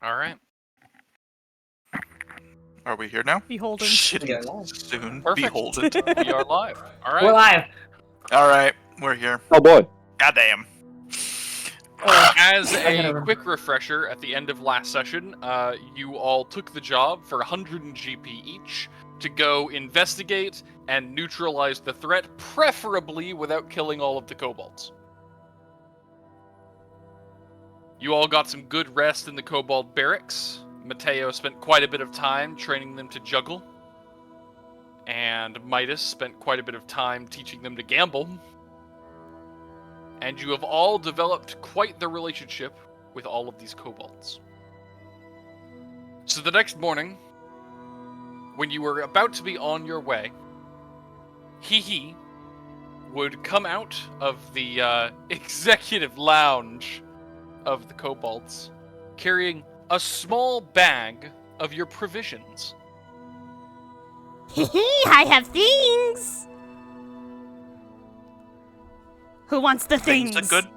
Alright. Are we here now? Beholden. Shitty soon. Perfect. Beholden. We are live. Alright. We're live. Alright, we're here. Oh boy. Goddamn. As a quick refresher, at the end of last session, you all took the job for 100 GP each to go investigate and neutralize the threat, preferably without killing all of the kobolds. You all got some good rest in the kobold barracks. Matteo spent quite a bit of time training them to juggle. And Midas spent quite a bit of time teaching them to gamble. And you have all developed quite the relationship with all of these kobolds. So the next morning, when you were about to be on your way, Hee would come out of the executive lounge of the kobolds, carrying a small bag of your provisions. I have things! Who wants the things? Things are good.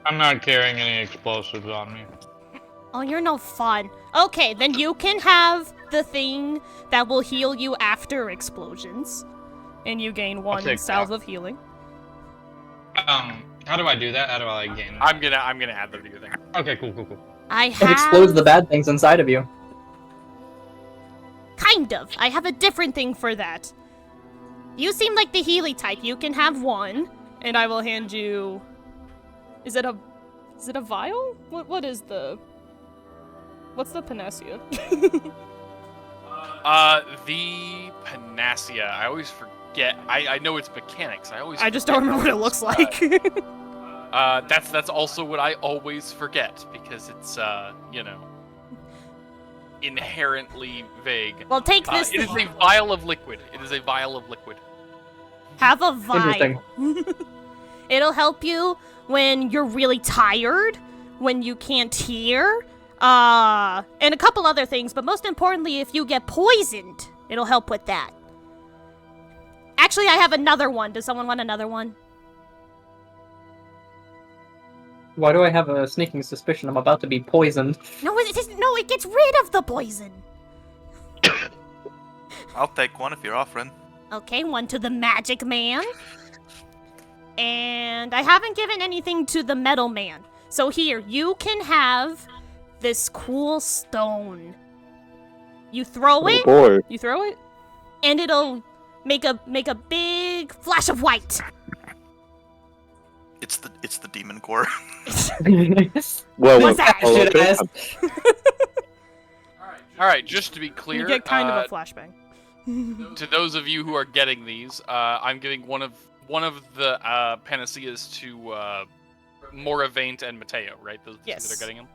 I'm not carrying any explosives on me. Oh, you're no fun. Okay, then you can have the thing that will heal you after explosions. And you gain one take salve that. of healing. How do I do that? How do I gain that? I'm gonna add them to your thing. Okay, cool. I It have... explodes the bad things inside of you. Kind of. I have a different thing for that. You seem like the Healy type. You can have one, and I will hand you... Is it a vial? What is the... What's the panacea? The panacea. I always forget. I know it's mechanics. I just don't remember what it looks like. That's also what I always forget because it's inherently vague. Well, take this It is thing. a vial of liquid. It is a vial of liquid. Have a vial. Interesting. It'll help you when you're really tired, when you can't hear, and a couple other things, but most importantly, if you get poisoned, it'll help with that. Actually, I have another one. Does someone want another one? Why do I have a sneaking suspicion I'm about to be poisoned? No, it isn't. No, it gets rid of the poison. I'll take one if you're offering. Okay, one to the magic man. And I haven't given anything to the metal man. So here, you can have this cool stone. You throw it, boy. and it'll make a big flash of white. It's the demon core. Well, What's that? well, Shit okay. ass. All right, just to be clear, You get kind of a flashbang. to those of you who are getting these, I'm giving one of the panaceas to Moravaint and Matteo, right? Those Yes. that are getting them.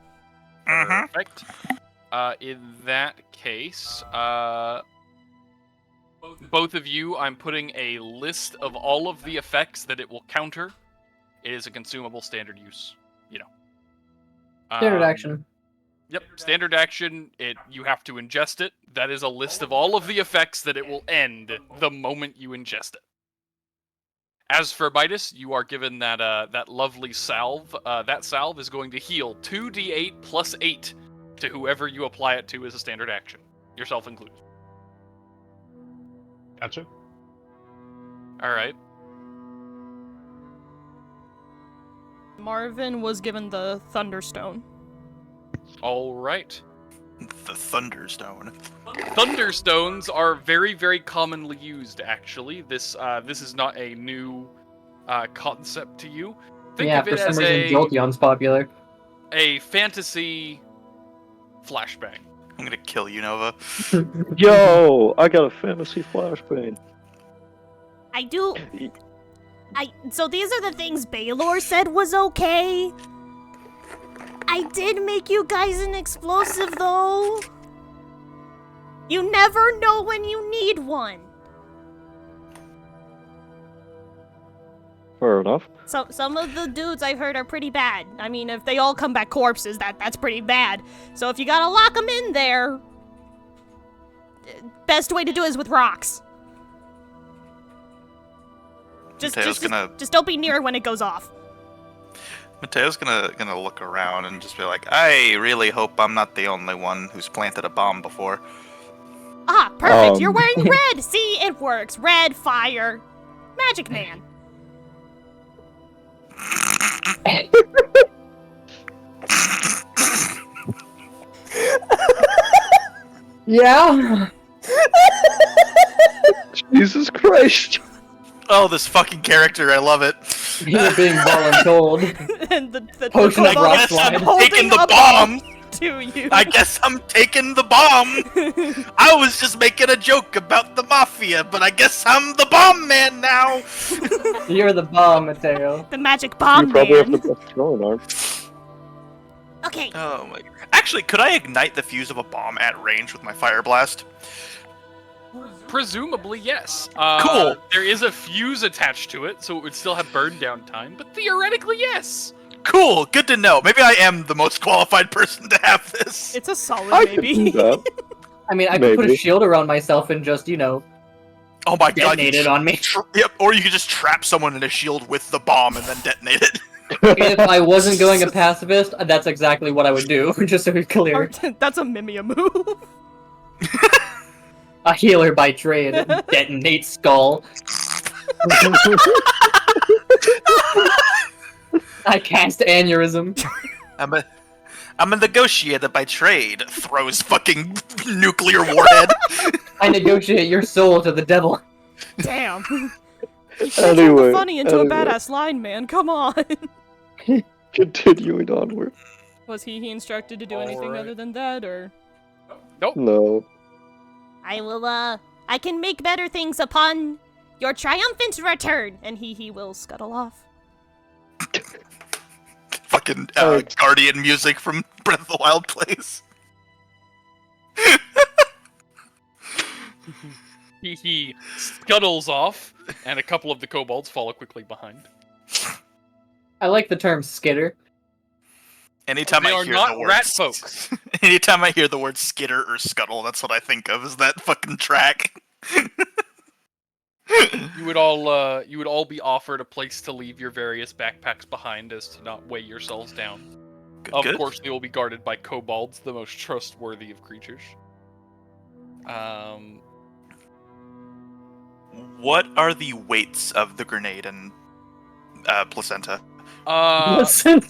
Mhm. Perfect. In that case, both of you, I'm putting a list of all of the effects that it will counter. It is a consumable standard use, Standard action. Yep, standard action. You have to ingest it. That is a list of all of the effects that it will end the moment you ingest it. As for Midas, you are given that lovely salve. That salve is going to heal 2d8 plus 8 to whoever you apply it to as a standard action, yourself included. Gotcha. All right. Marivin was given the Thunderstone. All right. The Thunderstone. Thunderstones are very, very commonly used. Actually, this is not a new concept to you. Think Yeah, of for it some as reason Jolteon's popular. a fantasy flashbang. I'm gonna kill you, Nova. Yo, I got a fantasy flashbang. I do... So these are the things Baylor said was okay. I did make you guys an explosive, though. You never know when you need one. Fair enough. So some of the dudes I've heard are pretty bad. I mean, if they all come back corpses, that's pretty bad. So if you gotta lock them in there, best way to do it is with rocks. Just don't be near it when it goes off. Mateo's gonna look around and just be like, I really hope I'm not the only one who's planted a bomb before. Ah, perfect. You're wearing red. See, it works. Red, fire, magic man. Yeah. Jesus Christ. Oh, this fucking character, I love it. You're being voluntold. And the Potion of kobold rock is slide. I'm holding taking the a bomb. to you. I guess I'm taking the bomb. I was just making a joke about the mafia, but I guess I'm the bomb man now. You're the bomb, Matteo. The magic bomb You probably man. have the best throwing arm. Okay. Oh my. Actually, could I ignite the fuse of a bomb at range with my fire blast? Presumably, yes. Cool. There is a fuse attached to it, so it would still have burn down time, but theoretically, yes. Cool, good to know. Maybe I am the most qualified person to have this. It's a solid I could maybe. do that. I mean, I could put a Maybe. shield around myself and just, Oh my god. detonate it on me. Yep, or you could just trap someone in a shield with the bomb and then detonate it. If I wasn't going a pacifist, that's exactly what I would do, just so we're clear. That's a Mimia move. A healer by trade, detonate skull. I cast aneurysm. I'm a negotiator by trade. Throws fucking nuclear warhead. I negotiate your soul to the devil. Damn. You can't turn the Anyway, funny into a anyway. badass line, man. Come on. Continuing onward. Was he instructed to do anything Alright. other than that, or? No. I can make better things upon your triumphant return, and he will scuttle off. Fucking Alright. Guardian music from Breath of the Wild plays. He scuttles off, and a couple of the kobolds follow quickly behind. I like the term skitter. Anytime They I are hear not the word rat folks. Anytime I hear the word skitter or scuttle, that's what I think of, is that fucking track. You would all be offered a place to leave your various backpacks behind, as to not weigh yourselves down. Good, Of good. course, they will be guarded by kobolds, the most trustworthy of creatures. What are the weights of the grenade and placenta? Listen.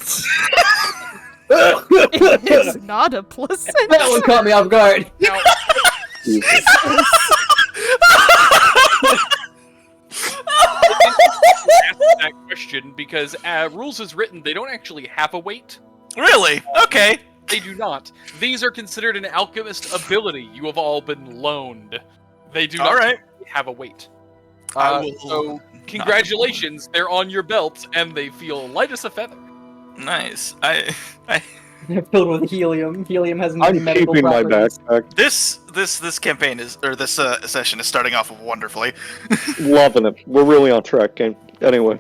It's not a placenta. That one caught me off guard. Now, Jesus. that question, because rules as written, they don't actually have a weight. Really? Okay. They do not. These are considered an alchemist ability. You have all been loaned. They do not Alright. have a weight. I will So, not congratulations, they're on your belts, and they feel light as a feather. Nice. They're filled with helium. Helium has I'm medical keeping my properties. This backpack. campaign is, or this session is starting off wonderfully. Loving it. We're really on track, game. Anyway.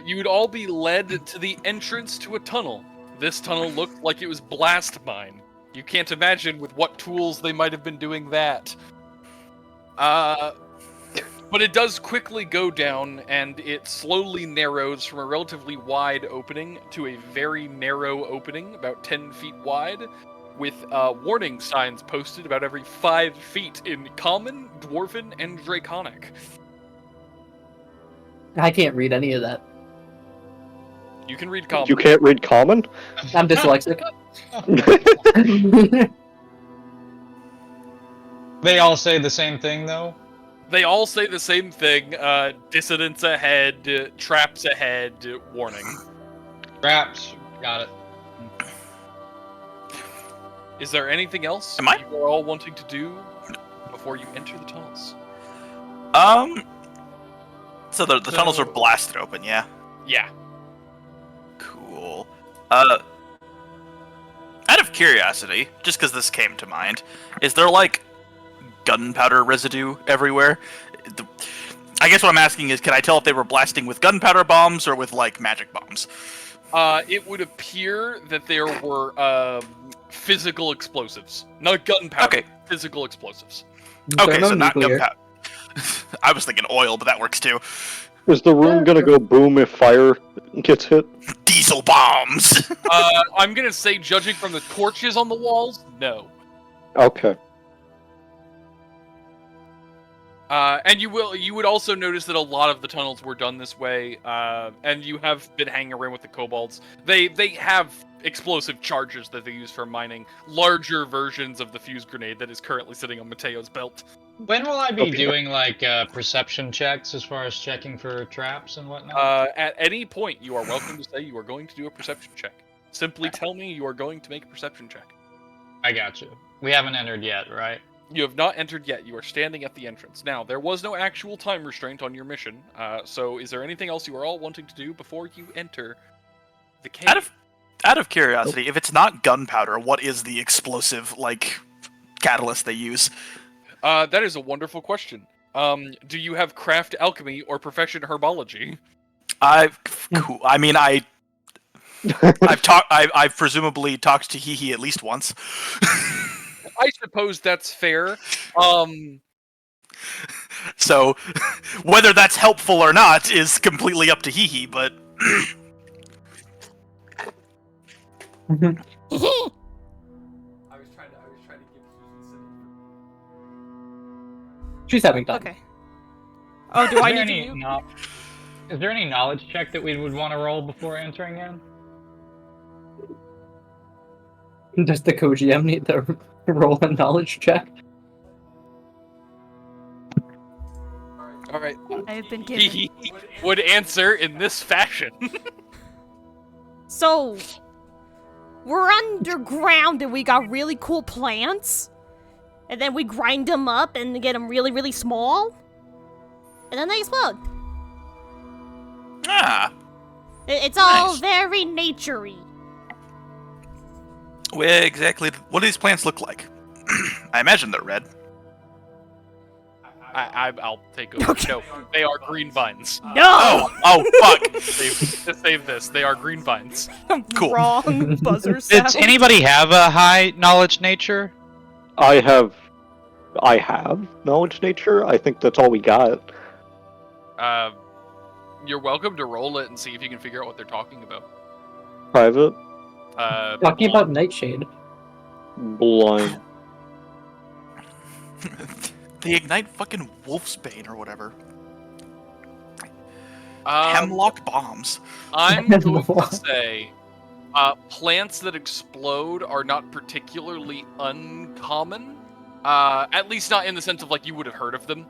You would all be led to the entrance to a tunnel. This tunnel looked like it was blast mine. You can't imagine with what tools they might have been doing that. But it does quickly go down, and it slowly narrows from a relatively wide opening to a very narrow opening, about 10 feet wide, with warning signs posted about every 5 feet in Common, Dwarven, and Draconic. I can't read any of that. You can read Common. You can't read common? I'm dyslexic. They all say the same thing, though. They all say the same thing, dissidents ahead, traps ahead, warning. Traps. Got it. Is there anything else Am I- you are all wanting to do before you enter the tunnels? So the tunnels are blasted open, yeah? Yeah. Cool. Out of curiosity, just because this came to mind, is there, like, gunpowder residue everywhere? I guess what I'm asking is, can I tell if they were blasting with gunpowder bombs or with, like, magic bombs? It would appear that there were physical explosives. Not gunpowder, Okay. physical explosives. Okay, so not Thermonuclear. gunpowder. I was thinking oil, but that works too. Is the room gonna go boom if fire gets hit? Diesel bombs! I'm gonna say, judging from the torches on the walls, no. Okay. And you would also notice that a lot of the tunnels were done this way, and you have been hanging around with the kobolds. They have explosive charges that they use for mining, larger versions of the fuse grenade that is currently sitting on Matteo's belt. When will I be Okay. doing like perception checks as far as checking for traps and whatnot? At any point, you are welcome to say you are going to do a perception check. Simply tell me you are going to make a perception check. I got you. We haven't entered yet, right? You have not entered yet. You are standing at the entrance. Now, there was no actual time restraint on your mission, so is there anything else you are all wanting to do before you enter the cave? Out of curiosity, if it's not gunpowder, what is the explosive, catalyst they use? That is a wonderful question. Do you have craft alchemy or profession herbology? I've presumably talked to Hee at least once. I suppose that's fair. So, whether that's helpful or not is completely up to Hee, but... She's having fun. Okay. Oh, do I Is there need to any mute? Is there any knowledge check that we would want to roll before entering in? Does the co-GM need to roll a knowledge check? All right. I've been given. He would answer in this fashion. So, we're underground and we got really cool plants. And then we grind them up and get them really, really small. And then they explode. Ah. It's all Nice. very naturey. Where exactly... What do these plants look like? I imagine they're red. I'll take over. No, they are green vines. No! Oh, fuck! Save this. They are green vines. Cool. Wrong buzzer sound. Does anybody have a high knowledge nature? I have knowledge nature. I think that's all we got. You're welcome to roll it and see if you can figure out what they're talking about. Private, Talking about Nightshade. blind. They ignite fucking wolfsbane or whatever. Um, Hemlock bombs. I'm going to say plants that explode are not particularly uncommon. At least not in the sense of like you would have heard of them.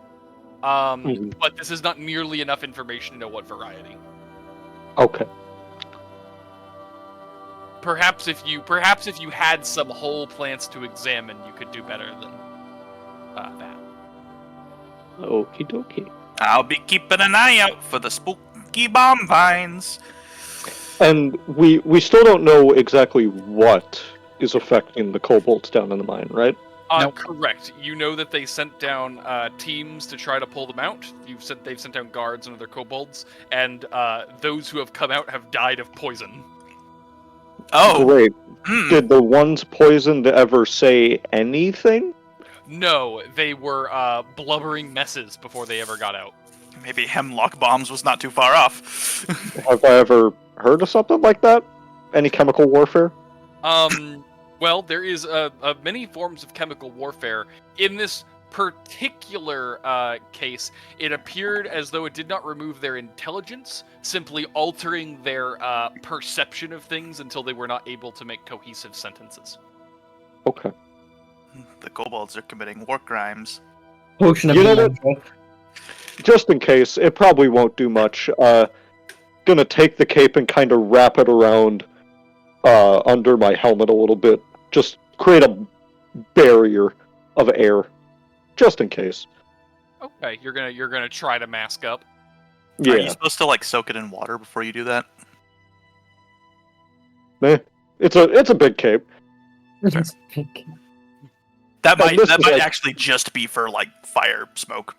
But this is not nearly enough information to know what variety. Okay. Perhaps if you had some whole plants to examine, you could do better than that. Okie dokie. I'll be keeping an eye out for the spooky bomb vines. And we still don't know exactly what is affecting the kobolds down in the mine, right? Nope. Correct. You know that they sent down teams to try to pull them out. They've sent down guards and other kobolds, and those who have come out have died of poison. Oh, Great. hmm. Did the ones poisoned ever say anything? No, they were blubbering messes before they ever got out. Maybe hemlock bombs was not too far off. Have I ever heard of something like that? Any chemical warfare? Well, there is many forms of chemical warfare. In this particular case, it appeared as though it did not remove their intelligence, simply altering their perception of things until they were not able to make cohesive sentences. Okay. The kobolds are committing war crimes. Potion of You know what? Mantra. Just in case, it probably won't do much. Gonna take the cape and kind of wrap it around under my helmet a little bit. Just create a barrier of air, just in case. Okay, you're gonna try to mask up. Are you Yeah, supposed to soak it in water before you do that? it's a big cape. That Oh, might this is like- actually just be for fire smoke.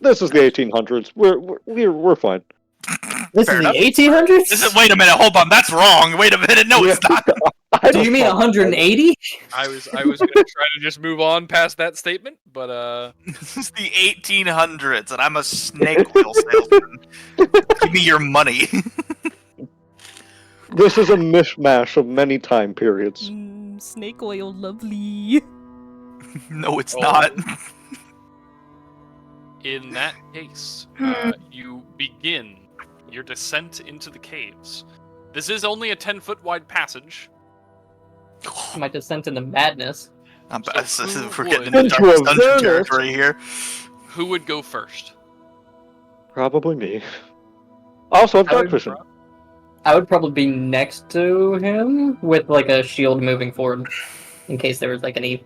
This is the 1800s. We're fine. This Fair is enough. the 1800s? Wait a minute, hold on, that's wrong. Wait a minute, no, it's not. Do you mean 180? I was gonna try to just move on past that statement, but This is the 1800s, and I'm a snake oil salesman. Give me your money. This is a mishmash of many time periods. Snake oil, lovely. No, it's Oh. not. in that case, you begin your descent into the caves. This is only a 10-foot wide passage. My descent into madness. We're getting would- into darkest dungeon territory here. Who would go first? Probably me. Also, I've I dark would- vision. I would probably be next to him with like a shield moving forward in case there was like any.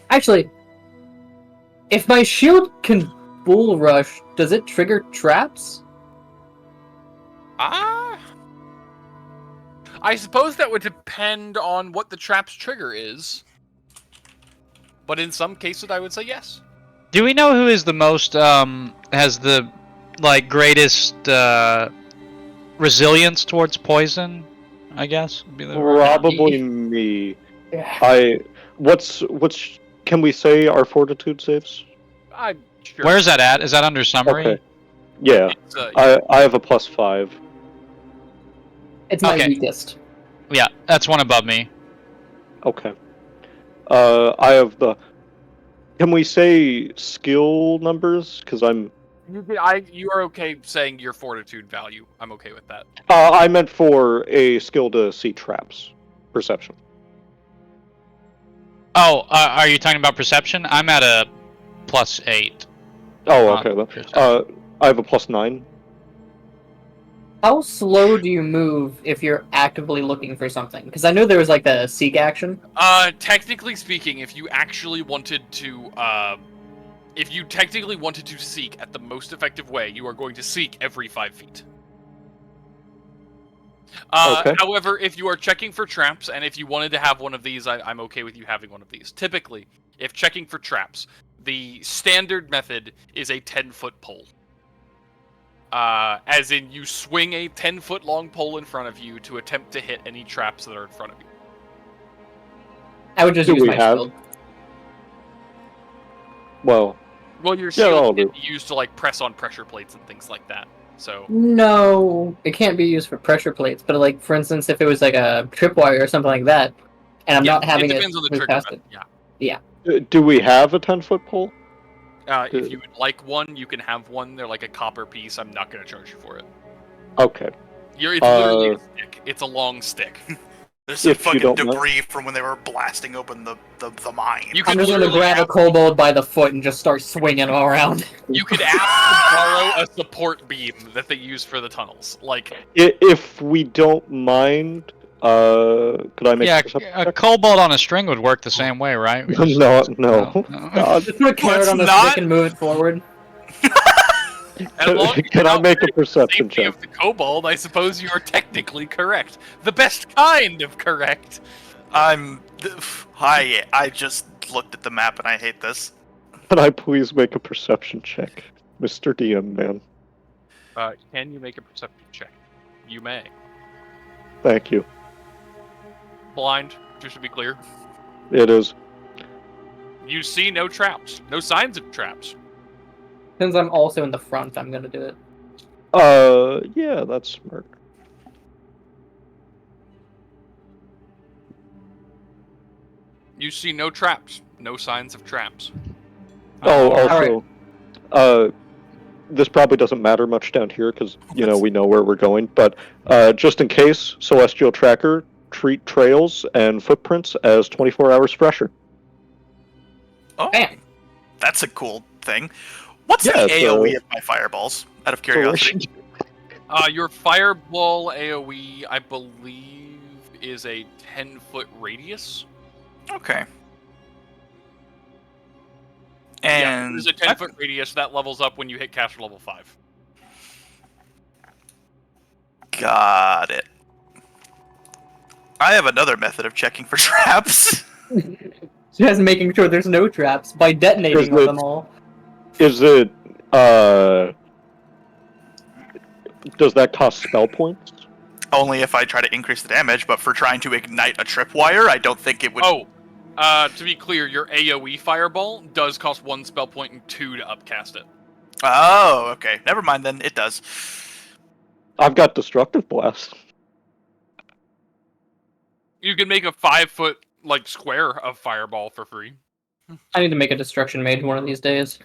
Actually, if my shield can bull rush, does it trigger traps? I suppose that would depend on what the trap's trigger is. But in some cases, I would say yes. Do we know who is the most has the greatest resilience towards poison? I guess would be the word. Probably me. What's can we say our fortitude saves? I'm sure. Where's that at? Is that under summary? Okay. Yeah, It's, I have a +5. It's my Okay. weakest. Yeah, that's one above me. Okay. I have the. Can we say skill numbers? Because I'm. you are okay saying your fortitude value. I'm okay with that. I meant for a skill to see traps. Perception. Oh, are you talking about perception? I'm at a +8. Oh, okay. Then. Perception. I have a +9. How slow do you move if you're actively looking for something? Because I know there was like the seek action. Technically speaking, if you actually wanted to, seek at the most effective way, you are going to seek every 5 feet. Okay. However, if you are checking for traps, and if you wanted to have one of these, I'm okay with you having one of these. Typically, if checking for traps, the standard method is a 10-foot pole. As in, you swing a 10-foot long pole in front of you to attempt to hit any traps that are in front of you. I would just Do use we my have- shield. Well, Well, your Yeah, I'll shield do. can be used to press on pressure plates and things like that. So No, it can't be used for pressure plates. But like, for instance, if it was like a tripwire or something like that, and I'm yeah, not having it it depends on the move trigger past method. it. Yeah. do we have a 10-foot pole? If you would like one, you can have one. They're like a copper piece. I'm not going to charge you for it. Okay. It's literally a stick. It's a long stick. There's some If you fucking don't mind. debris from when they were blasting open the mine. You I'm could just gonna literally grab a have- kobold by the foot and just start swinging all around. You could ask to borrow a support beam that they use for the tunnels. If we don't mind, could I make Yeah, a perception a check? kobold on a string would work the same way, right? We just- No. Just put a carrot Let's on the not- stick and move it forward. As long as Can you're I not make a worried about the perception safety check? of the kobold, I suppose you are technically correct. The best kind of correct. I just looked at the map and I hate this. Can I please make a perception check, Mr. DM, man? Can you make a perception check? You may. Thank you. Blind, just to be clear. It is. You see no traps. No signs of traps. Since I'm also in the front, I'm gonna do it. Yeah, that's smart. You see no traps. No signs of traps. Oh, Alright. also, this probably doesn't matter much down here because, we know where we're going, but just in case, Celestial Tracker, treat trails and footprints as 24 hours fresher. Oh, Bam. that's a cool thing. What's Yeah, the it's, AoE of my fireballs? Out of curiosity. Your fireball AoE, I believe, is a 10-foot radius. Okay. Yeah, And there's a 10-foot radius that levels up when you hit caster level 5. got it. I have another method of checking for traps. Just making sure there's no traps by detonating There's them all. Is it, does that cost spell points? only if I try to increase the damage, but for trying to ignite a tripwire, I don't think it would... Oh, to be clear, your AoE fireball does cost 1 spell point and 2 to upcast it. Oh, okay. Never mind then, it does. I've got Destructive Blast. You can make a 5-foot like square of fireball for free. I need to make a destruction mage one of these days.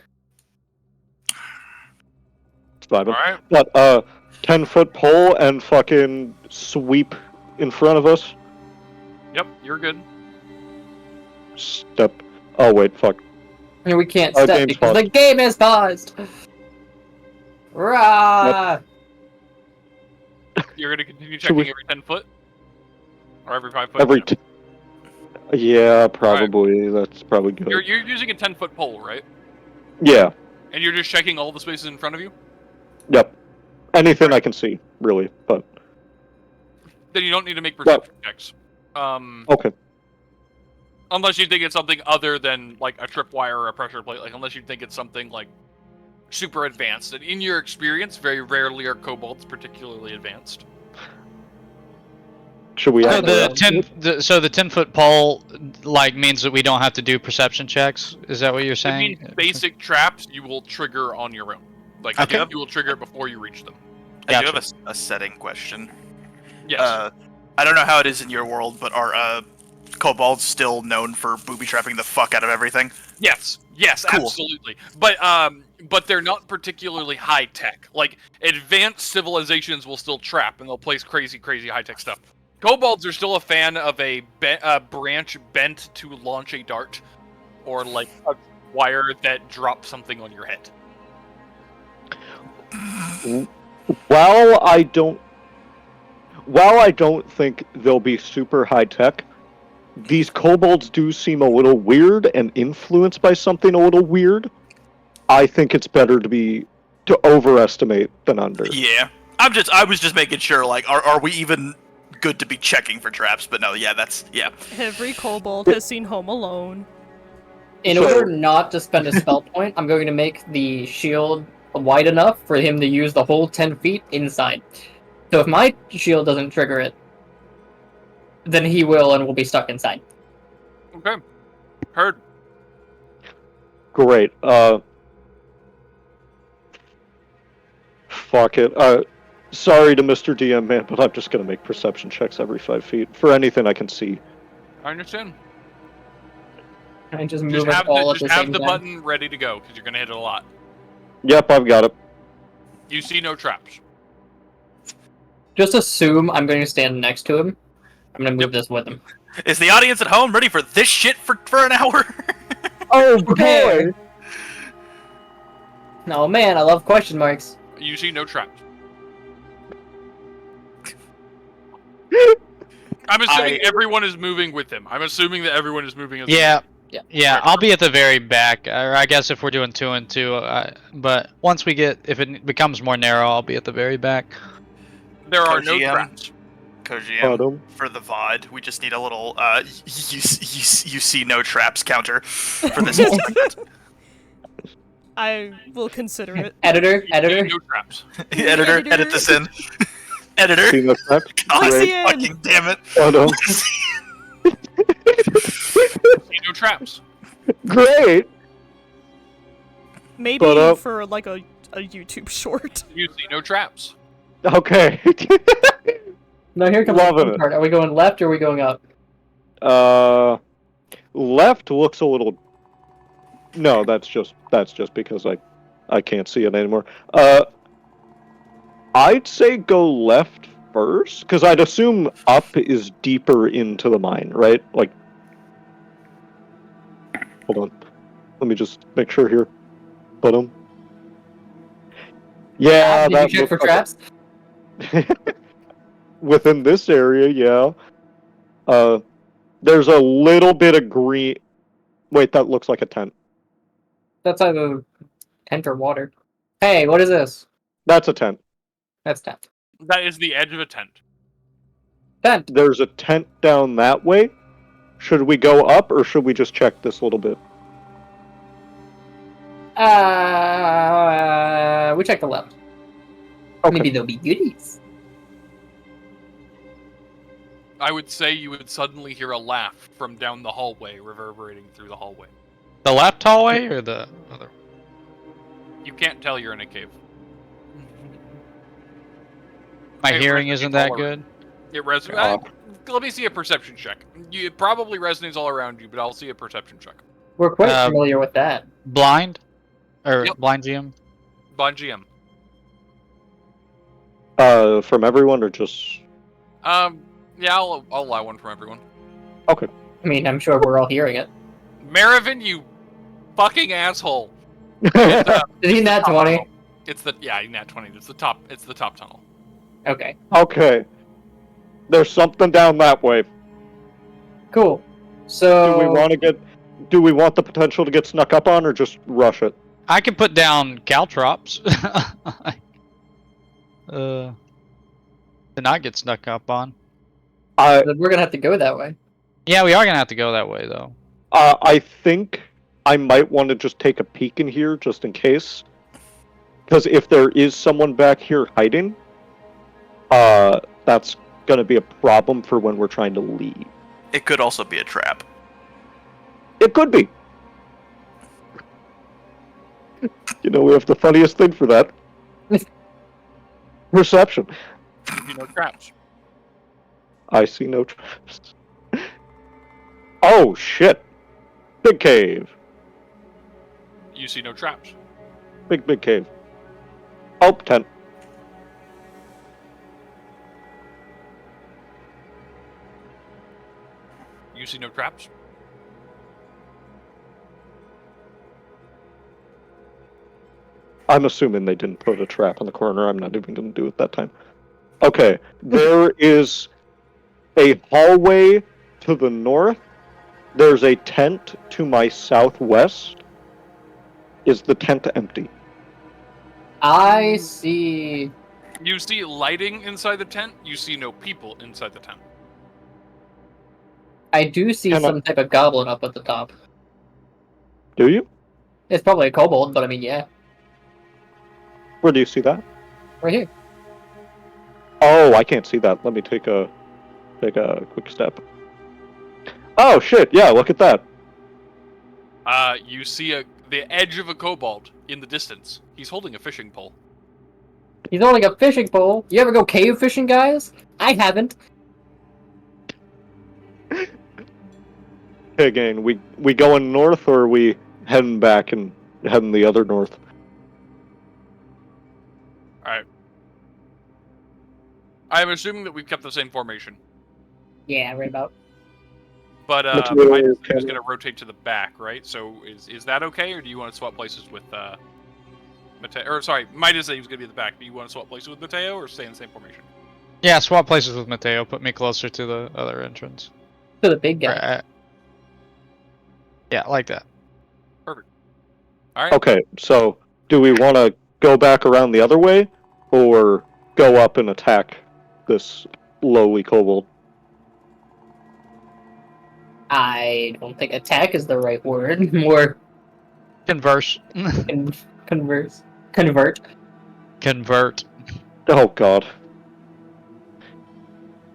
It's fine. Alright. But 10-foot pole and fucking sweep in front of us. Yep, you're good. Step. Oh wait, fuck. And we can't Our step game's because the paused. game is paused! Rah! You're gonna continue Should we- checking every 10 foot? Or every 5 foot? Every. Yeah, probably. That's probably good. You're using a 10-foot pole, right? Yeah. And you're just checking all the spaces in front of you? Yep. Anything I can see, really. But Then you don't need to make perception checks. okay. Unless you think it's something other than like a tripwire or a pressure plate, like unless you think it's something like super advanced. And in your experience, very rarely are kobolds particularly advanced. Should we? So add the 10-foot pole like means that we don't have to do perception checks. Is that what you're It saying? means basic traps you will trigger on your own. Like Okay. you will trigger it before you reach them. I do Gotcha. have a setting question. Yes. I don't know how it is in your world, but are kobolds still known for booby trapping the fuck out of everything? Yes, Cool. absolutely. But they're not particularly high tech. Like advanced civilizations will still trap and they'll place crazy high tech stuff. Kobolds are still a fan of a branch bent to launch a dart, or like a wire that drops something on your head. While I don't think they'll be super high tech, these kobolds do seem a little weird and influenced by something a little weird. I think it's better to overestimate than under. Yeah. I was just making sure, like, are we even good to be checking for traps? But no, yeah, yeah. Every kobold has seen Home Alone. In So- order not to spend a spell point, I'm going to make the shield wide enough for him to use the whole 10 feet inside. So if my shield doesn't trigger it, then he will and will be stuck inside. Okay. Heard. Great. Fuck it. Sorry to Mr. DM, man, but I'm just gonna make perception checks every 5 feet for anything I can see. I understand. And just Just move it have all the, at the just have same the time. button ready to go, because you're going to hit it a lot. Yep, I've got it. You see no traps. Just assume I'm going to stand next to him. I'm going to move Yep. this with him. Is the audience at home ready for this shit for an hour? Oh Prepare. Oh man, I love question marks. You see no traps. I'm assuming everyone is moving with him. I'm assuming that everyone is moving as Yeah. Yeah. Yeah, I'll be at the very back, or I guess if we're doing 2 and 2, but once if it becomes more narrow, I'll be at the very back. There are no GM. traps. Kojiem, for the VOD, we just need a little, you see no traps counter for this whole segment. I will consider it. Editor, You editor. see no traps. Editor, Editor. edit this in. Editor. See no traps? God, Great. fucking damn it. See no traps. Great. Maybe But, for like a YouTube short. You see no traps. Okay. No, here comes Loving the it. part. Are we going left or are we going up? Left looks a little. No, that's just because I can't see it anymore. I'd say go left first, because I'd assume up is deeper into the mine, right? Like, hold on, let me just make sure here. Yeah, Did you that check for looks traps? like within this area, yeah. There's a little bit of green. Wait, that looks like a tent. That's either tent or water. Hey, what is this? That's a tent. That's tent. That is the edge of a tent. Tent. There's a tent down that way. Should we go up, or should we just check this little bit? We check the left. Okay. Maybe there'll be goodies. I would say you would suddenly hear a laugh from down the hallway, reverberating through the hallway. The left hallway or the other? You can't tell you're in a cave. My It hearing resonates isn't all that around. good. It resonates. Let me see a perception check. It probably resonates all around you, but I'll see a perception check. We're quite familiar with that. Blind? Or Yep. blind GM? Bon GM. From everyone or just? Yeah, I'll allow one from everyone. Okay. I mean, I'm sure we're all hearing it. Marivin, you fucking asshole. Did he nat 20? It's the nat 20. It's the top tunnel. Okay, Okay. There's something down that way. cool. So Do we want the potential to get snuck up on, or just rush it? I can put down caltrops. To not get snuck up on. we're gonna have to go that way. Yeah, we are gonna have to go that way though. I think I might want to just take a peek in here, just in case. Because if there is someone back here hiding, that's gonna be a problem for when we're trying to leave. It could also be a trap. It could be. You know, we have the funniest thing for that. Perception. You know traps. I see no traps. Oh, shit. Big cave. You see no traps. Big cave. Oh, 10. You see no traps. I'm assuming they didn't put a trap in the corner. I'm not even going to do it that time. Okay, there is a hallway to the north. There's a tent to my southwest. Is the tent empty? I see. You see lighting inside the tent. You see no people inside the tent. I do see some type of goblin up at the top. Do you? It's probably a kobold, but I mean, yeah. Where do you see that? Right here. Oh, I can't see that. Let me take a quick step. Oh shit! Yeah, look at that. You see the edge of a kobold in the distance. He's holding a fishing pole. He's holding a fishing pole. You ever go cave fishing, guys? I haven't. Hey, again, we going north, or are we heading back and heading the other north? Alright. I'm assuming that we've kept the same formation. Yeah, right about. But Which Midas way is is going to rotate to the back, right? So is that okay, or do you want to swap places with Matteo? Or sorry, Midas said he was going to be at the back. Do you want to swap places with Matteo, or stay in the same formation? Yeah, swap places with Matteo. Put me closer to the other entrance. To the big guy. Yeah, like that. Perfect. Alright. Okay, so do we want to go back around the other way, or go up and attack this lowly kobold? I don't think attack is the right word. More Converse. convert. Convert. Oh god.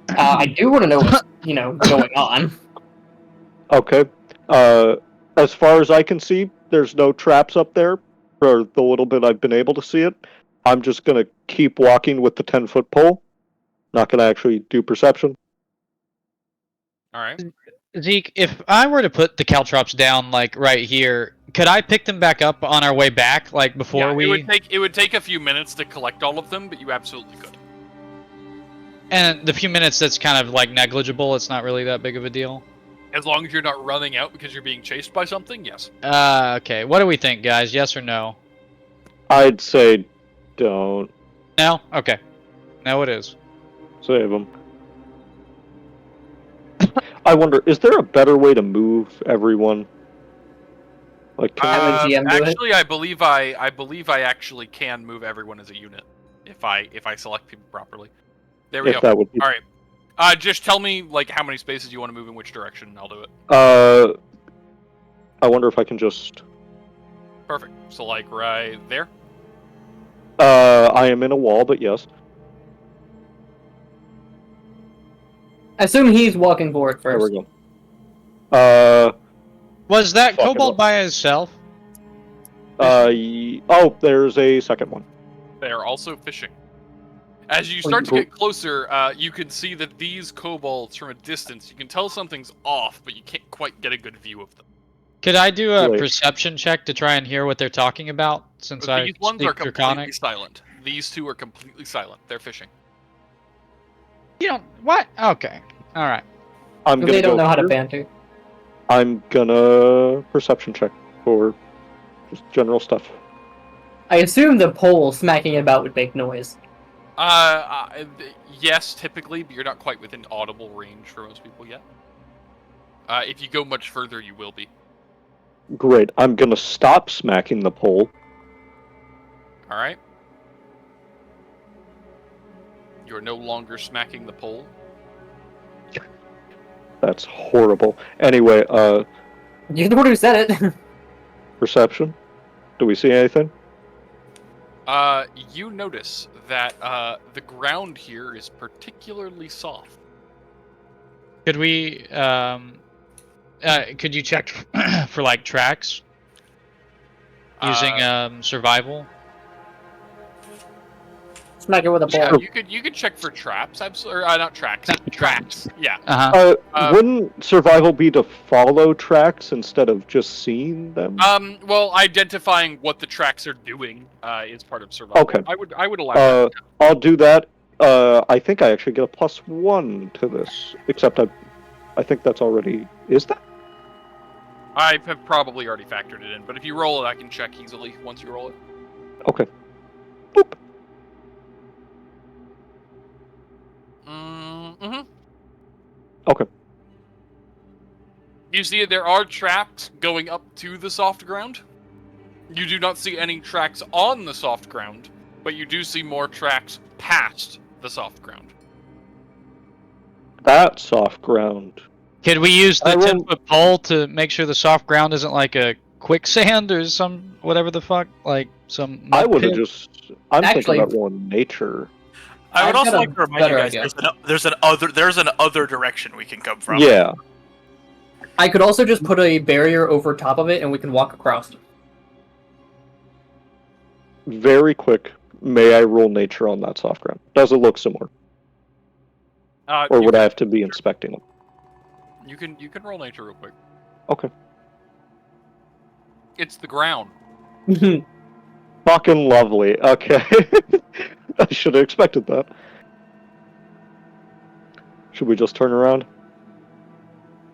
I do want to know what's going on. Okay. As far as I can see, there's no traps up there. For the little bit I've been able to see it, I'm just gonna keep walking with the 10-foot pole. Not gonna actually do perception. Alright. Zeke, if I were to put the caltrops down, like, right here, could I pick them back up on our way back, like, before we... It would take a few minutes to collect all of them, but you absolutely could. And the few minutes, that's kind of, like, negligible. It's not really that big of a deal. As long as you're not running out because you're being chased by something, yes. Okay. What do we think, guys? Yes or no? I'd say don't No? Okay. No, it is. save them. I wonder, is there a better way to move everyone? Like, Have a GM do it? Actually, I believe I actually can move everyone as a unit if I select people properly. There we if go. that would be... All right. Just tell me like how many spaces you want to move in which direction, and I'll do it. I wonder if I can just... Perfect. So like right there. I am in a wall, but yes. Assume he's walking forward There first. we go. Was that Fuck it kobold up. by himself? Oh, there's a second one. They are also fishing. As you start to get closer, you can see that these kobolds from a distance, you can tell something's off, but you can't quite get a good view of them. Could I do a Wait. perception check to try and hear what they're talking about? Since I These ones are speak completely Draconic. silent. These two are completely silent. They're fishing. You don't what? Okay, all right. I'm gonna They don't go know how to first. banter. I'm gonna perception check for just general stuff. I assume the pole smacking about would make noise. Yes, typically, but you're not quite within audible range for most people yet. If you go much further, you will be. Great. I'm gonna stop smacking the pole. All right. You're no longer smacking the pole. That's horrible. Anyway, You're the one who said it. perception. Do we see anything? You notice that the ground here is particularly soft. Could we could you check for like tracks using survival? Smack it with a Yeah, pole. you could check for traps. Absolutely, not tracks. Tracks. Yeah. Wouldn't survival be to follow tracks instead of just seeing them? Well, identifying what the tracks are doing is part of survival. Okay. I would allow that. I'll do that. I think I actually get a +1 to this, except I think that's already... Is that? I have probably already factored it in, but if you roll it, I can check easily once you roll it. Okay. Boop. Mm-hmm. Okay. You see, there are tracks going up to the soft ground. You do not see any tracks on the soft ground, but you do see more tracks past the soft ground. That soft ground. Could we use the I will- 10-foot pole to make sure the soft ground isn't like a quicksand or some whatever the fuck, like some mud I would have pit? just... I'm Actually- thinking about rolling nature. I would I've also got a like to remind you better guys idea. there's an other direction we can come from. Yeah. I could also just put a barrier over top of it and we can walk across. Very quick. May I roll nature on that soft ground? Does it look similar? Or would I have to be inspecting them? You can roll nature real quick. Okay. It's the ground. Fucking lovely. Okay. I should have expected that. Should we just turn around?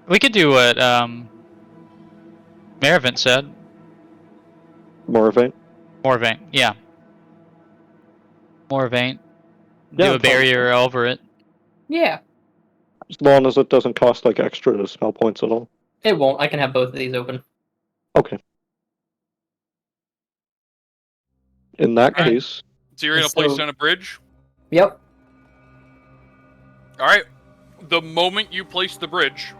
We could do what Marivin said. Moravaint? Moravaint, yeah. Moravaint. Yeah, Do a I'm fine. barrier over it. Yeah, As long as it doesn't cost like extra spell points at all. it won't. I can have both of these open. Okay. In that Alright. case, So you're in a So- place on a bridge. Yep. All right. The moment you place the bridge,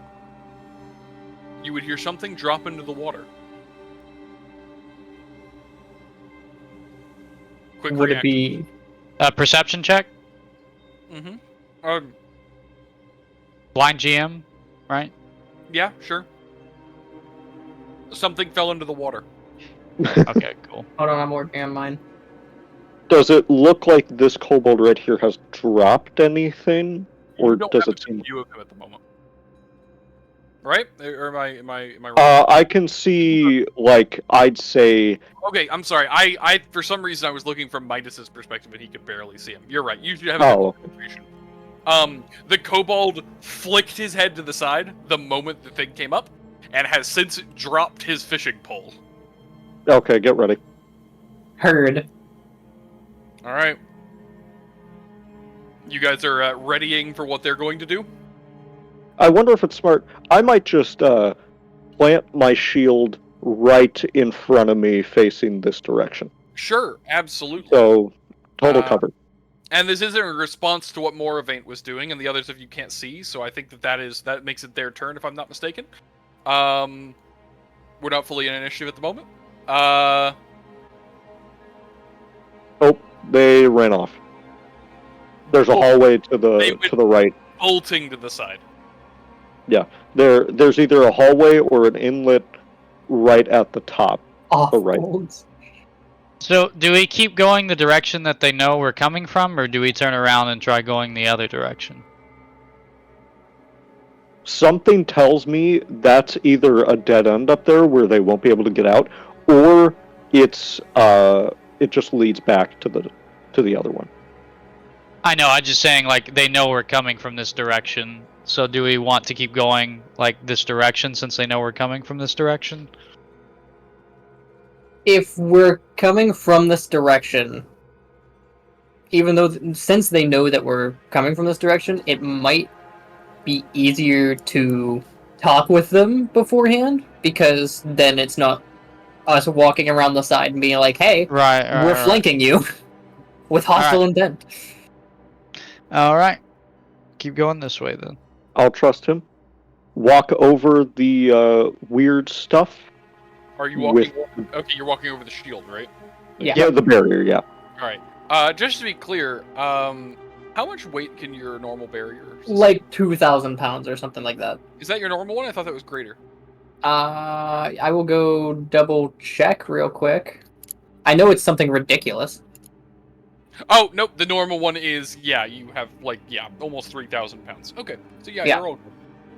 you would hear something drop into the water. Quick Would it reaction. be... Perception check? Mm-hmm. Blind GM, right? Yeah, sure. Something fell into the water. Okay, cool. Hold on, I'm working on mine. does it look like this kobold right here has dropped anything? Or You don't does have it a seem... view of him at the moment. Right? Or am I wrong? I can see, like, I'd say... Okay, I'm sorry. I for some reason I was looking from Midas's perspective and he could barely see him. You're right. You should have Oh. information. The kobold flicked his head to the side the moment the thing came up, and has since dropped his fishing pole. Okay, get ready. Heard. All right. You guys are readying for what they're going to do? I wonder if it's smart. I might just plant my shield right in front of me facing this direction. Sure, absolutely. So, total Uh, cover. And this isn't a response to what Moravaint was doing, and the others of you can't see, so I think that makes it their turn, if I'm not mistaken. We're not fully in initiative at the moment. Oh, they ran off. There's a hallway to the right. bolting to the side. There's either a hallway or an inlet right at the top. Off right. bolts. So, do we keep going the direction that they know we're coming from, or do we turn around and try going the other direction? Something tells me that's either a dead end up there where they won't be able to get out, or it's it just leads back to the other one. I know, I'm just saying, like, they know we're coming from this direction. So do we want to keep going, like, this direction since they know we're coming from this direction? If we're coming from this direction, even though, since they know that we're coming from this direction, it might be easier to talk with them beforehand, because then it's not us walking around the side and being like, hey, we're flanking you with hostile intent. Alright. Keep going this way, then. I'll trust him. Walk over the weird stuff. Are you walking? Okay, you're walking over the shield, right? Yeah, the barrier, yeah. All right. Just to be clear, how much weight can your normal barrier? like 2,000 pounds or something like that. Is that your normal one? I thought that was greater. I will go double check real quick. I know it's something ridiculous. Oh, nope, the normal one is, yeah, you have, like, yeah, almost 3,000 pounds. Okay, so yeah. You're all good.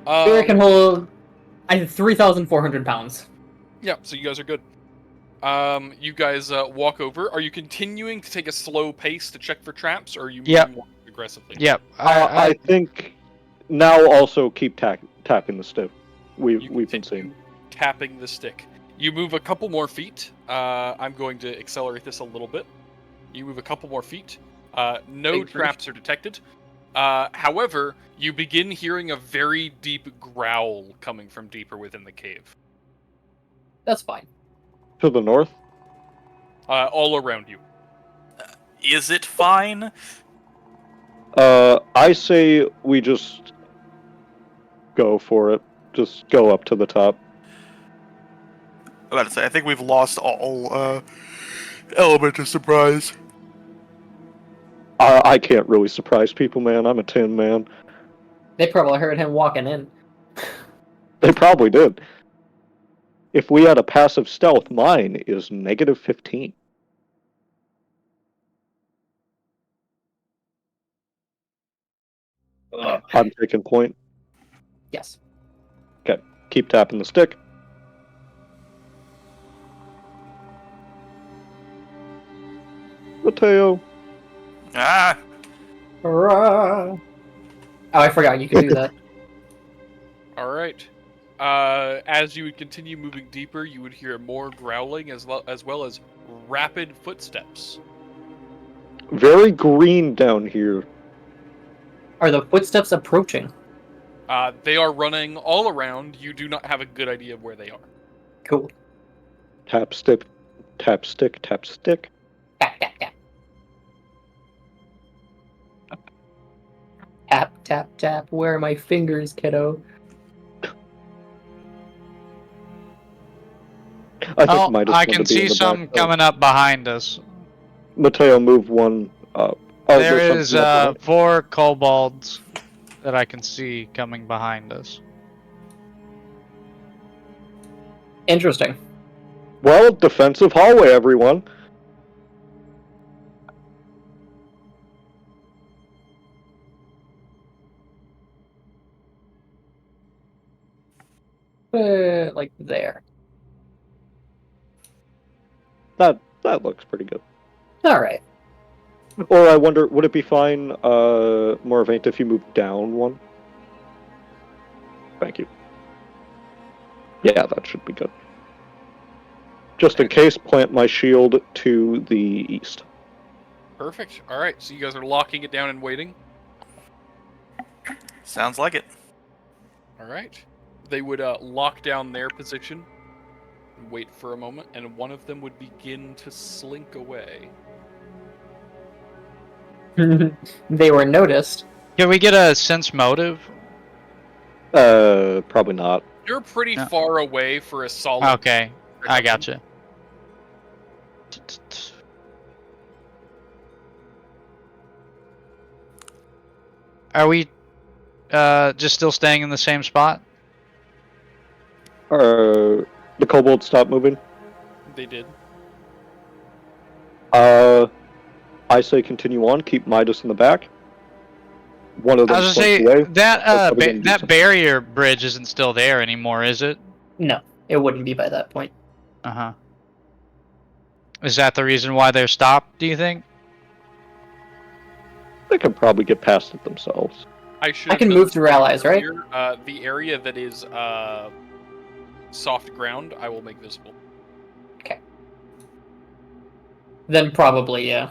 Barrier can hold 3,400 pounds. Yeah, so you guys are good. You guys walk over. Are you continuing to take a slow pace to check for traps, or are you moving more aggressively? Yep. I think now also keep tapping the stick. We've been seeing. Tapping the stick. You move a couple more feet. I'm going to accelerate this a little bit. You move a couple more feet. No traps are detected. However, you begin hearing a very deep growl coming from deeper within the cave. That's fine. To the north? All around you. Is it fine? I say we just go for it. Just go up to the top. I was about to say, I think we've lost all element of surprise. I can't really surprise people, man. I'm a tin man. They probably heard him walking in. They probably did. If we had a passive stealth, mine is -15. I'm taking point. Yes. Okay, keep tapping the stick. Matteo. Ah! Hurrah! Oh, I forgot you could do that. All right. As you would continue moving deeper, you would hear more growling as well as rapid footsteps. Very green down here. Are the footsteps approaching? They are running all around. You do not have a good idea of where they are. Cool. Tap stick, tap stick, tap stick. Tap, tap, tap. Tap, tap, tap. Where are my fingers, kiddo? I can see some coming up behind us. Matteo, move one up. Oh, there is 4 kobolds that I can see coming behind us. Interesting. Well, defensive hallway, everyone. Like there. That looks pretty good. All right. Or I wonder, would it be fine, Moravaint, if you move down one? Thank you. Yeah, that should be good. Just in case, plant my shield to the east. Perfect. All right, so you guys are locking it down and waiting. Sounds like it. All right. They would lock down their position and wait for a moment, and one of them would begin to slink away. They were noticed. Can we get a sense motive? Probably not. You're pretty far away for a solid... Okay, I gotcha. Are we just still staying in the same spot? The kobold stopped moving. They did. I say continue on. Keep Midas in the back. One of them I was slips gonna say away. that barrier bridge isn't still there anymore, is it? No, it wouldn't be by that point. Uh-huh. Is that the reason why they're stopped, do you think? They can probably get past it themselves. I can move through allies, right? The area that is soft ground, I will make visible. Okay. Then probably, yeah.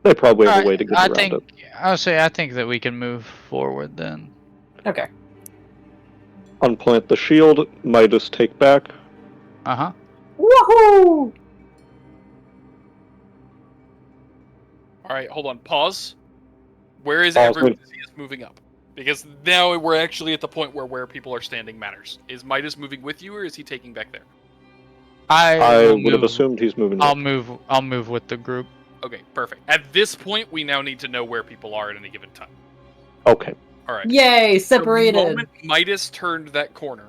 They probably have Alright, a way to get around it. I think that we can move forward then. Okay. Unplant the shield. Midas take back. Uh-huh. Woohoo! Alright, hold on. Pause. Where is Pause everyone as he is moving up? Because now we're actually at the point where people are standing matters. Is Midas moving with you, or is he taking back there? I would have assumed he's moving. I'll move with the group. Okay, perfect. At this point, we now need to know where people are at any given time. Okay. Alright. Yay, separated! The moment Midas turned that corner,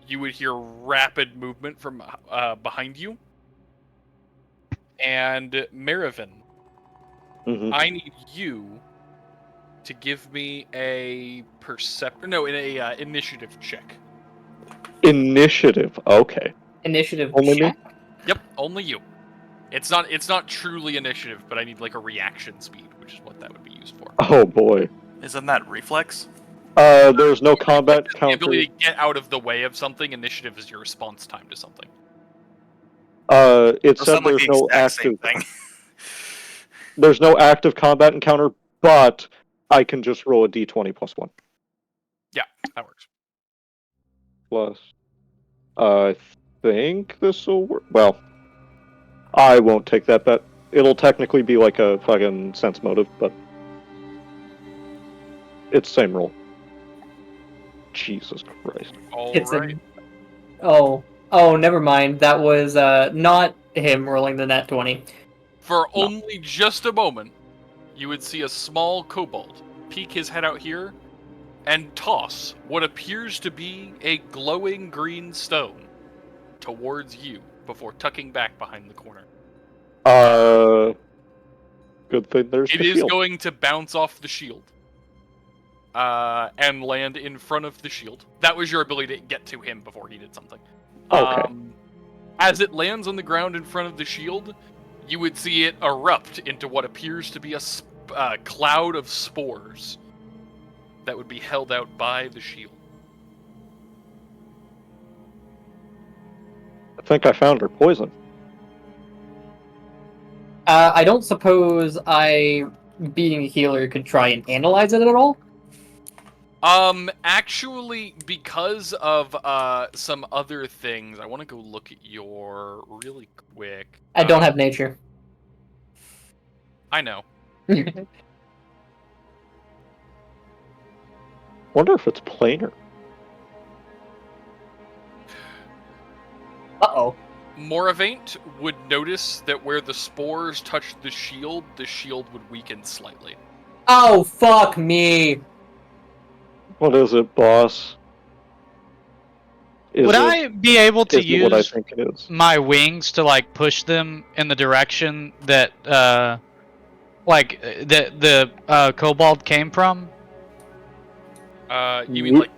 you would hear rapid movement from behind you. And Marivin, Mm-hmm. I need you to give me a initiative check. Initiative. Okay. Initiative Only me? check? Yep, only you. It's not truly initiative, but I need like a reaction speed, which is what that would be used for. Oh boy. Isn't that reflex? There's no combat The counter. ability to get out of the way of something. Initiative is your response time to something. It Or said something like there's the no exact same active. thing. There's no active combat encounter, but I can just roll a d20 plus 1. Yeah, that works. Plus, I think this will work. Well, I won't take that bet. It'll technically be like a fucking sense motive, but it's same roll. Jesus Christ. It's Alright. Oh, never mind. That was not him rolling the nat 20. For only just a moment, you would see a small kobold peek his head out here and toss what appears to be a glowing green stone towards you before tucking back behind the corner. Good thing there's It the is shield. going to bounce off the shield and land in front of the shield. That was your ability to get to him before he did something. Okay. As it lands on the ground in front of the shield, you would see it erupt into what appears to be a cloud of spores that would be held out by the shield. I think I found her poison. I don't suppose I, being a healer, could try and analyze it at all? Actually, because of some other things, I want to go look at your really quick. I don't have nature. I know. Wonder if it's planar. Uh-oh. Moravaint would notice that where the spores touched the shield would weaken slightly. Oh, fuck me! What is it, boss? Would I be able to is it what I use think it is? my wings to like push them in the direction that the kobold came from? You mean like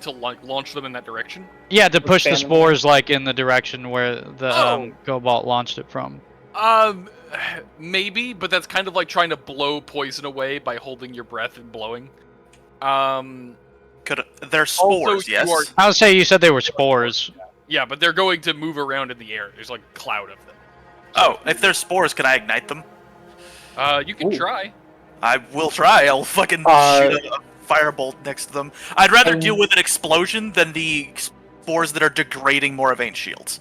to like launch them in that direction? Yeah, to push the Expand them. spores like in the direction where the kobold launched it from. Maybe, but that's kind of like trying to blow poison away by holding your breath and blowing. They're spores, Also, yes? you are- I would say you said they were spores. Yeah, but they're going to move around in the air. There's like a cloud of them. Oh, if they're spores, can I ignite them? You can Ooh. try. I will try. I'll fucking shoot a firebolt next to them. I'd rather deal with an explosion than the spores that are degrading Moravaint shields.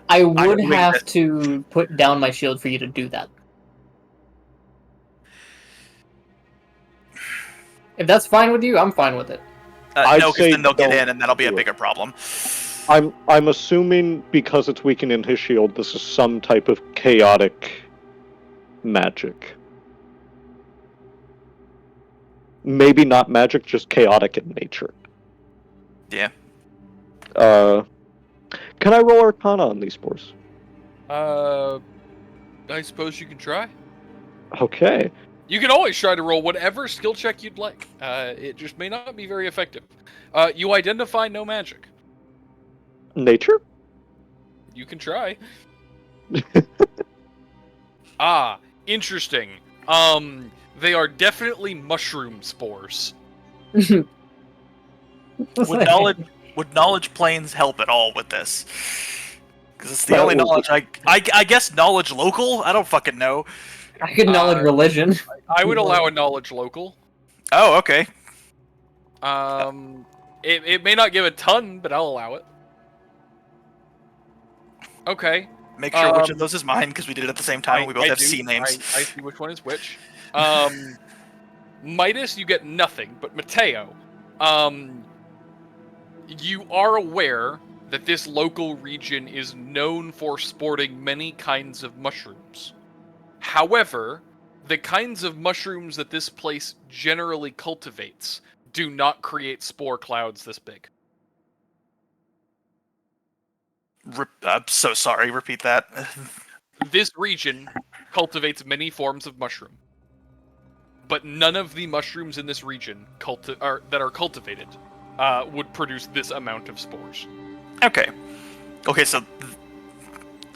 I would doing have this. to put down my shield for you to do that. If that's fine with you, I'm fine with it. I'd No, say because then they'll get don't in, and that'll be a do it. bigger problem. I'm assuming because it's weakening his shield, this is some type of chaotic magic. maybe not magic, just chaotic in nature. Yeah. Can I roll Arcana on these spores? I suppose you can try. Okay. You can always try to roll whatever skill check you'd like. It just may not be very effective. You identify no magic. Nature? You can try. Interesting. They are definitely mushroom spores. Would knowledge planes help at all with this? Because it's the only knowledge I guess knowledge local? I don't fucking know. I could knowledge religion. I would allow a knowledge local. Oh, okay. It may not give a ton, but I'll allow it. Okay. Make sure which of those is mine, because we did it at the same time, and we both have C names. I see which one is which. Midas, you get nothing, but Matteo, you are aware that this local region is known for sporting many kinds of mushrooms. However, the kinds of mushrooms that this place generally cultivates do not create spore clouds this big. I'm so sorry, repeat that. This region cultivates many forms of mushroom, but none of the mushrooms in this region that are cultivated would produce this amount of spores. Okay. Okay, so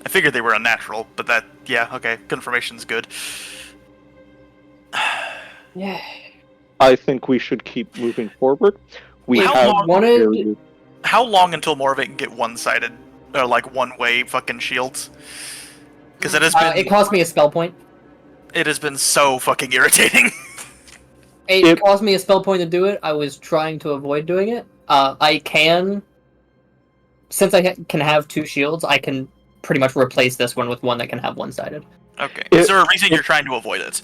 I figured they were unnatural, but that, yeah, okay, confirmation's good. Yeah. I think we should keep moving forward. We How have long- wanted- How long until Moravaint can get one-sided, or like one-way fucking shields? Because it has been It cost me a spell point. it has been so fucking irritating. It cost me a spell point to do it. I was trying to avoid doing it. I can, since I can have two shields, I can pretty much replace this one with one that can have one-sided. Okay. Is there a reason you're trying to avoid it?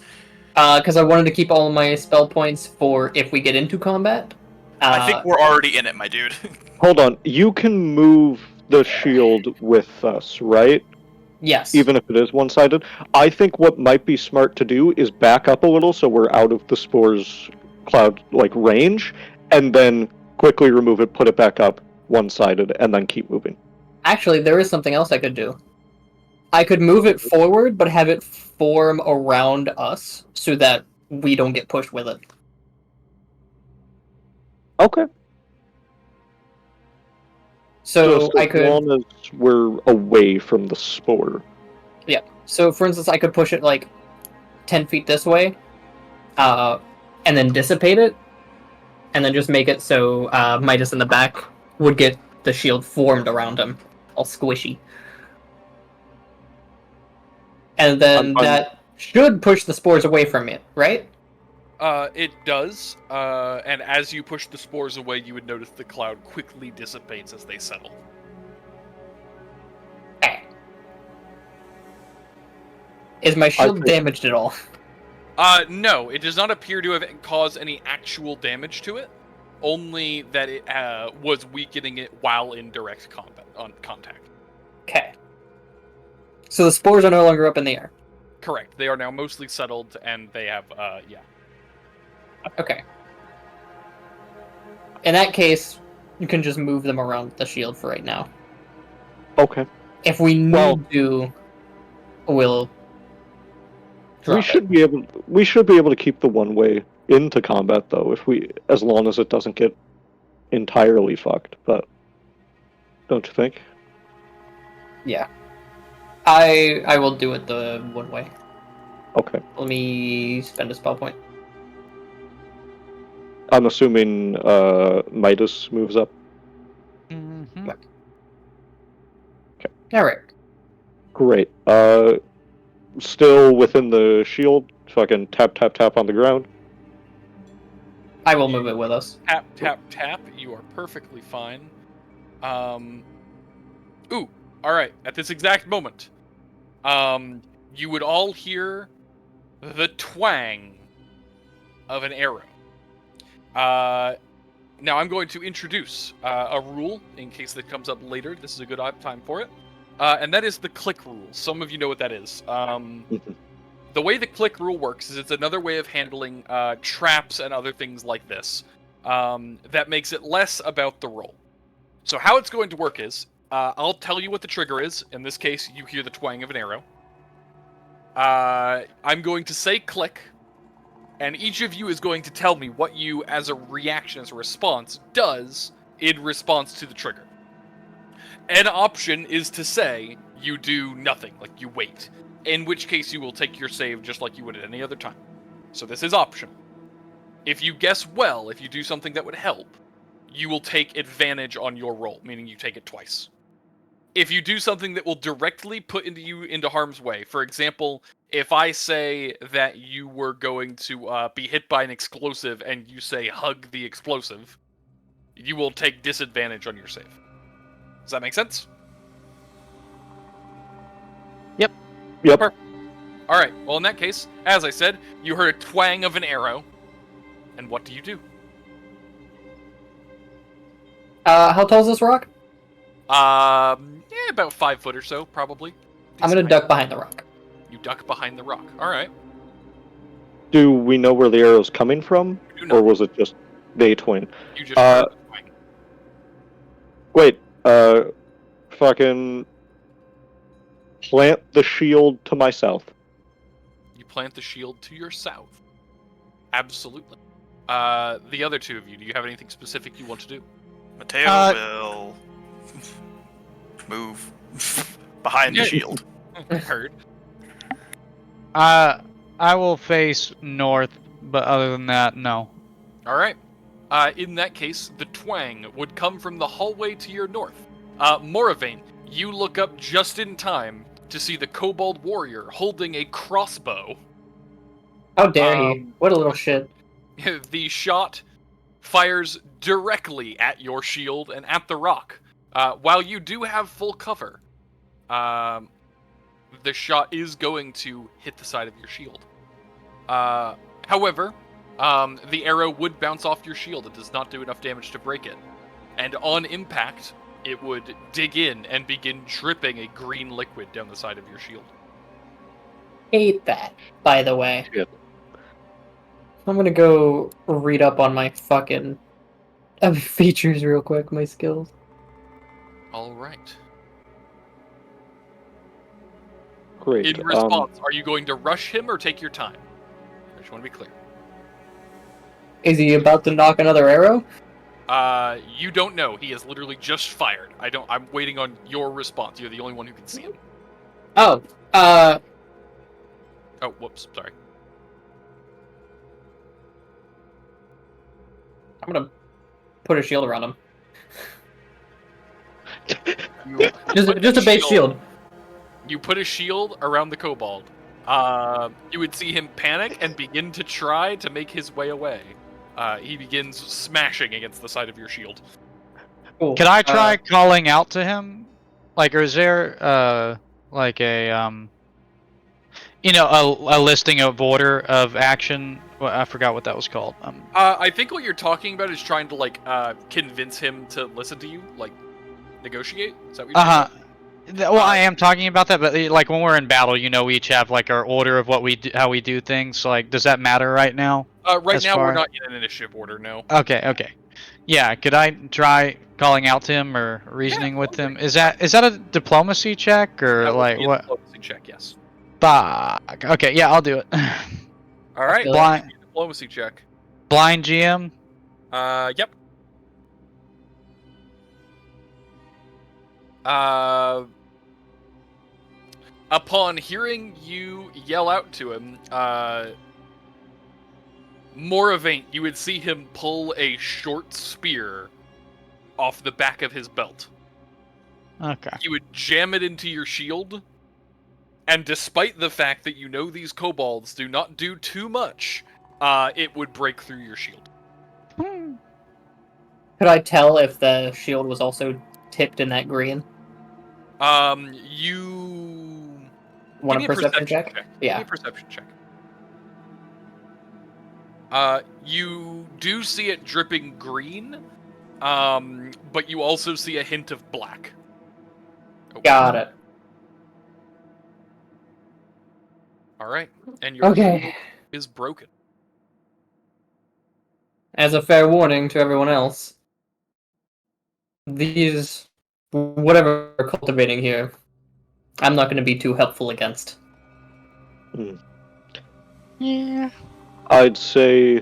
Because I wanted to keep all my spell points for if we get into combat. I think we're already in it, my dude. Hold on. You can move the shield with us, right? Yes. Even if it is one-sided. I think what might be smart to do is back up a little so we're out of the spore's cloud range, and then quickly remove it, put it back up one-sided, and then keep moving. Actually, there is something else I could do. I could move it forward, but have it form around us so that we don't get pushed with it. Okay. So Just I as could. long as we're away from the spore. Yeah. So for instance, I could push it 10 feet this way, and then dissipate it, and then just make it so Midas in the back would get the shield formed around him, all squishy. And then that should push the spores away from it, right? It does, and as you push the spores away, you would notice the cloud quickly dissipates as they settle. Okay. Is my shield damaged at all? No, it does not appear to have caused any actual damage to it, only that it was weakening it while in direct contact. Okay. So the spores are no longer up in the air. Correct. They are now mostly settled, and they have, yeah. Okay. In that case, you can just move them around the shield for right now. Okay. If we need to, we'll. We should be able to keep the one way into combat though, as long as it doesn't get entirely fucked. But don't you think? Yeah. I will do it the one way. Okay. Let me spend a spell point. I'm assuming Midas moves up. Mm-hmm. Okay. Alright. Great. Still within the shield. Fucking tap, tap, tap on the ground. I will move it with us. Tap, tap, tap. You are perfectly fine. Ooh, alright. At this exact moment, you would all hear the twang of an arrow. Now I'm going to introduce a rule in case that comes up later. This is a good time for it. And that is the click rule. Some of you know what that is. the way the click rule works is it's another way of handling traps and other things like this. That makes it less about the roll. So how it's going to work is, I'll tell you what the trigger is. In this case, you hear the twang of an arrow. I'm going to say click, and each of you is going to tell me what you, as a reaction, as a response, does in response to the trigger. An option is to say you do nothing, like you wait, in which case you will take your save just like you would at any other time. So this is optional. If you guess well, if you do something that would help, you will take advantage on your roll, meaning you take it twice. If you do something that will directly put you into harm's way, for example, if I say that you were going to be hit by an explosive and you say hug the explosive, you will take disadvantage on your save. Does that make sense? Yep. Alright, well in that case, as I said, you heard a twang of an arrow. And what do you do? How tall is this rock? Yeah, about 5 foot or so, probably. I'm gonna duck behind the rock. You duck behind the rock. Alright. Do we know where the arrow's coming from? You do not. Or was it just they twin? You just heard the twang. Wait, fucking plant the shield to my south. You plant the shield to your south. Absolutely. The other two of you, do you have anything specific you want to do? Matteo will move behind the shield. Heard. I will face north, but other than that, no. Alright. In that case, the twang would come from the hallway to your north. Moravaint, you look up just in time to see the Kobold warrior holding a crossbow. How dare he? What a little shit. The shot fires directly at your shield and at the rock. While you do have full cover, the shot is going to hit the side of your shield. However, the arrow would bounce off your shield. It does not do enough damage to break it. And on impact, it would dig in and begin dripping a green liquid down the side of your shield. Hate that, by the way. Shit. I'm gonna go read up on my fucking features real quick, my skills. Alright. Great. In response, are you going to rush him or take your time? I just want to be clear. Is he about to knock another arrow? You don't know. He has literally just fired. I'm waiting on your response. You're the only one who can see him. Oh, Oh, whoops. Sorry. I'm gonna put a shield around him. Just a base shield. You put a shield around the Kobold. You would see him panic and begin to try to make his way away. He begins smashing against the side of your shield. Cool. Could I try calling out to him? Like, or is there, like a, a listing of order of action? Well, I forgot what that was called. I think what you're talking about is trying to, like, convince him to listen to you, like, negotiate? Is that what you're saying? Well, I am talking about that, but like when we're in battle, we each have like our order of what we do, how we do things. Like, does that matter right now? Right now, we're not in an initiative order, no. Okay. Yeah, could I try calling out to him or reasoning with him? Is that a diplomacy check or That would like be a what? diplomacy check, yes. Fuck. Okay, yeah, I'll do it. All right, Blind, diplomacy check. blind GM. Yep. Upon hearing you yell out to him, Moravaint, you would see him pull a short spear off the back of his belt. Okay. He would jam it into your shield, and despite the fact that you know these kobolds do not do too much, it would break through your shield. Could I tell if the shield was also tipped in that green? You Want give a me perception check? Give Yeah. me a perception check. You do see it dripping green, but you also see a hint of black. Oh, Got it. All right, and your Okay. shield is broken. As a fair warning to everyone else, these whatever we're cultivating here, I'm not going to be too helpful against. Yeah. I'd say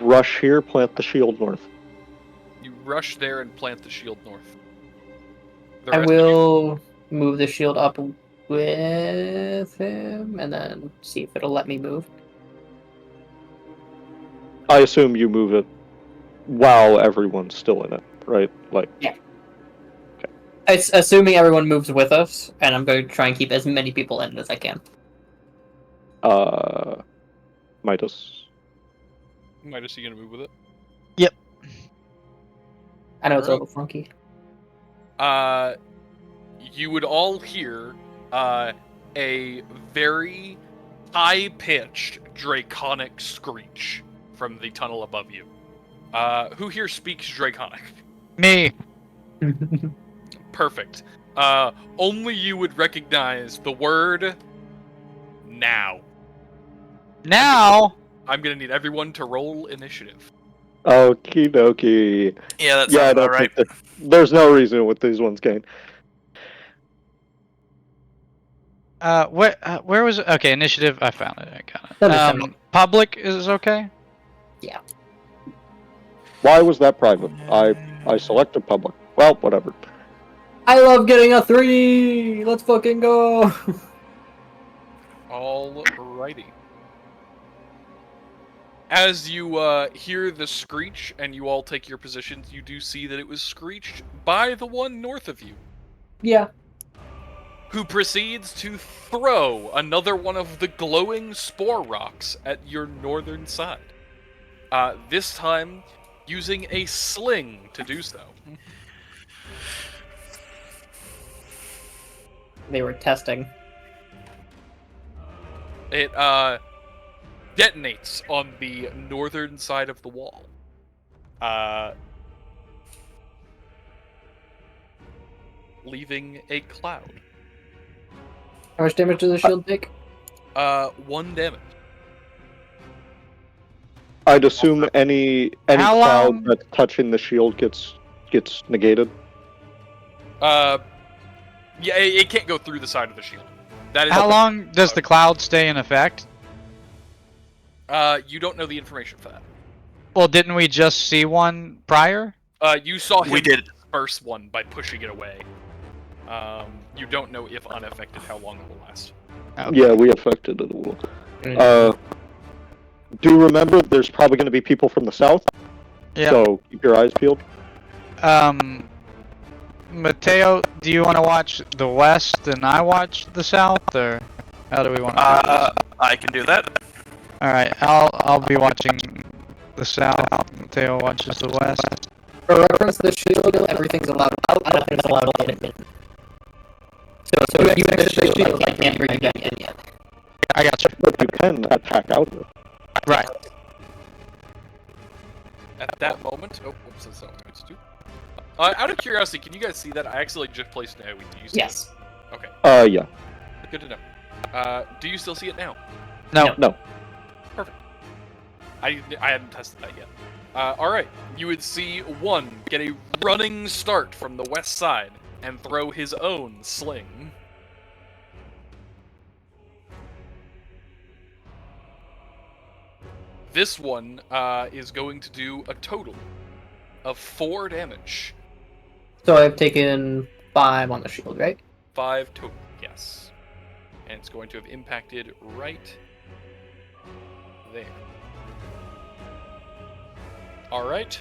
rush here, plant the shield north. You rush there and plant the shield north. The I rest of you- will move the shield up with him, and then see if it'll let me move. I assume you move it while everyone's still in it, right? Like, It's assuming everyone moves with us, and I'm going to try and keep as many people in as I can. Midas. Midas, you gonna move with it? I know it's a Alright. little funky. You would all hear a very high-pitched draconic screech from the tunnel above you. Who here speaks draconic? Me. Perfect. Only you would recognize the word now. Now. I'm gonna need everyone to roll initiative. Okie dokie. Yeah, that sounds Yeah, I about don't right. think there's no reason with these ones gain. Where was it? Okay, initiative. I found it. I got it. Understandable. Public is okay. Why was that private? I selected public. Well, whatever. I love getting a 3! Let's fucking go! Alrighty. As you hear the screech and you all take your positions, you do see that it was screeched by the one north of you, Yeah. who proceeds to throw another one of the glowing spore rocks at your northern side. This time, using a sling to do so. They were testing. It detonates on the northern side of the wall. Leaving a cloud. How much damage does the shield take? 1 damage. I'd assume any How cloud long- that's touching the shield gets negated. Yeah, it can't go through the side of the shield. That is How long does the cloud stay in effect? You don't know the information for that. Well, didn't we just see one prior? You saw him We did. disperse one by pushing it away. You don't know if unaffected how long it will last. Okay. Yeah, we affected it a little. Do remember there's probably going to be people from the south, Yeah. so keep your eyes peeled. Matteo, do you want to watch the west and I watch the south, or how do we want to do this? I can do that. All right, I'll be watching the south. Matteo watches the west. For reference, the shield, everything's allowed out, nothing's allowed in. So if you finish the shield, I can't bring you back in yet. I got you. But you can attack out of it. Right. At that moment, oh, whoops, that's not what I meant to do. Out of curiosity, can you guys see that? I actually just placed an AoE. Do you see Yes. it? Okay, Yeah. good to know. Do you still see it now? No. I hadn't tested that yet. Alright, you would see one get a running start from the west side and throw his own sling. This one is going to do a total of 4 damage. So I've taken 5 on the shield, right? 5 total, yes. And it's going to have impacted right there. Alright,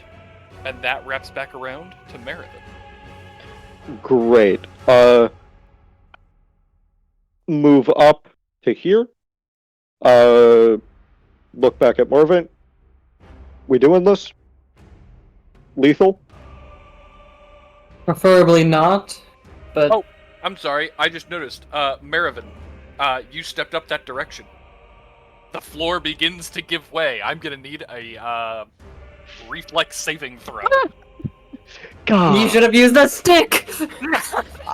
and that wraps back around to Marivin. Great. Move up to here. Look back at Moravaint. We doing this? Lethal? Preferably not, but Oh. I'm sorry, I just noticed. Marivin, you stepped up that direction. The floor begins to give way. I'm gonna need a reflex saving throw. God. you should have used a stick!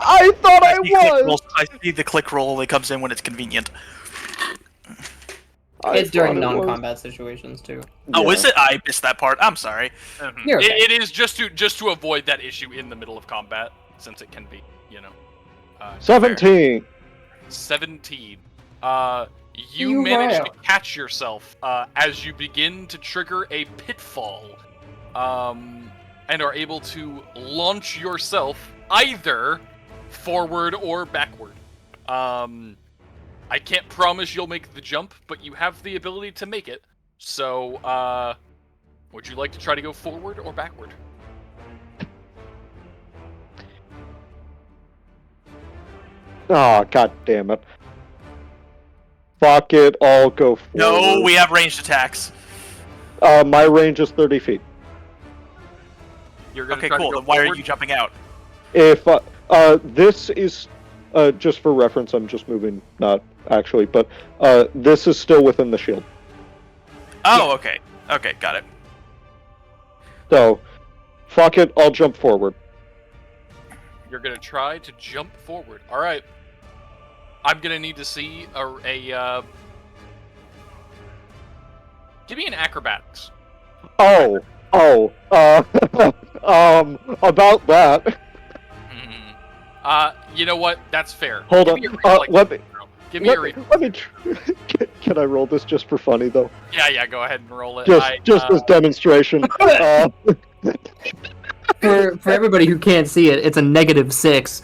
I thought I was! I see the click roll only comes in when it's convenient. It's during thought it was. non-combat situations too. Oh, Yeah. is it? I missed that part. I'm sorry. You're okay. It is just to avoid that issue in the middle of combat, since it can be, 17. 17. You You manage wow. to catch yourself as you begin to trigger a pitfall, and are able to launch yourself either forward or backward. I can't promise you'll make the jump, but you have the ability to make it. So, would you like to try to go forward or backward? Oh, god damn it. Fuck it, I'll go forward. No, we have ranged attacks. My range is 30 feet. You're gonna Okay, try cool. to go Then why are forward? you jumping out? If, this is, just for reference, I'm just moving, not actually, but, this is still within the shield. Oh, okay. Okay, got it. So, fuck it, I'll jump forward. You're gonna try to jump forward. All right. I'm gonna need to see give me an acrobatics. About that. You know what? That's fair. Hold Give on, me a reflex let me, throw. Give me a let me, can I roll this just for funny, though? Yeah, go ahead and roll it. Just as demonstration. For everybody who can't see it, it's a -6.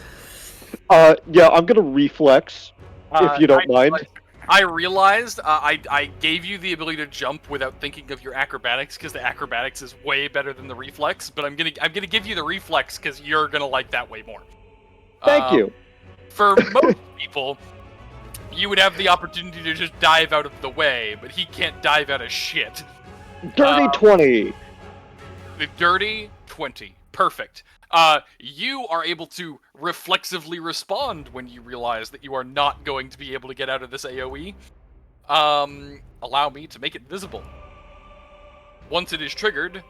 Yeah, I'm gonna reflex, if you don't mind. I realized I gave you the ability to jump without thinking of your acrobatics because the acrobatics is way better than the reflex. But I'm gonna give you the reflex because you're gonna like that way more. Thank you. For most people, you would have the opportunity to just dive out of the way, but he can't dive out of shit. Dirty 20. The dirty 20. Perfect. You are able to reflexively respond when you realize that you are not going to be able to get out of this AoE. Allow me to make it visible. Once it is triggered,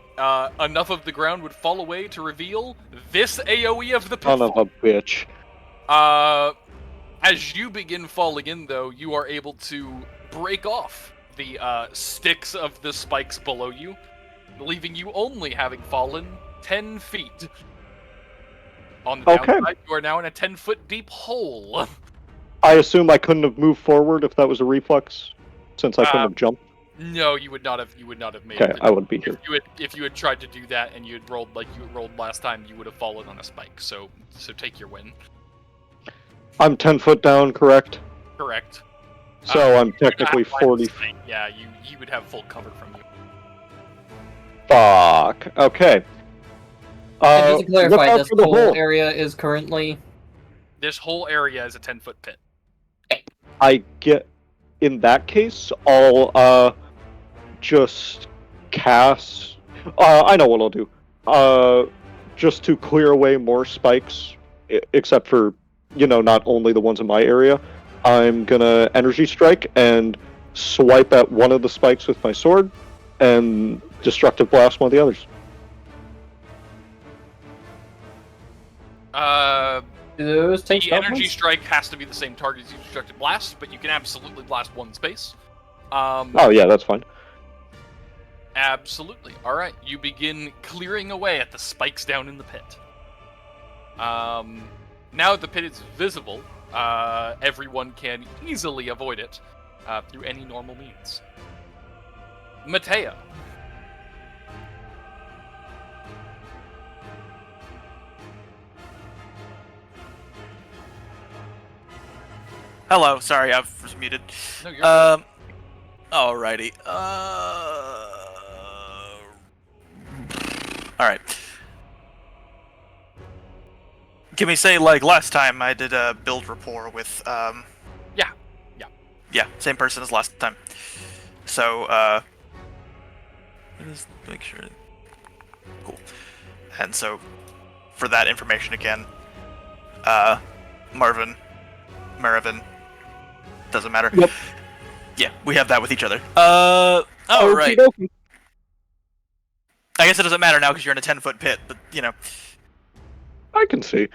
enough of the ground would fall away to reveal this AoE of the Son pitfall. of a bitch. As you begin falling in, though, you are able to break off the sticks of the spikes below you, leaving you only having fallen 10 feet. On the Okay. downside, you are now in a 10-foot deep hole. I assume I couldn't have moved forward if that was a reflex, since I couldn't have jumped. No, you would not have. You would not have made Okay, it. I would be here. If you had tried to do that and you had rolled like you rolled last time, you would have fallen on a spike. So take your win. I'm 10 foot down, correct? Correct. So I'm You're gonna technically have line of 40. sight. Yeah, you would have full cover from you. Fuck. Okay. And just to look clarify, out this for the whole hole. area is currently... This whole area is a 10-foot pit. I get. In that case, I'll just cast. I know what I'll do. Just to clear away more spikes, except for not only the ones in my area. I'm gonna energy strike and swipe at one of the spikes with my sword, and destructive blast one of the others. Do those take The stealth energy ones? strike has to be the same target as you destructive blast, but you can absolutely blast one space. Oh yeah, that's fine. Absolutely. All right, you begin clearing away at the spikes down in the pit. Now that the pit is visible, everyone can easily avoid it through any normal means. Matteo. Hello, sorry, I was muted. No, you're good. Alrighty. Alright. Can we say, like, last time I did a build rapport with, Yeah, same person as last time. So, just make sure. Cool. And so, for that information again, Marivin, doesn't matter. Yep. Yeah, we have that with each other. Alright. Okey-dokey. I guess it doesn't matter now because you're in a 10-foot pit, but, I can see.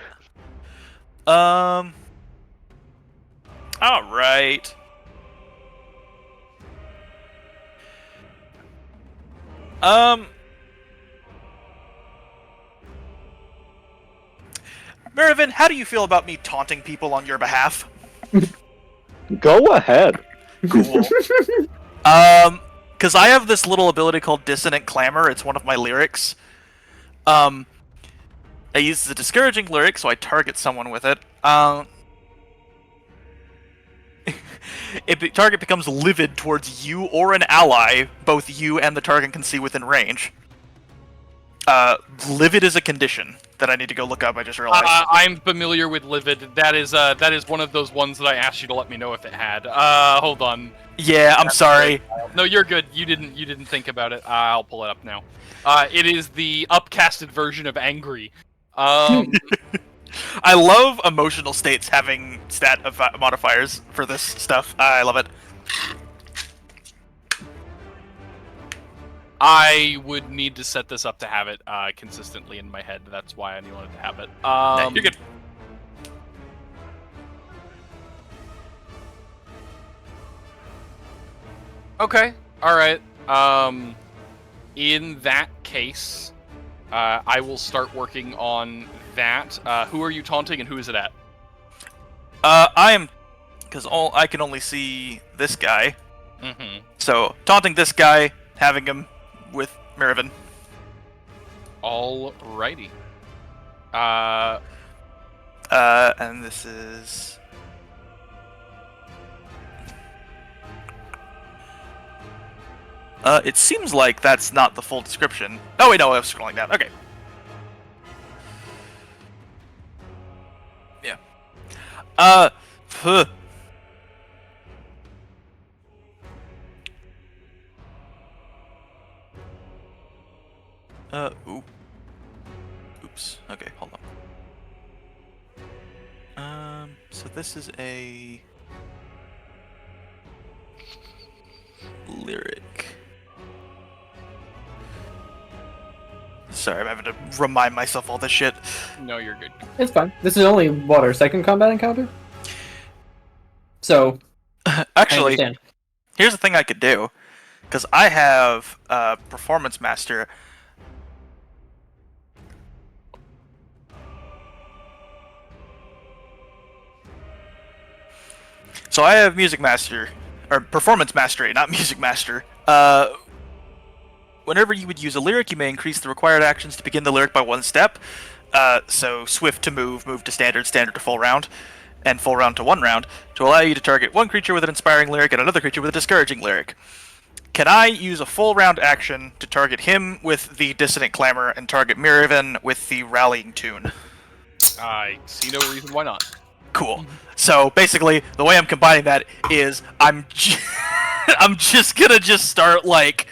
Alright. Marivin, how do you feel about me taunting people on your behalf? Go ahead. Cool. Because I have this little ability called Dissonant Clamor. It's one of my lyrics. I use the discouraging lyric, so I target someone with it. Target becomes livid towards you or an ally. Both you and the target can see within range. Livid is a condition that I need to go look up. I just realized. I'm familiar with Livid. That is one of those ones that I asked you to let me know if it had. Hold on. Yeah, I'm sorry. No, you're good. You didn't think about it. I'll pull it up now. It is the upcasted version of Angry. I love emotional states having stat modifiers for this stuff. I love it. I would need to set this up to have it consistently in my head. That's why I wanted to have it. You're good. Okay. All right. In that case, I will start working on that. Who are you taunting, and who is it at? I am, because I can only see this guy. Mm-hmm. So taunting this guy, having him with Marivin. Alrighty. And this is. It seems like that's not the full description. Oh wait, no, I was scrolling down. Okay. Yeah. Huh. Ooh. Oops. Okay, hold on. So this is a lyric. Sorry, I'm having to remind myself all this shit. No, you're good. It's fine. This is only, what, our second combat encounter? So, Actually, I understand. here's the thing I could do. Because I have Performance Master. So I have Music Master, or Performance Mastery, not Music Master. Whenever you would use a lyric, you may increase the required actions to begin the lyric by one step. So Swift to move, move to standard, standard to full round, and full round to one round, to allow you to target one creature with an inspiring lyric and another creature with a discouraging lyric. Can I use a full round action to target him with the Dissonant Clamor and target Marivin with the Rallying Tune? I see no reason why not. Cool. So basically, the way I'm combining that is I'm just gonna start like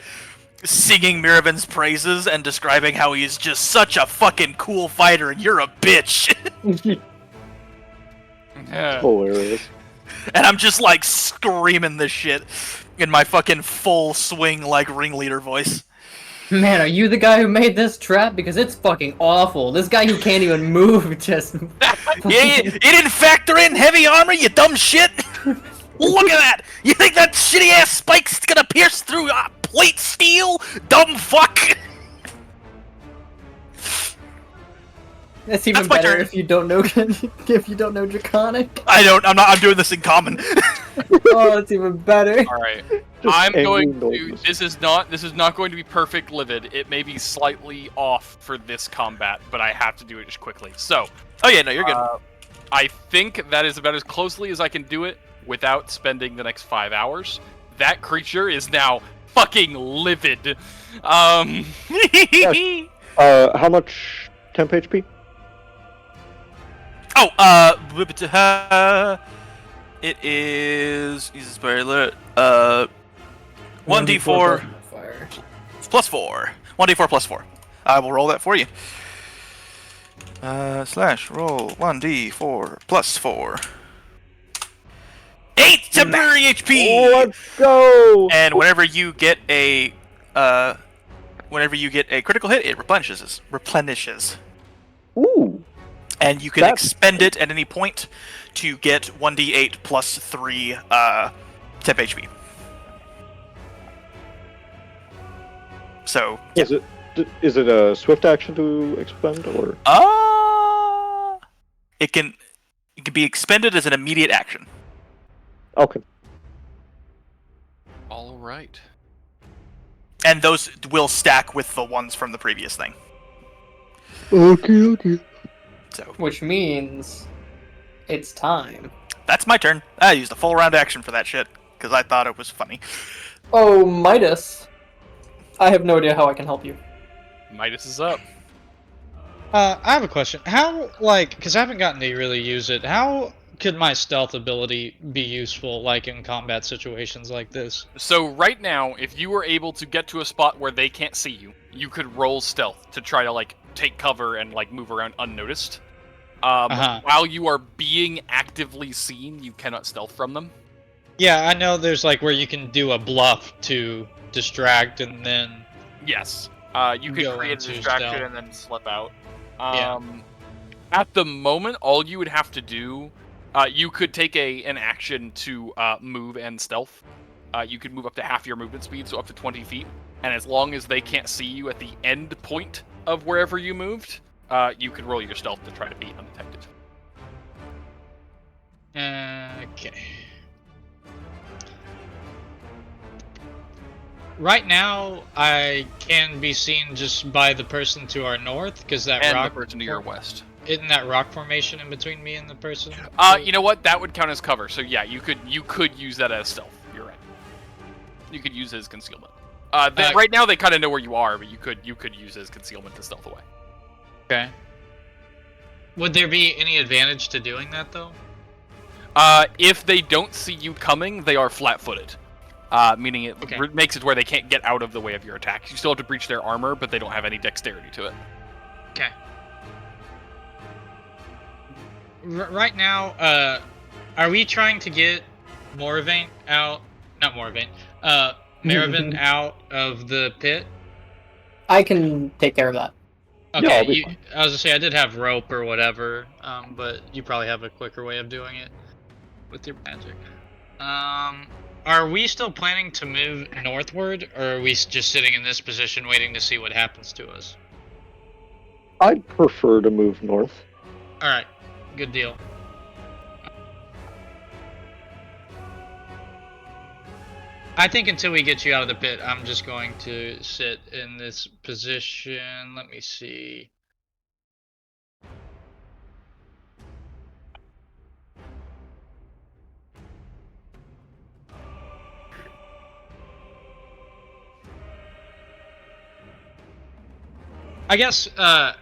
singing Miravin's praises and describing how he's just such a fucking cool fighter and you're a bitch. Yeah. Hilarious. And I'm just like screaming this shit in my fucking full swing like ringleader voice. Man, are you the guy who made this trap? Because it's fucking awful. This guy who can't even move just... Yeah, you didn't factor in heavy armor, you dumb shit! Look at that! You think that shitty ass spike's gonna pierce through plate steel? Dumb fuck! That's even That's my better turn. if you don't know Draconic. I'm doing this in common. Oh, that's even better. All right. Just I'm going angry to. noises. This is not going to be perfect livid. It may be slightly off for this combat, but I have to do it just quickly. So, Oh yeah, no, you're good. I think that is about as closely as I can do it without spending the next 5 hours. That creature is now fucking livid. How much temp HP? It is. Uses Barrier. 1d4 plus 4. 1d4 plus 4. I will roll that for you. Slash roll 1d4 plus 4. 8 temporary HP. Let's go! And whenever you get a critical hit, it replenishes. Ooh. and you can expend it at any point to get 1d8 plus 3 temp HP. So Is it a swift action to expend, or? It can be expended as an immediate action. Okay. All right. And those will stack with the ones from the previous thing. Okay. So Which means it's time. that's my turn. I used a full round action for that shit because I thought it was funny. Oh, Midas. I have no idea how I can help you. Midas is up. I have a question. How, like, because I haven't gotten to really use it, how could my stealth ability be useful, like, in combat situations like this? So right now, if you were able to get to a spot where they can't see you, you could roll stealth to try to, like, take cover and, like, move around unnoticed. While you are being actively seen, you cannot stealth from them. Yeah, I know there's, like, where you can do a bluff to distract and then... Yes. You could Go create a into distraction stealth. and then slip out. Yeah. At the moment, all you would have to do, you could take an action to move and stealth. You could move up to half your movement speed, so up to 20 feet. And as long as they can't see you at the end point of wherever you moved, you could roll your stealth to try to be undetected. Okay. Right now, I can be seen just by the person to our north, because that And rock... the person to your west. Isn't that rock formation in between me and the person? You know what? That would count as cover. So yeah, you could use that as stealth. You're right. You could use it as concealment. Right now they kind of know where you are, but you could use it as concealment to stealth away. Okay. Would there be any advantage to doing that, though? If they don't see you coming, they are flat-footed. Meaning it makes it where they can't get out of the way of your attack. You still have to breach their armor, but they don't have any dexterity to it. Okay. Right now, are we trying to get Moravaint out? Not Moravaint. Marivin out of the pit? I can take care of that. Okay, Yeah, I'll be fine. I was gonna say I did have rope or whatever, but you probably have a quicker way of doing it with your magic. Are we still planning to move northward, or are we just sitting in this position waiting to see what happens to us? I'd prefer to move north. Alright, good deal. I think until we get you out of the pit, I'm just going to sit in this position. Let me see. I guess,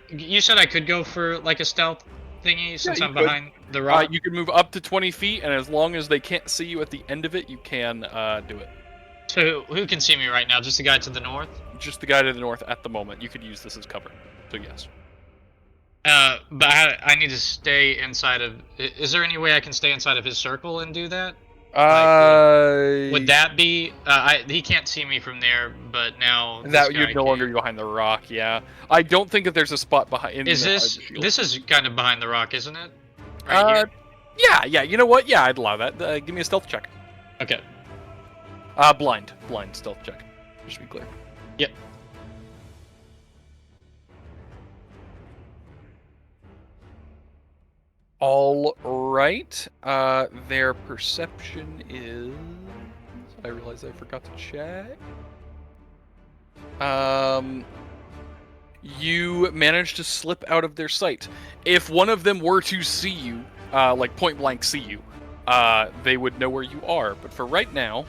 you said I could go for, like, a stealth thingy since you I'm could. behind the rock? You can move up to 20 feet, and as long as they can't see you at the end of it, you can do it. So, who can see me right now? Just the guy to the north? Just the guy to the north at the moment. You could use this as cover. So yes. But I need to stay inside of... Is there any way I can stay inside of his circle and do that? Would that be... he can't see me from there, but now... That you're no longer behind the rock, yeah. I don't think that there's a spot behind... Is this... This is kind of behind the rock, isn't it? Right here? Yeah, you know what? Yeah, I'd allow that. Give me a stealth check. Okay. Blind stealth check. Just to be clear. Yep. All right. Their perception is... I realize I forgot to check. You managed to slip out of their sight. If one of them were to see you, like point blank see you, they would know where you are. But for right now,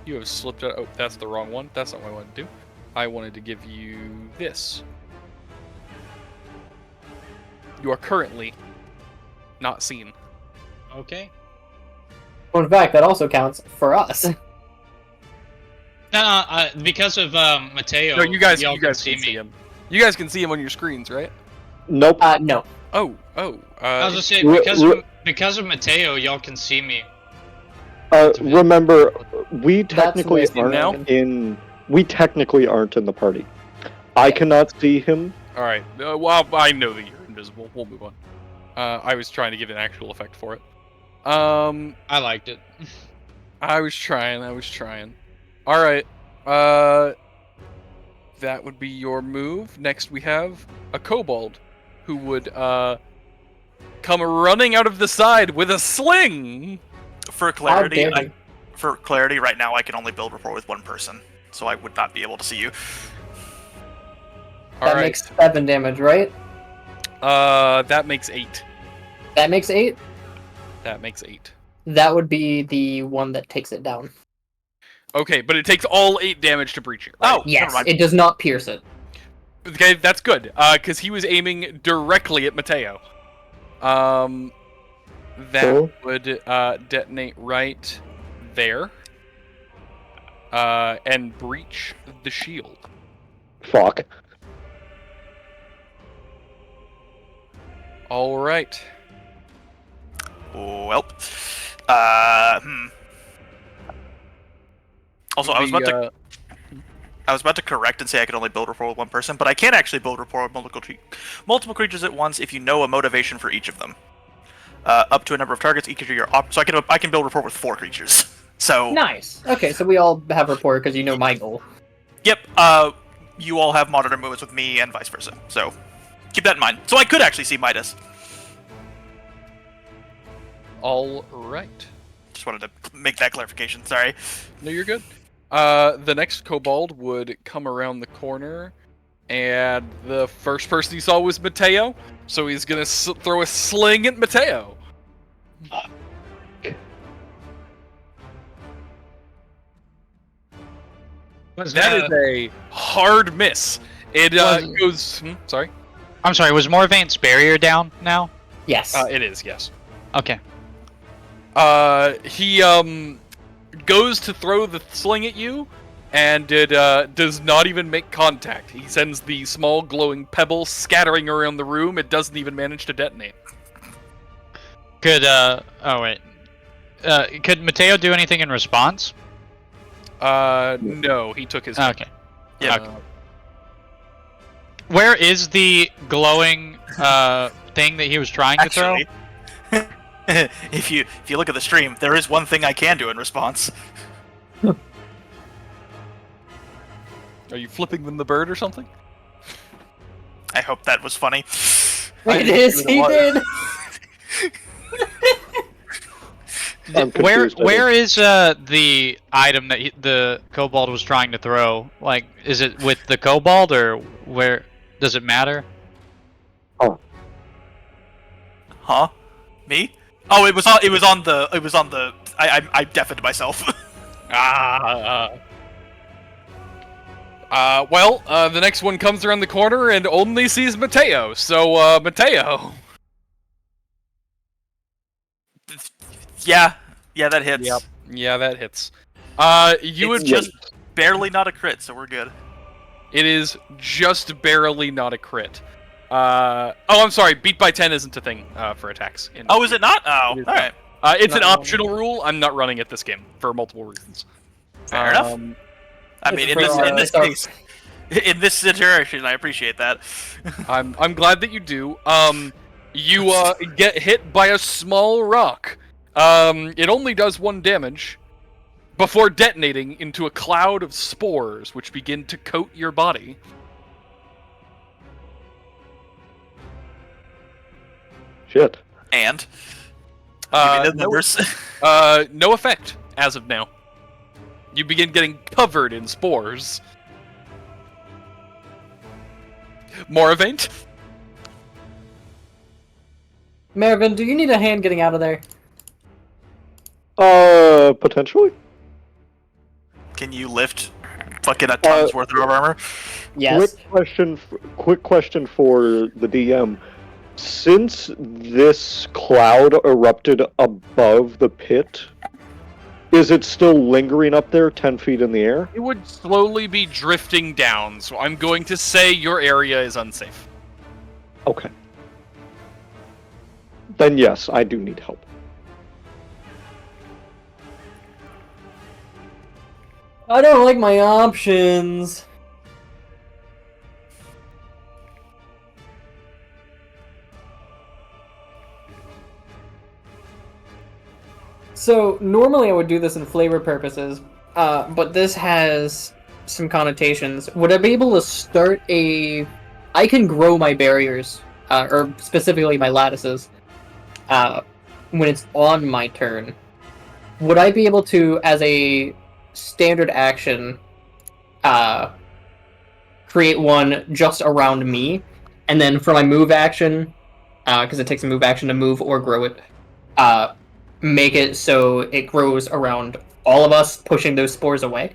you have slipped out. Oh, that's the wrong one. That's not what I wanted to do. I wanted to give you this. You are currently not seen. Okay. Well, in fact, that also counts for us. No, because of Matteo, No, you guys can see him. You guys can see him on your screens, right? Nope. No. I was gonna say because of Matteo, y'all can see me. Remember, we technically That's aren't in. We technically aren't in the party. I cannot see him. All right. Well, I know that you're invisible. We'll move on. I was trying to give an actual effect for it. I liked it. I was trying. All right. That would be your move. Next, we have a kobold, who would come running out of the side with a sling. For clarity, dare you. right now I can only build rapport with one person, so I would not be able to see you. All That right. makes 7 damage, right? That makes 8. That makes 8? That makes 8. That would be the one that takes it down. Okay, but it takes all 8 damage to breach it, right? Oh, never Yes, mind. it does not pierce it. Okay, that's good. Because he was aiming directly at Matteo. That Cool. would detonate right there. And breach the shield. Fuck. All right. Well, Also, I was about to correct and say I could only build rapport with one person, but I can actually build rapport with multiple creatures at once if you know a motivation for each of them. Up to a number of targets, each of your so I can build rapport with 4 creatures. So Nice. Okay, so we all have rapport because you know my goal. yep, you all have monitor movements with me and vice versa. So keep that in mind. So I could actually see Midas. All right. Just wanted to make that clarification. Sorry. No, you're good. The next kobold would come around the corner, and the first person he saw was Matteo, so he's gonna throw a sling at Matteo. That is a hard miss. It goes. Sorry. I'm sorry, was Moravaint's barrier down now? Yes. It is, yes. Okay. He goes to throw the sling at you, and it does not even make contact. He sends the small glowing pebble scattering around the room. It doesn't even manage to detonate. Could oh wait. Could Matteo do anything in response? No, he took his. Okay. Yeah. Okay. Where is the glowing thing that he was trying to throw? Actually, if you look at the stream, there is one thing I can do in response. Are you flipping them the bird or something? I hope that was funny. It is, he did! I'm Where confused, I think. is the item that the kobold was trying to throw? Like, is it with the kobold or where? Does it matter? Huh? Me? Oh, it was on the. I deafened myself. Well, the next one comes around the corner and only sees Matteo. So, Matteo. Yeah, that hits. Yep. Yeah, that hits. You would It's just barely not a crit, so we're good. It is just barely not a crit. Oh, I'm sorry. Beat by 10 isn't a thing for attacks. Oh, is it not? Oh, It is alright. It's an Not optional rule. I'm not running it this game for multiple reasons. Fair enough. I mean, in this case, in this situation, I appreciate that. I'm glad that you do. You get hit by a small rock. It only does 1 damage before detonating into a cloud of spores, which begin to coat your body. Shit. And give me the No, numbers. no effect as of now. You begin getting covered in spores. Moravaint? Marivin, do you need a hand getting out of there? Potentially. Can you lift fucking a ton's worth of armor? Yes. Quick question for the DM. Since this cloud erupted above the pit, is it still lingering up there 10 feet in the air? It would slowly be drifting down, so I'm going to say your area is unsafe. Okay. Then yes, I do need help. I don't like my options. So normally I would do this in flavor purposes, but this has some connotations. Would I be able to start a... I can grow my barriers, or specifically my lattices, when it's on my turn. Would I be able to, as a standard action, create one just around me, and then for my move action, because it takes a move action to move or grow it, make it so it grows around all of us, pushing those spores away?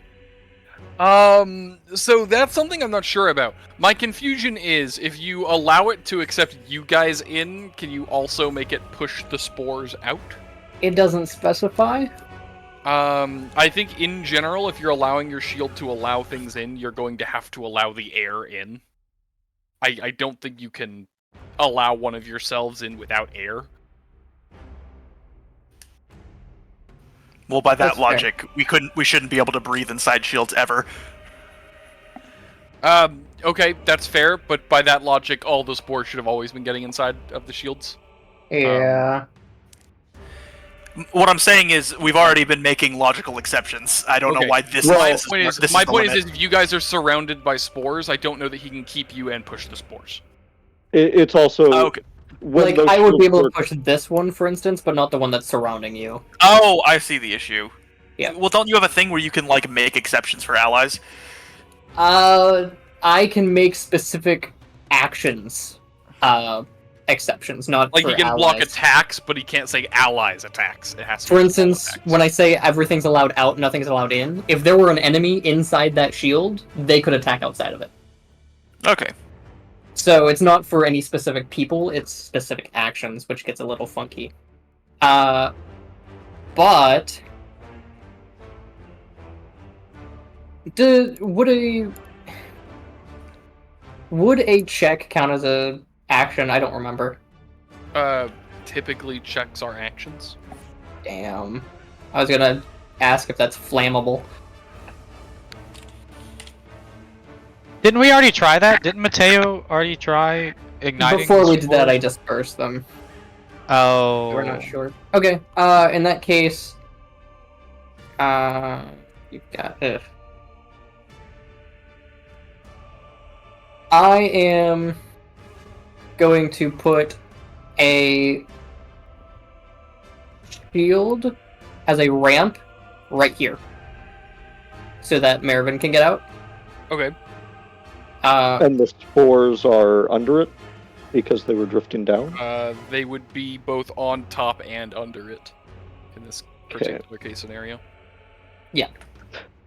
So that's something I'm not sure about. My confusion is, if you allow it to accept you guys in, can you also make it push the spores out? It doesn't specify. I think in general, if you're allowing your shield to allow things in, you're going to have to allow the air in. I don't think you can allow one of yourselves in without air. Well, by that That's fair. logic, we shouldn't be able to breathe inside shields ever. Okay, that's fair, but by that logic, all the spores should have always been getting inside of the shields. Yeah. What I'm saying is, we've already been making logical exceptions. I don't know Okay. why this My is. point is, this my the point is, limit. if you guys are surrounded by spores, I don't know that he can keep you and push the spores. It's also Okay. when Like, those I would be shields able to work- push this one, for instance, but not the one that's surrounding you. Oh, I see the issue. Yeah. Well, don't you have a thing where you can like make exceptions for allies? I can make specific actions, exceptions, not Like, for he can block allies. attacks, but he can't say allies attacks. It has to For be instance, attacks. when I say everything's allowed out, nothing's allowed in, if there were an enemy inside that shield, they could attack outside of it. Okay. So it's not for any specific people, it's specific actions, which gets a little funky. But... Would a check count as a action? I don't remember. Typically checks are actions. Damn. I was gonna ask if that's flammable. Didn't we already try that? Didn't Matteo already try igniting? Before the we did that, spore? I just burst them. Oh. We're not sure. Okay, in that case... You've got... I am going to put a shield as a ramp right here, so that Marivin can get out. Okay. and the spores are under it because they were drifting down. They would be both on top and under it in this particular case scenario. Yeah.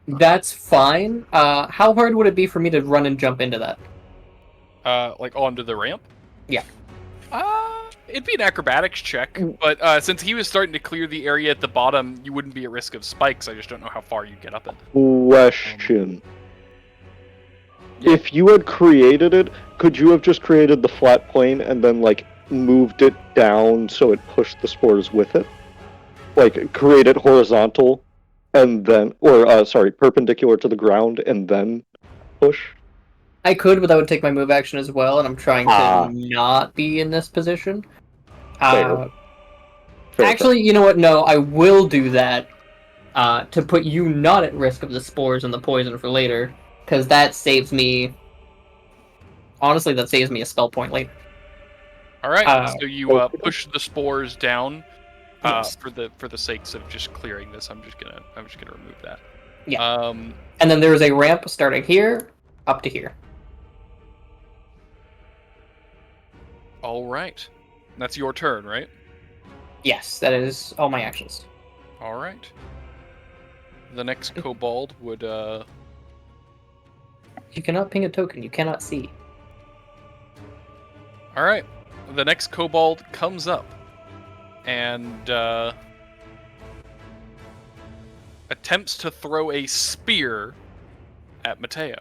That's fine. How hard would it be for me to run and jump into that? Like onto the ramp? Yeah. It'd be an acrobatics check, but since he was starting to clear the area at the bottom, you wouldn't be at risk of spikes. I just don't know how far you'd get up it. Question. Yeah. If you had created it, could you have just created the flat plane and then, like, moved it down so it pushed the spores with it? Like, create it horizontal and then, or, perpendicular to the ground and then push? I could, but that would take my move action as well, and I'm trying to not be in this position. Fair. Actually, you know what? No, I will do that to put you not at risk of the spores and the poison for later, because that saves me... Honestly, that saves me a spell point later. All right, so you okay. push the spores down. Yes. For the sakes of just clearing this, I'm just gonna remove that. Yeah. And then there's a ramp starting here up to here. All right, that's your turn, right? Yes, that is all my actions. All right. The next kobold would You cannot ping a token, you cannot see. All right. The next kobold comes up and attempts to throw a spear at Matteo.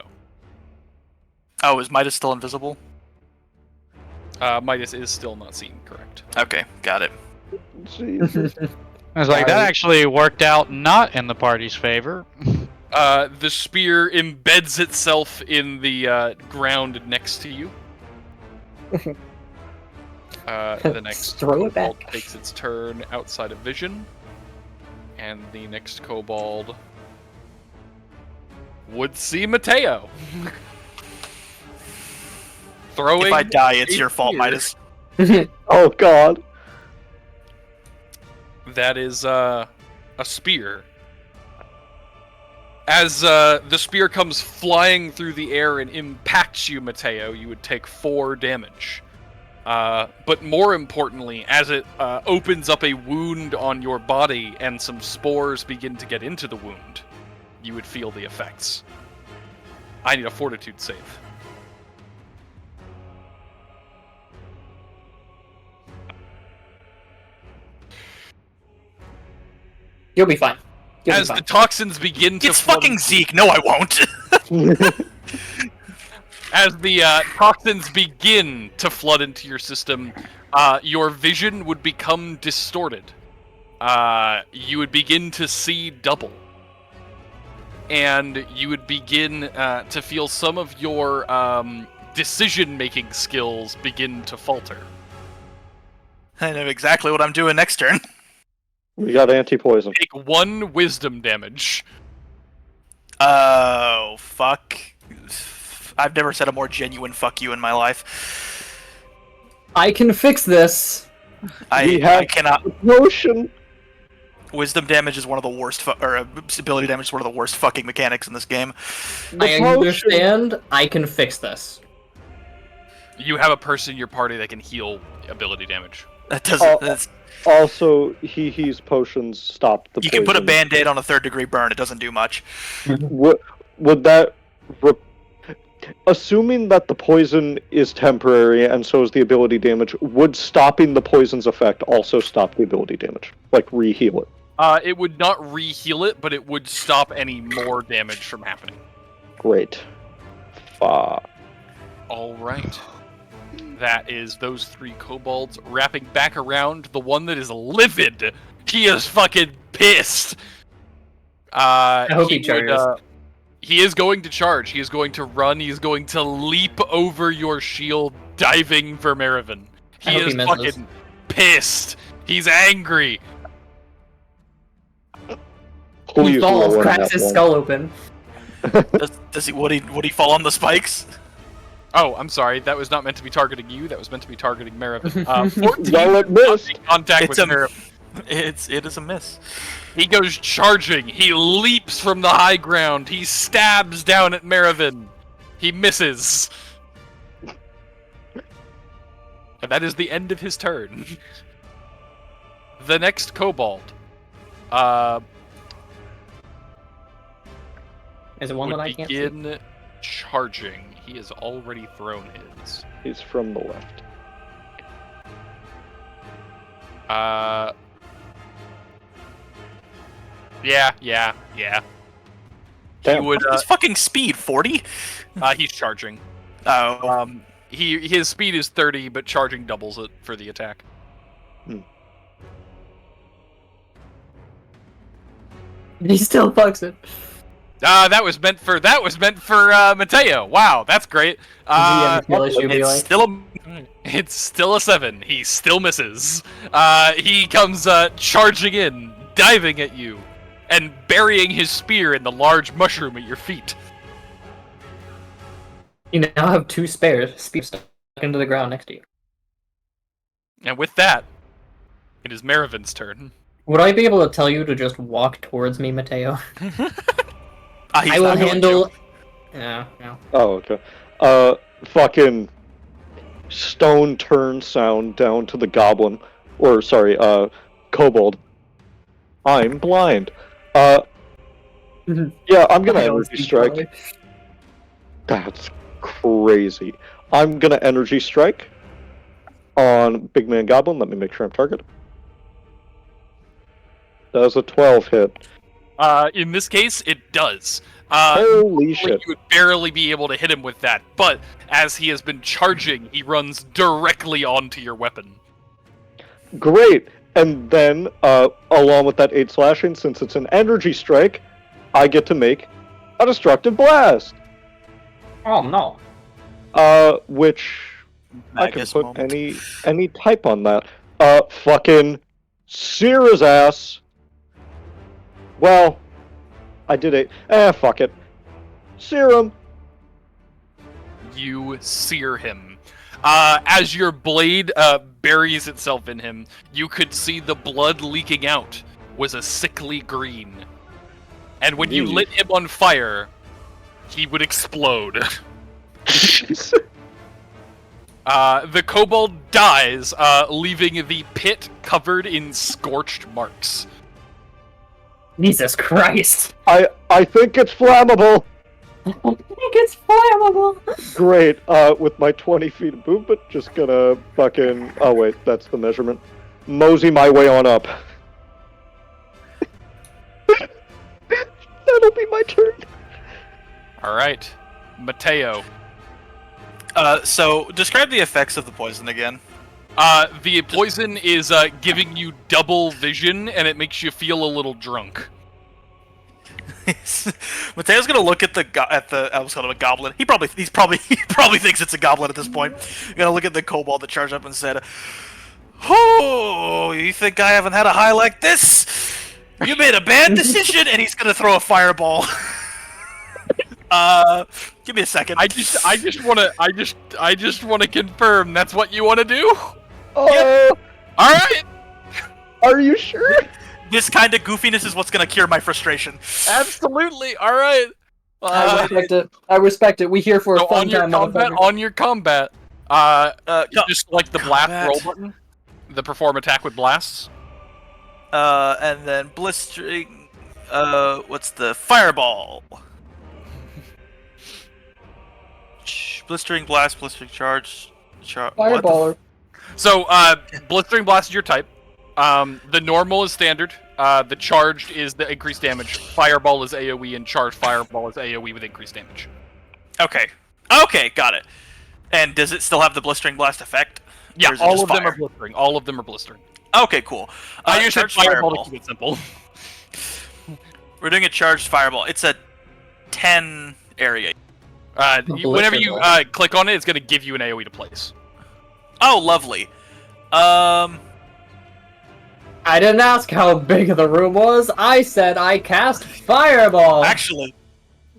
Oh, is Midas still invisible? Midas is still not seen, correct? Okay, got it. Jesus. I was like, that Alright. actually worked out not in the party's favor. The spear embeds itself in the ground next to you. The next Throw it kobold back. takes its turn outside of vision. And the next kobold would see Matteo. Throwing. If I die, it's a your fault, spear. Midas. Oh god. That is a spear. As the spear comes flying through the air and impacts you, Matteo, you would take 4 damage. But more importantly, as it opens up a wound on your body and some spores begin to get into the wound, you would feel the effects. I need a fortitude save. You'll be fine. You'll be As the fine. toxins begin to It's flood fucking into- Zeke. No, I won't. As the toxins begin to flood into your system, your vision would become distorted. You would begin to see double. And you would begin to feel some of your decision-making skills begin to falter. I know exactly what I'm doing next turn. We got anti-poison. Take 1 wisdom damage. Oh, fuck. I've never said a more genuine fuck you in my life. I can fix this. We I have cannot. Motion. Wisdom damage is one of the worst, ability damage is one of the worst fucking mechanics in this game. I understand. I can fix this. You have a person in your party that can heal ability damage. That doesn't. Also, he's potions stop the You poison. can put a band-aid on a 3rd-degree burn. It doesn't do much. Would that... Assuming that the poison is temporary and so is the ability damage, would stopping the poison's effect also stop the ability damage? Like, re-heal it? It would not re-heal it, but it would stop any more damage from happening. Great. Fuck. Alright. That is those 3 kobolds wrapping back around the one that is livid. He is fucking pissed. I hope he charges. He is going to charge. He is going to run. He is going to leap over your shield, diving for Marivin. I He hope he is misses. fucking pissed. He's angry. Please He falls, roll cracks that his one. skull open. Does he? Would he fall on the spikes? Oh, I'm sorry. That was not meant to be targeting you. That was meant to be targeting Marivin. 14 Well, it missed. contact It's with a- Marivin. It is a miss. He goes charging. He leaps from the high ground. He stabs down at Marivin. He misses. And that is the end of his turn. The next kobold. Is it one that I Would can't see? begin charging. He has already thrown his. He's from the left. Yeah. He Damn. would. His fucking speed 40. He's charging. Oh, His speed is 30, but charging doubles it for the attack. He still fucks it. That was meant for Matteo. Wow, that's great. GM skill issue be it's like, still It's still a 7. He still misses. He comes charging in, diving at you, and burying his spear in the large mushroom at your feet. you now have 2 spears stuck into the ground next to you. And with that, it is Marivin's turn. Would I be able to tell you to just walk towards me, Matteo? he's I will not going handle. to. Yeah, no. Oh, okay. Fucking stone turn sound down to the goblin. Or, sorry, kobold. I'm blind. Yeah, I'm gonna I don't energy see strike. color. That's crazy. I'm gonna energy strike on Big Man Goblin. Let me make sure I'm targeted. That was a 12 hit. In this case, it does. Holy shit. You would barely be able to hit him with that, but as he has been charging, he runs directly onto your weapon. Great. And then, along with that 8 slashing, since it's an energy strike, I get to make a destructive blast. Oh no. Which I can Magus put moment. any type on that. Fucking sear his ass. Well, I did it. Fuck it. Serum. You sear him. As your blade buries itself in him, you could see the blood leaking out was a sickly green. And when you lit him on fire, he would explode. The kobold dies, leaving the pit covered in scorched marks. Jesus Christ. I think it's flammable. I think it's flammable. Great. With my 20 feet of movement, just gonna fucking... Oh wait, that's the measurement. Mosey my way on up. That'll be my turn. Alright. Matteo. So, describe the effects of the poison again. The poison is giving you double vision, and it makes you feel a little drunk. Mateo's gonna look at I almost called him a goblin. He probably thinks it's a goblin at this point. Gonna look at the kobold that charged up and said, "Oh, you think I haven't had a high like this? You made a bad decision." And he's gonna throw a fireball. Give me a second. I just wanna confirm that's what you wanna do? Oh, Yep. Alright! are you sure? This kind of goofiness is what's gonna cure my frustration. Absolutely, alright! I respect it. I respect it. We here for a So fun on your time, combat, motherfucker. on your combat, you just select the blast combat. roll button, the perform attack with blasts. And then blistering. What's the fireball? Blistering blast, blistering charge. Fireballer. So, blistering blast is your type. The normal is standard. The charged is the increased damage. Fireball is AoE, and charged fireball is AoE with increased damage. Okay. Okay, got it. And does it still have the blistering blast effect? Yeah, Or is it all just of them fire? are blistering. All of them are blistering. Okay, cool. I just said charged fireball to keep it simple. We're doing a charged fireball. It's a 10 area. Whenever you click on it, it's going to give you an AoE to place. Oh, lovely. I didn't ask how big the room was. I said I cast Fireball. Actually,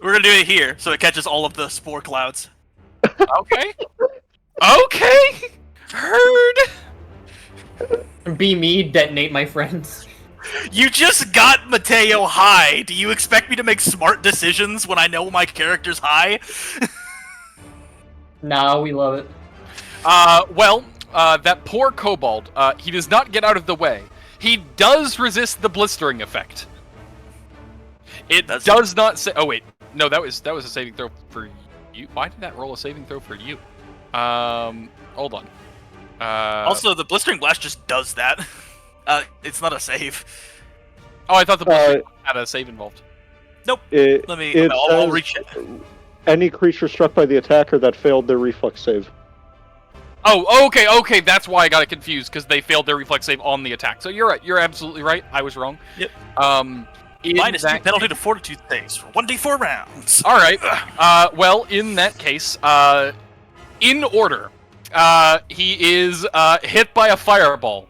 we're gonna do it here, so it catches all of the spore clouds. Okay. Okay. Heard. Be me, detonate my friends. You just got Matteo high. Do you expect me to make smart decisions when I know my character's high? Nah, we love it. That poor kobold, he does not get out of the way. He does resist the blistering effect. It does not say. Oh wait, no, that was a saving throw for you. Why did that roll a saving throw for you? Hold on. Also, the blistering blast just does that. It's not a save. Oh, I thought the blistering had a save involved. Nope. Let me. I'll reach it. Any creature struck by the attacker that failed their reflex save. Oh, okay, that's why I got it confused, because they failed their reflex save on the attack. So you're right, you're absolutely right. I was wrong. Yep. Minus 2 penalty to fortitude saves for 1d4 rounds. Alright, well, in that case, in order, he is hit by a fireball,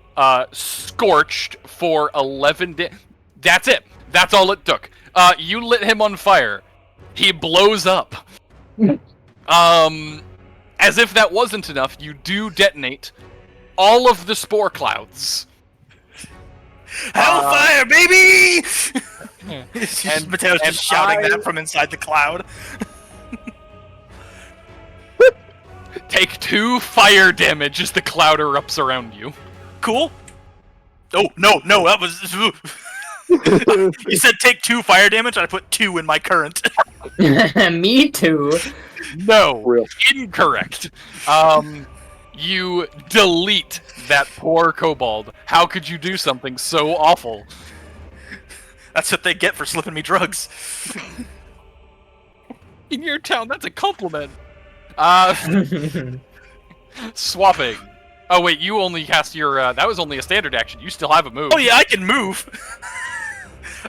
scorched for 11 That's it. That's all it took. You lit him on fire. He blows up. As if that wasn't enough, you do detonate all of the spore clouds. Hellfire, baby! And Mateo's just shouting that from inside the cloud. Take 2 fire damage as the cloud erupts around you. Cool. Oh, no, that was... You said take 2 fire damage, and I put 2 in my current. Me too. No, Real. incorrect. You delete that poor kobold. How could you do something so awful? That's what they get for slipping me drugs. In your town, that's a compliment. Swapping. Oh wait, you only cast your, that was only a standard action. You still have a move. Oh yeah, I can move.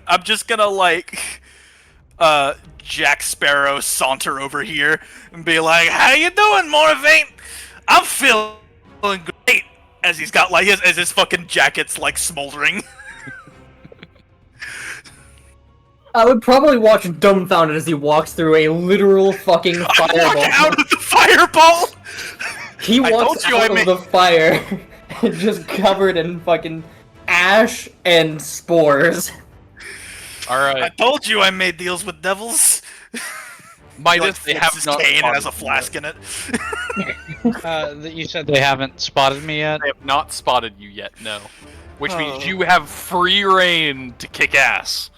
I'm just gonna, like, Jack Sparrow saunter over here and be like, "How you doing, Moravaint? I'm feeling great." As he's got, like, as his fucking jacket's, like, smoldering. I would probably watch dumbfounded as he walks through a literal fucking I walk fireball. out of the fireball. He I walks told you I out of made- the fire, just covered in fucking ash and spores. All I right, told you I made deals with devils. Midas, they have his not cane and has a spotted you flask yet. in it. You said they haven't spotted me yet. They have not spotted you yet, no. Which means Oh. you have free reign to kick ass.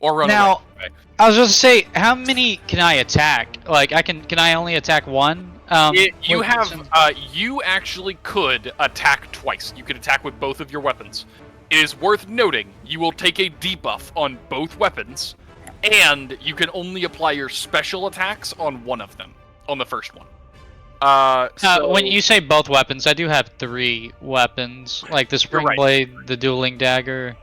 Or run Now- away. I was just say, how many can I attack? Like, can I only attack one? You what- have, you actually could attack twice. You could attack with both of your weapons. It is worth noting, you will take a debuff on both weapons, and you can only apply your special attacks on one of them, on the first one. When you say both weapons, I do have 3 weapons, like the spring right. blade, the dueling dagger.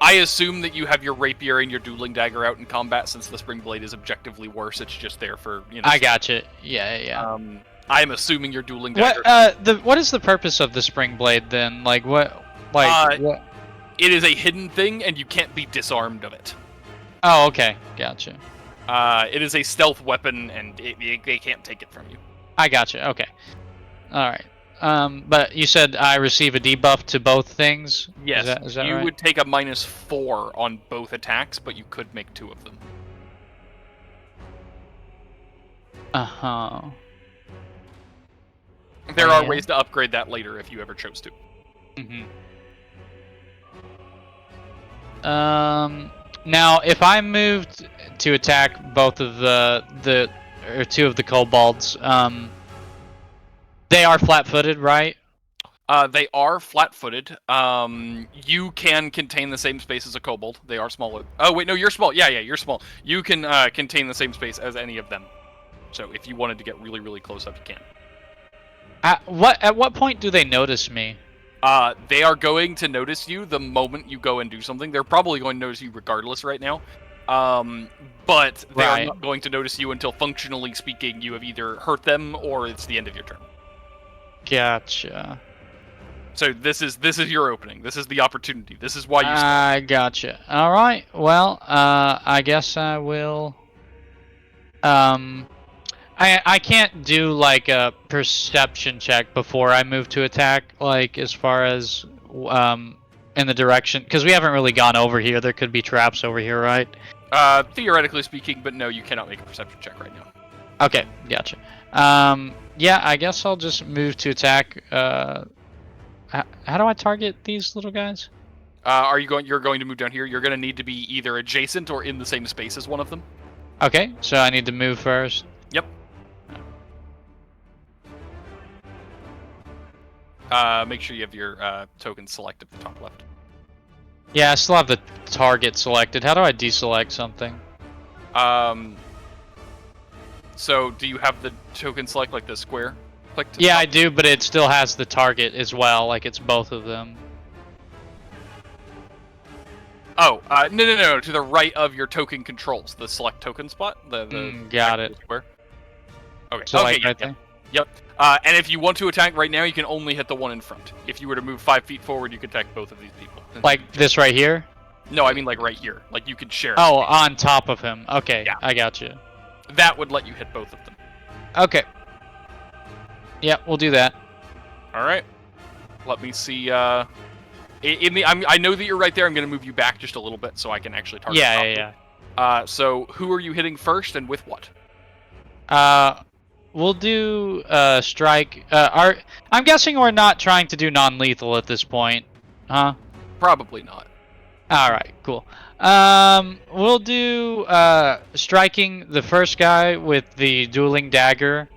I assume that you have your rapier and your dueling dagger out in combat, since the spring blade is objectively worse. It's just there for, you know. I gotcha. Yeah. I'm assuming your dueling dagger. What is the purpose of the spring blade then? Like what? Like what? It is a hidden thing, and you can't be disarmed of it. Oh, okay, gotcha. It is a stealth weapon, and they can't take it from you. I gotcha. Okay. All right. But you said I receive a debuff to both things. Yes, Is that you right? would take a -4 on both attacks, but you could make 2 of them. Uh-huh. There are Yeah. ways to upgrade that later if you ever chose to. Now, if I moved to attack both of the 2 of the kobolds, they are flat-footed, right? They are flat-footed. You can contain the same space as a kobold. They are smaller. Oh wait, no, you're small. Yeah, you're small. You can contain the same space as any of them. So if you wanted to get really, really close up, you can. At what point do they notice me? They are going to notice you the moment you go and do something. They're probably going to notice you regardless right now. But they are not going to notice you until, functionally speaking, you have either hurt them or it's the end of your turn. Gotcha. So this is your opening. This is the opportunity. This is why you start. I gotcha. All right. Well, I guess I will. I can't do like a perception check before I move to attack. Like as far as in the direction, because we haven't really gone over here. There could be traps over here, right? Theoretically speaking, but no, you cannot make a perception check right now. Okay, gotcha. Yeah, I guess I'll just move to attack. How do I target these little guys? You're going to move down here. You're going to need to be either adjacent or in the same space as one of them. Okay, so I need to move first. Yep. Make sure you have your token selected at the top left. Yeah, I still have the target selected. How do I deselect something? So do you have the token select, like the square clicked? Yeah, I do, but it still has the target as well, like it's both of them. Oh, no, to the right of your token controls, the select token spot. Got it. Square. Okay. So okay. like right there? Yep. And if you want to attack right now, you can only hit the one in front. If you were to move 5 feet forward, you could attack both of these people. Like this right here? No, I mean like right here. Like you could share. Oh, on top of him. Okay, Yeah. I got you. That would let you hit both of them. Okay. Yeah, we'll do that. All right. Let me see. I know that you're right there. I'm going to move you back just a little bit so I can actually target. Yeah. So who are you hitting first, and with what? We'll do strike. I'm guessing we're not trying to do non-lethal at this point, huh? Probably not. All right, cool. We'll do striking the first guy with the dueling dagger,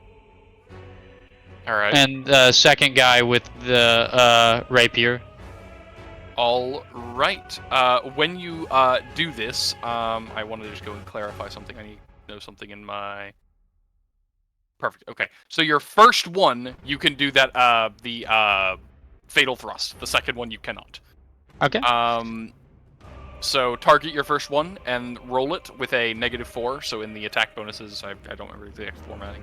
All right. and the second guy with the rapier. All right. When you do this, I want to just go and clarify something. I need to know something in my. Perfect. Okay. So your first one, you can do that. The fatal thrust. The second one, you cannot. Okay. So target your first one and roll it with a -4. So in the attack bonuses, I don't remember the exact formatting.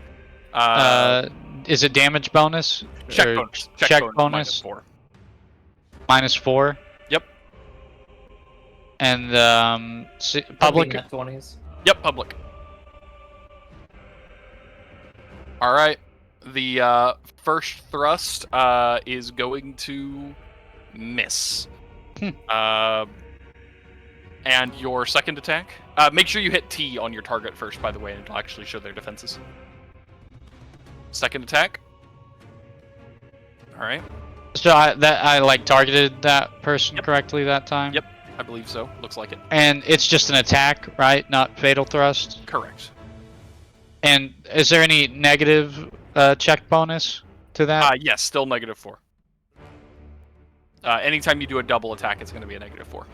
Is it damage bonus? Check Or bonus. Check bonus. -4. -4. Yep. And Public public. 20s. Yep, public. All right. The first thrust is going to miss. And your second attack. Make sure you hit T on your target first, by the way, and it'll actually show their defenses. Second attack. All right. So I like targeted that person correctly that time. Yep, I believe so. Looks like it. And it's just an attack, right? Not fatal thrust. Correct. And is there any negative check bonus to that? Yes, still -4. Anytime you do a double attack, it's going to be a -4.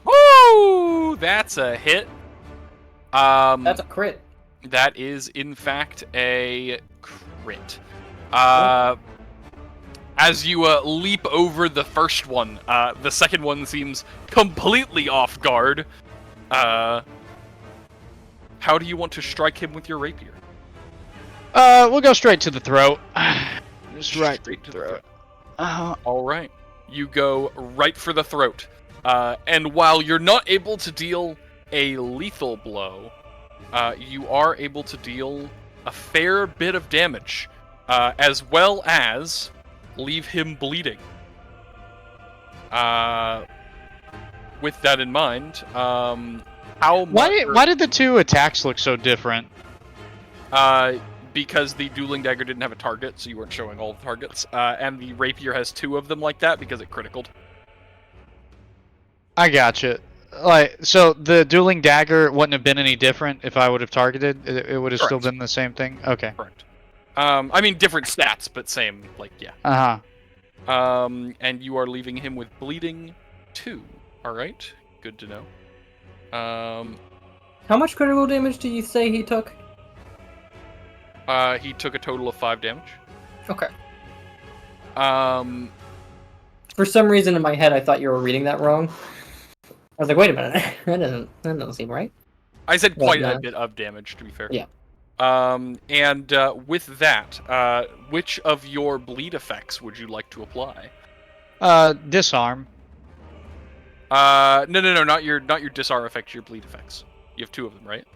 Woo! That's a hit. That's a crit. That is, in fact, a crit. As you leap over the first one, the second one seems completely off guard. How do you want to strike him with your rapier? We'll go straight to the throat. Just right Straight to the throat. All right. You go right for the throat. And while you're not able to deal a lethal blow, you are able to deal a fair bit of damage, as well as leave him bleeding. With that in mind, how much... Why did the two attacks look so different? Because the dueling dagger didn't have a target, so you weren't showing all the targets, and the rapier has 2 of them like that because it criticaled. I gotcha. Like, so the dueling dagger wouldn't have been any different if I would have targeted? It would have still Correct. been the same thing? Okay. Correct. I mean, different stats, but same, like, yeah. Uh-huh. And you are leaving him with bleeding 2. Alright, good to know. How much critical damage do you say he took? He took a total of 5 damage. Okay. Um, For some reason in my head, I thought you were reading that wrong. I was like, wait a minute, that doesn't seem right. I said quite Well, a bit of damage, to be fair. Yeah. And with that, which of your bleed effects would you like to apply? Disarm. No, not your disarm effects, your bleed effects. You have 2 of them, right?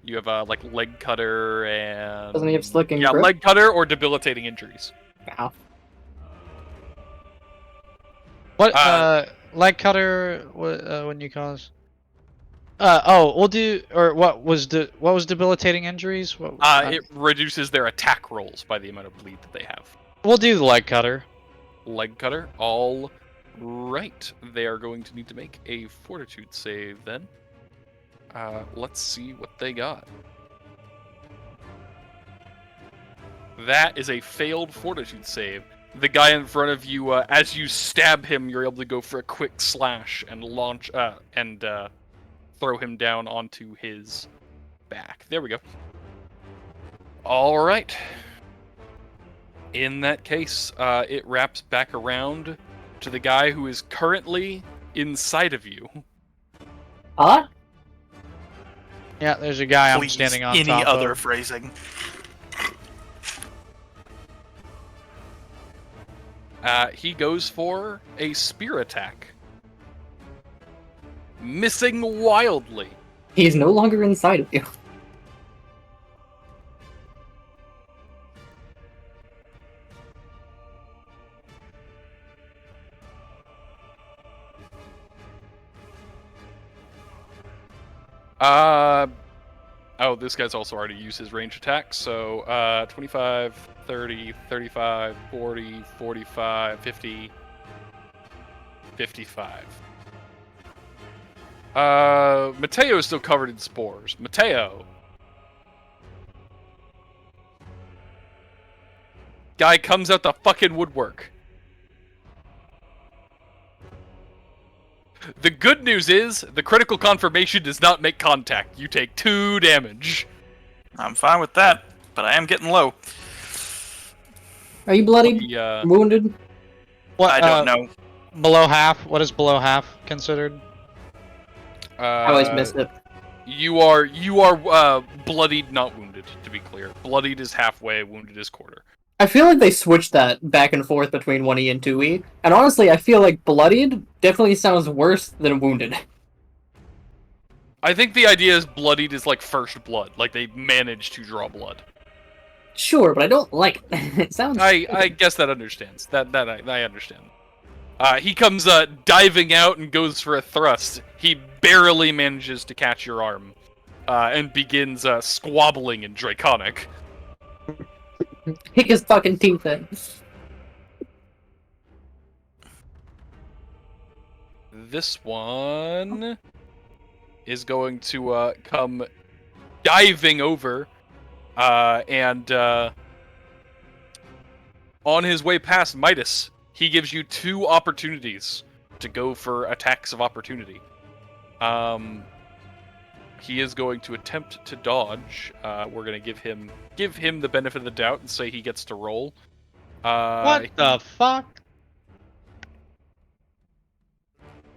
You have like leg cutter and... Doesn't he have slick and Yeah, grip? leg cutter or debilitating injuries. Ow. What, leg cutter, when you cause? We'll do, or what was debilitating injuries? It reduces their attack rolls by the amount of bleed that they have. We'll do the leg cutter. Leg cutter, all right. They are going to need to make a fortitude save then. Let's see what they got. That is a failed fortitude save. The guy in front of you, as you stab him, you're able to go for a quick slash and launch, throw him down onto his back. There we go. All right. In that case, it wraps back around to the guy who is currently inside of you. Huh? Yeah, there's a guy I'm Please, standing on any top other of. phrasing. He goes for a spear attack. Missing wildly. He's no longer inside of you. Oh, this guy's also already used his range attack, so 25, 30, 35, 40, 45, 50, 55. Matteo is still covered in spores. Matteo. Guy comes out the fucking woodwork. The good news is, the critical confirmation does not make contact. You take 2 damage. I'm fine with that, but I am getting low. Are you bloodied? Wounded? What, I don't know. Below half? What is below half considered? I always miss it. You are bloodied, not wounded, to be clear. Bloodied is halfway, wounded is quarter. I feel like they switched that back and forth between 1E and 2E, and honestly, I feel like bloodied definitely sounds worse than wounded. I think the idea is bloodied is like first blood, like they managed to draw blood. Sure, but I don't like it. It sounds. I guess that understands. That I understand. He comes diving out and goes for a thrust. He barely manages to catch your arm, and begins squabbling in Draconic. Kick his fucking teeth in. This one is going to come diving over, and on his way past Midas, he gives you 2 opportunities to go for attacks of opportunity. He is going to attempt to dodge. We're going to give him the benefit of the doubt and say he gets to roll. What the fuck?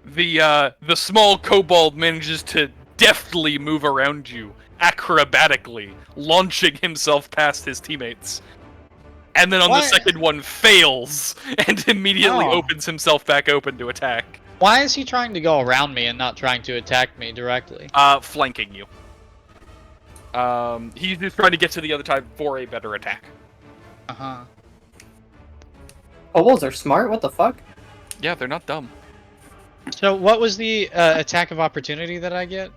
The small kobold manages to deftly move around you, acrobatically, launching himself past his teammates. And then on the second one fails, and immediately opens himself back open to attack. Why is he trying to go around me and not trying to attack me directly? Flanking you. He's just trying to get to the other side for a better attack. Uh-huh. Kobolds are smart? What the fuck? Yeah, they're not dumb. So what was the attack of opportunity that I get?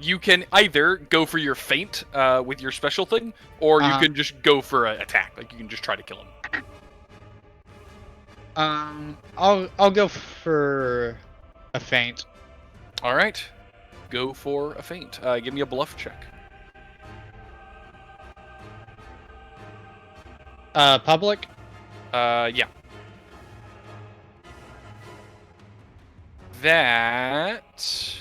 You can either go for your feint with your special thing, or you can just go for an attack. Like, you can just try to kill him. I'll go for a feint. All right, go for a feint. Give me a bluff check. Public? Yeah. That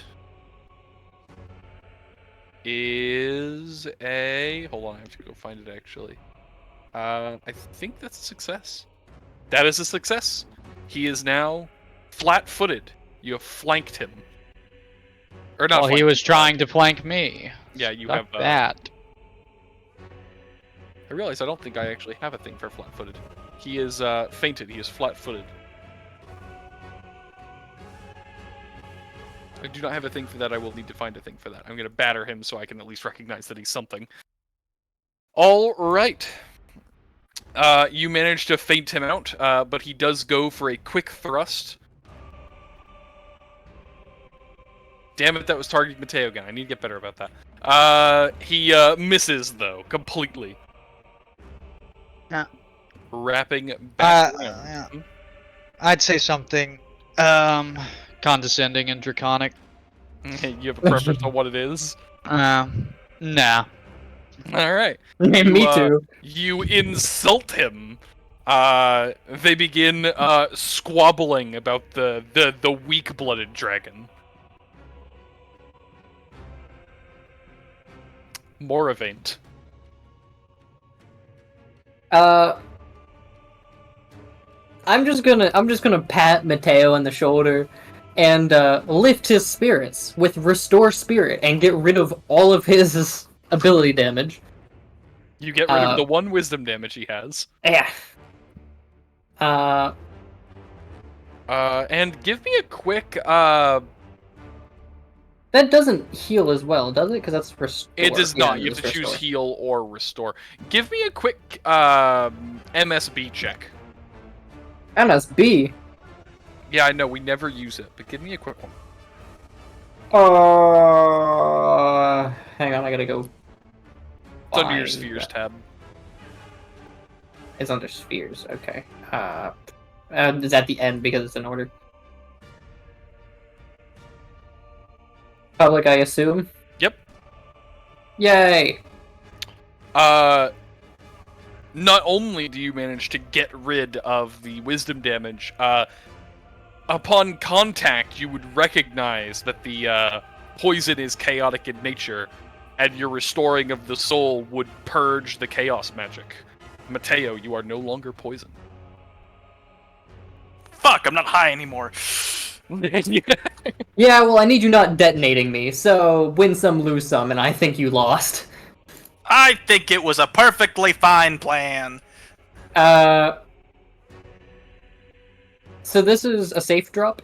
is a... Hold on, I have to go find it, actually. I think that's a success. That is a success. He is now flat-footed. You have flanked him. Or not. Well, he was trying to flank me. Yeah, you Fuck have that. I realize I don't think I actually have a thing for flat-footed. He is fainted. He is flat-footed. I do not have a thing for that. I will need to find a thing for that. I'm going to batter him so I can at least recognize that he's something. All right. You managed to feint him out, but he does go for a quick thrust. Damn it, that was targeting Matteo again. I need to get better about that. He misses, though, completely. Yeah. Wrapping back around. Yeah. I'd say something condescending and draconic. You have a preference on what it is? Nah. Alright. Me too. You insult him. They begin squabbling about the weak-blooded dragon. Moravaint. I'm just gonna pat Matteo on the shoulder and lift his spirits with Restore Spirit and get rid of all of his ability damage. You get rid of the 1 wisdom damage he has. Yeah. And give me a quick That doesn't heal as well, does it? Because that's Restore. It does not. You have to choose heal or restore. Give me a quick MSB check. MSB? Yeah, I know, we never use it, but give me a quick one. Hang on, I gotta go. It's under your spheres tab. It's under spheres, okay. Is at the end because it's in order. Public, I assume? Yep. Yay! Not only do you manage to get rid of the wisdom damage, upon contact you would recognize that the poison is chaotic in nature, and your restoring of the soul would purge the chaos magic. Matteo, you are no longer poisoned. Fuck, I'm not high anymore. Yeah, well, I need you not detonating me, so win some, lose some, and I think you lost. I think it was a perfectly fine plan. So this is a safe drop?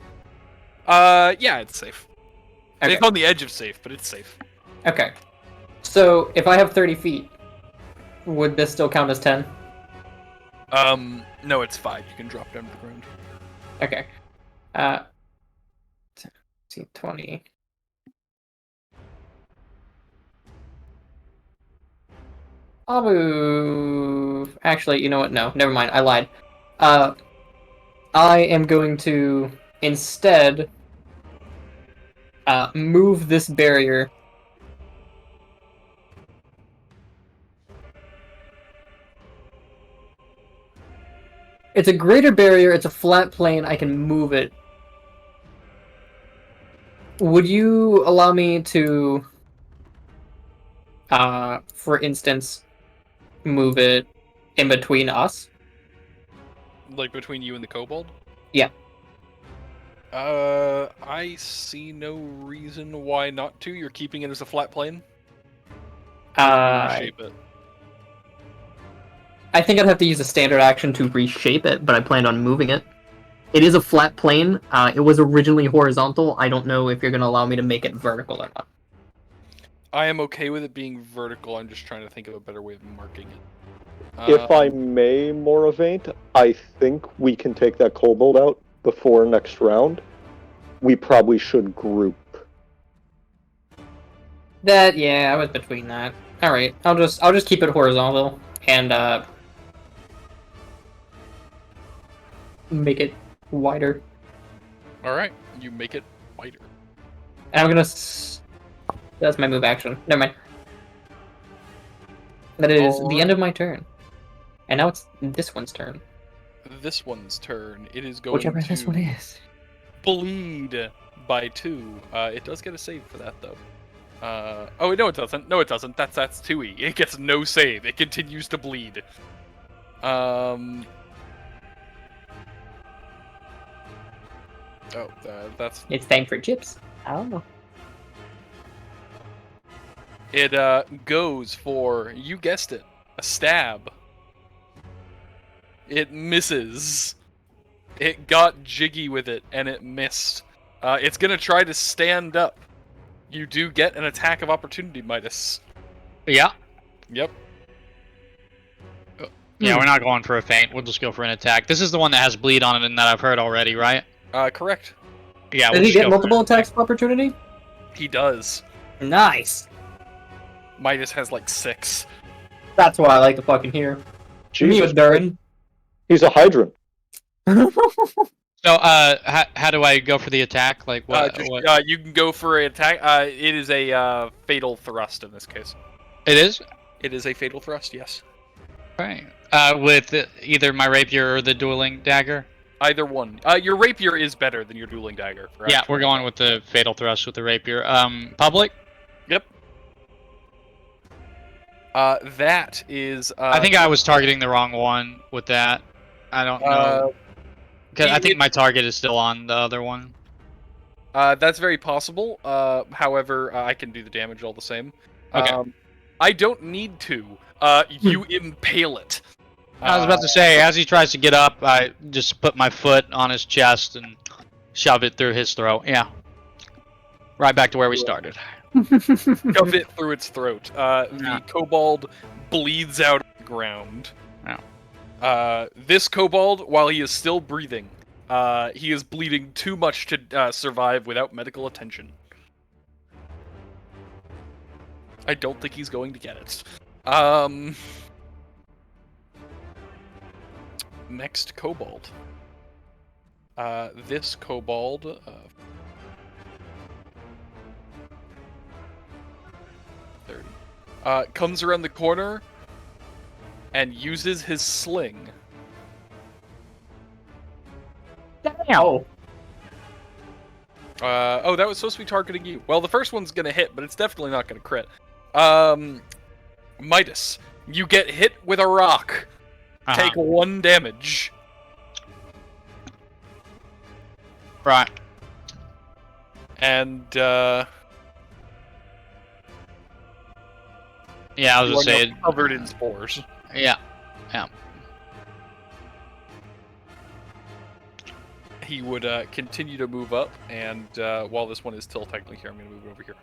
Yeah, it's safe. Okay. It's on the edge of safe, but it's safe. Okay. So if I have 30 feet, would this still count as 10? No, it's 5. You can drop down to the ground. Okay. 20. I'll move. Actually, you know what? No, never mind. I lied. I am going to instead move this barrier. It's a greater barrier. It's a flat plane. I can move it. Would you allow me to, for instance, move it in between us? Like between you and the kobold? Yeah. I see no reason why not to. You're keeping it as a flat plane? Reshape it. I think I'd have to use a standard action to reshape it, but I planned on moving it. It is a flat plane. It was originally horizontal. I don't know if you're going to allow me to make it vertical or not. I am okay with it being vertical. I'm just trying to think of a better way of marking it. If I may, Moravaint, I think we can take that kobold out before next round. We probably should group. Yeah, I was between that. All right, I'll just keep it horizontal and make it wider. All right, you make it wider. And I'm gonna. That's my move action. Never mind. That is the end of my turn. And now it's this one's turn. This one's turn. It is going Whichever to this one is. bleed by 2. It does get a save for that though. Oh no, it doesn't. No, it doesn't. That's 2e. It gets no save. It continues to bleed. That's. It's time for chips. Oh. It goes for, you guessed it, a stab. It misses. It got jiggy with it and it missed. It's gonna try to stand up. You do get an attack of opportunity, Midas. Yeah. Yep. Yeah, we're not going for a feint. We'll just go for an attack. This is the one that has bleed on it and that I've heard already, right? Correct. Yeah. Does he get multiple attacks of opportunity? He does. Nice. Midas has like 6. That's what I like to fucking hear. Me with Durin. He's a hydrant. So, how do I go for the attack? Like, what? You can go for an attack. It is a fatal thrust in this case. It is? It is a fatal thrust, yes. Right. With either my rapier or the dueling dagger? Either one. Your rapier is better than your dueling dagger. Yeah, we're going with the fatal thrust with the rapier. Public? Yep. That is. I think I was targeting the wrong one with that. I don't know. Because I think my target is still on the other one. That's very possible. However, I can do the damage all the same. Okay. I don't need to. You impale it. I was about to say, as he tries to get up, I just put my foot on his chest and shove it through his throat. Yeah. Right back to where we started. Shove it through its throat. The kobold bleeds out of the ground. Yeah. This kobold, while he is still breathing, he is bleeding too much to survive without medical attention. I don't think he's going to get it. Next kobold. This kobold. Comes around the corner and uses his sling. Damn. Oh, that was supposed to be targeting you. Well, the first one's gonna hit, but it's definitely not gonna crit. Midas, you get hit with a rock. Take 1 damage. Right. And, yeah, I was gonna say covered in spores. Yeah. Yeah. he would continue to move up, and while this one is still technically here, I'm going to move it over here.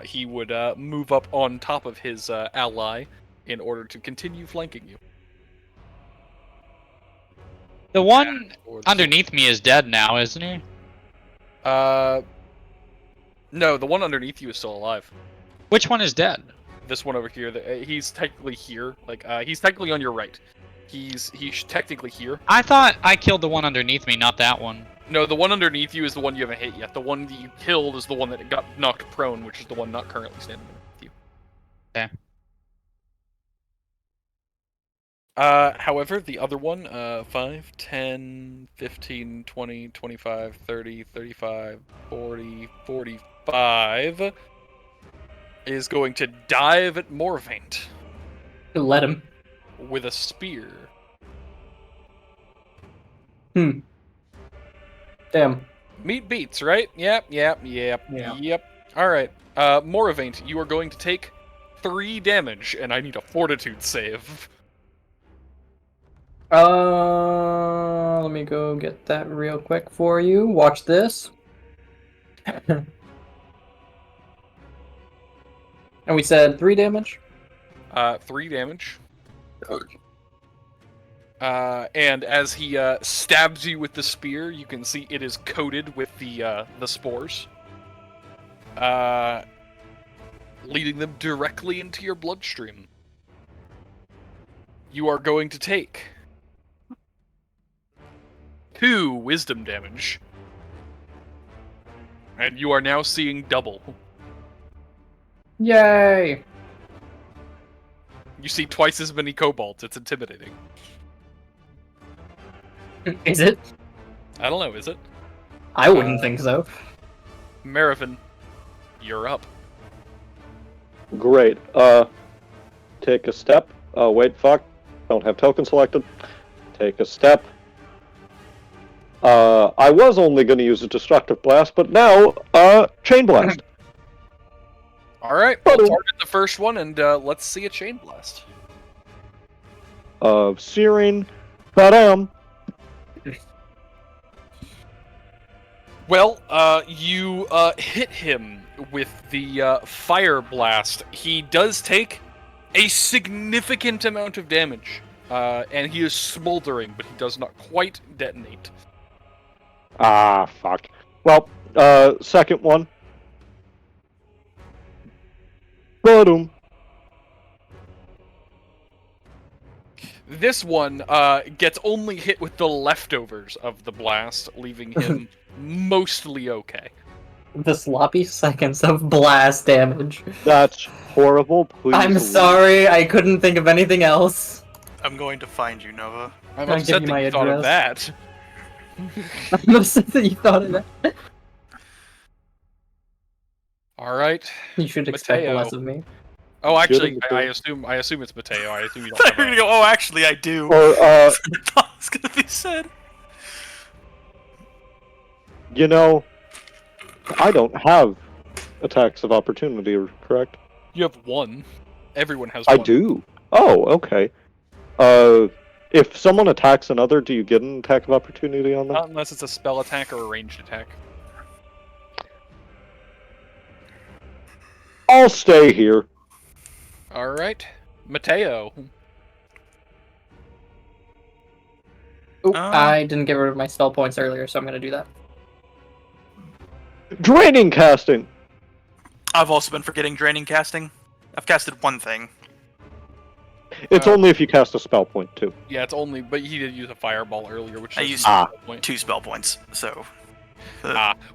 He would move up on top of his ally in order to continue flanking you. The one underneath me is dead now, isn't he? No, the one underneath you is still alive. Which one is dead? This one over here, he's technically here. Like, he's technically on your right. He's technically here. I thought I killed the one underneath me, not that one. No, the one underneath you is the one you haven't hit yet. The one that you killed is the one that got knocked prone, which is the one not currently standing with you. Okay. However, the other one, 5, 10, 15, 20, 25, 30, 35, 40, 45, is going to dive at Moravaint. Let him. With a spear. Damn. Meat beats, right? Yep. Alright, Moravaint, you are going to take 3 damage, and I need a fortitude save. Let me go get that real quick for you. Watch this. And we said 3 damage? 3 damage. And as he stabs you with the spear, you can see it is coated with the spores, leading them directly into your bloodstream. You are going to take 2 wisdom damage, and you are now seeing double. Yay! You see twice as many kobolds. It's intimidating. Is it? I don't know, is it? I wouldn't think so. Marivin, you're up. Great. Take a step. Wait, fuck. Don't have token selected. Take a step. I was only going to use a destructive blast, but now, chain blast. Alright, we'll target the first one, and let's see a chain blast. Searing. Badam. Well, you hit him with the fire blast. He does take a significant amount of damage, and he is smoldering, but he does not quite detonate. Ah, fuck. Well, second one. Badum. This one gets only hit with the leftovers of the blast, leaving him mostly okay. The sloppy seconds of blast damage. That's horrible. Please. I'm sorry, I couldn't think of anything else. I'm going to find you, Nova. I'm I'll upset give you that my you thought of address. that. I'm upset that you thought of that. Alright. You should expect Matteo. less of me. Oh, actually, Good. I assume it's Matteo. I assume you don't I have thought you were a... gonna go, oh, actually, I do. Or, I thought it was gonna be said. you know, I don't have attacks of opportunity, correct? You have 1. Everyone has I 1. do. Oh, okay. If someone attacks another, do you get an attack of opportunity on them? Not unless it's a spell attack or a ranged attack. I'll stay here. Alright. Matteo. Oop, I didn't get rid of my spell points earlier, so I'm gonna do that. Draining casting. I've also been forgetting draining casting. I've casted 1 thing. It's only if you cast a spell point, too. Yeah, it's only... But he did use a fireball earlier, which I is used a point. 2 spell points, so...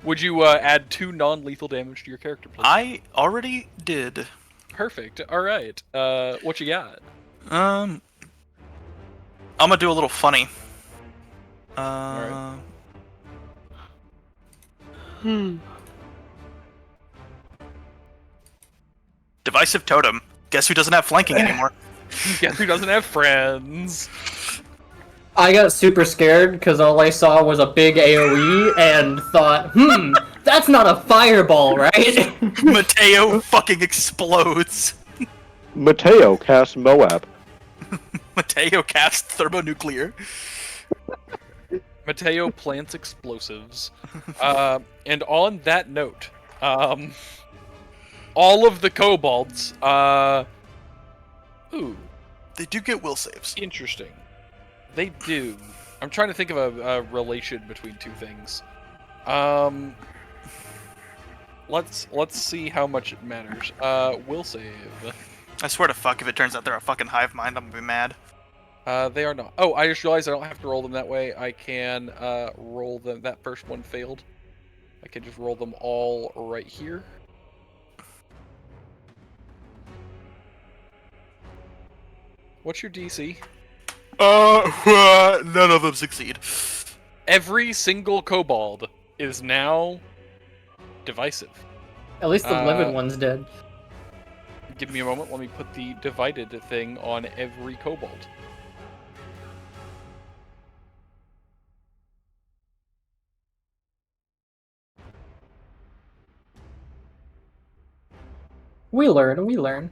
Would you add 2 non-lethal damage to your character, please? I already did. Perfect. Alright. What you got? I'm gonna do a little funny. Alright. Divisive Totem. Guess who doesn't have flanking anymore? Guess who doesn't have friends? I got super scared because all I saw was a big AoE and thought, that's not a fireball, right? Matteo fucking explodes. Matteo casts Moab. Matteo casts thermonuclear. Matteo plants explosives. And on that note, all of the kobolds, ooh, They do get will saves. interesting. They do. I'm trying to think of a relation between two things. Let's see how much it matters. Will save. I swear to fuck, if it turns out they're a fucking hive mind, I'm gonna be mad. They are not. Oh, I just realized I don't have to roll them that way. I can roll them. That first one failed. I can just roll them all right here. What's your DC? None of them succeed. Every single kobold is now divisive. At least the living one's dead. Give me a moment. Let me put the divided thing on every kobold. We learn.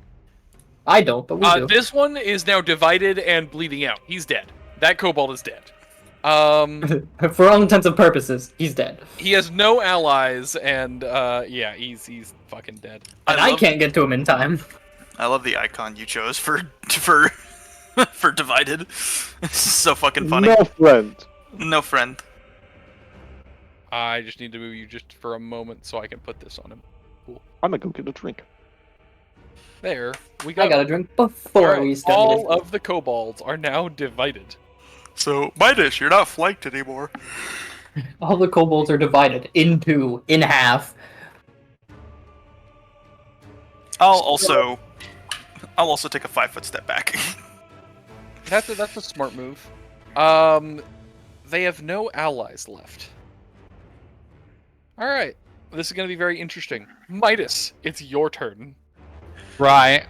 I don't, but we do. This one is now divided and bleeding out. He's dead. That kobold is dead. For all intents and purposes, he's dead. He has no allies, and yeah, he's fucking dead. And I can't get to him in time. I love the icon you chose for for divided. It's so fucking funny. No friend. No friend. I just need to move you just for a moment so I can put this on him. Cool. I'm gonna go get a drink. There, we got. I got a drink before we started. All of the kobolds are now divided. So, Midas, you're not flanked anymore. All the kobolds are divided in half. I'll also take a 5-foot step back. That's a smart move. They have no allies left. All right, this is going to be very interesting. Midas, it's your turn. Right.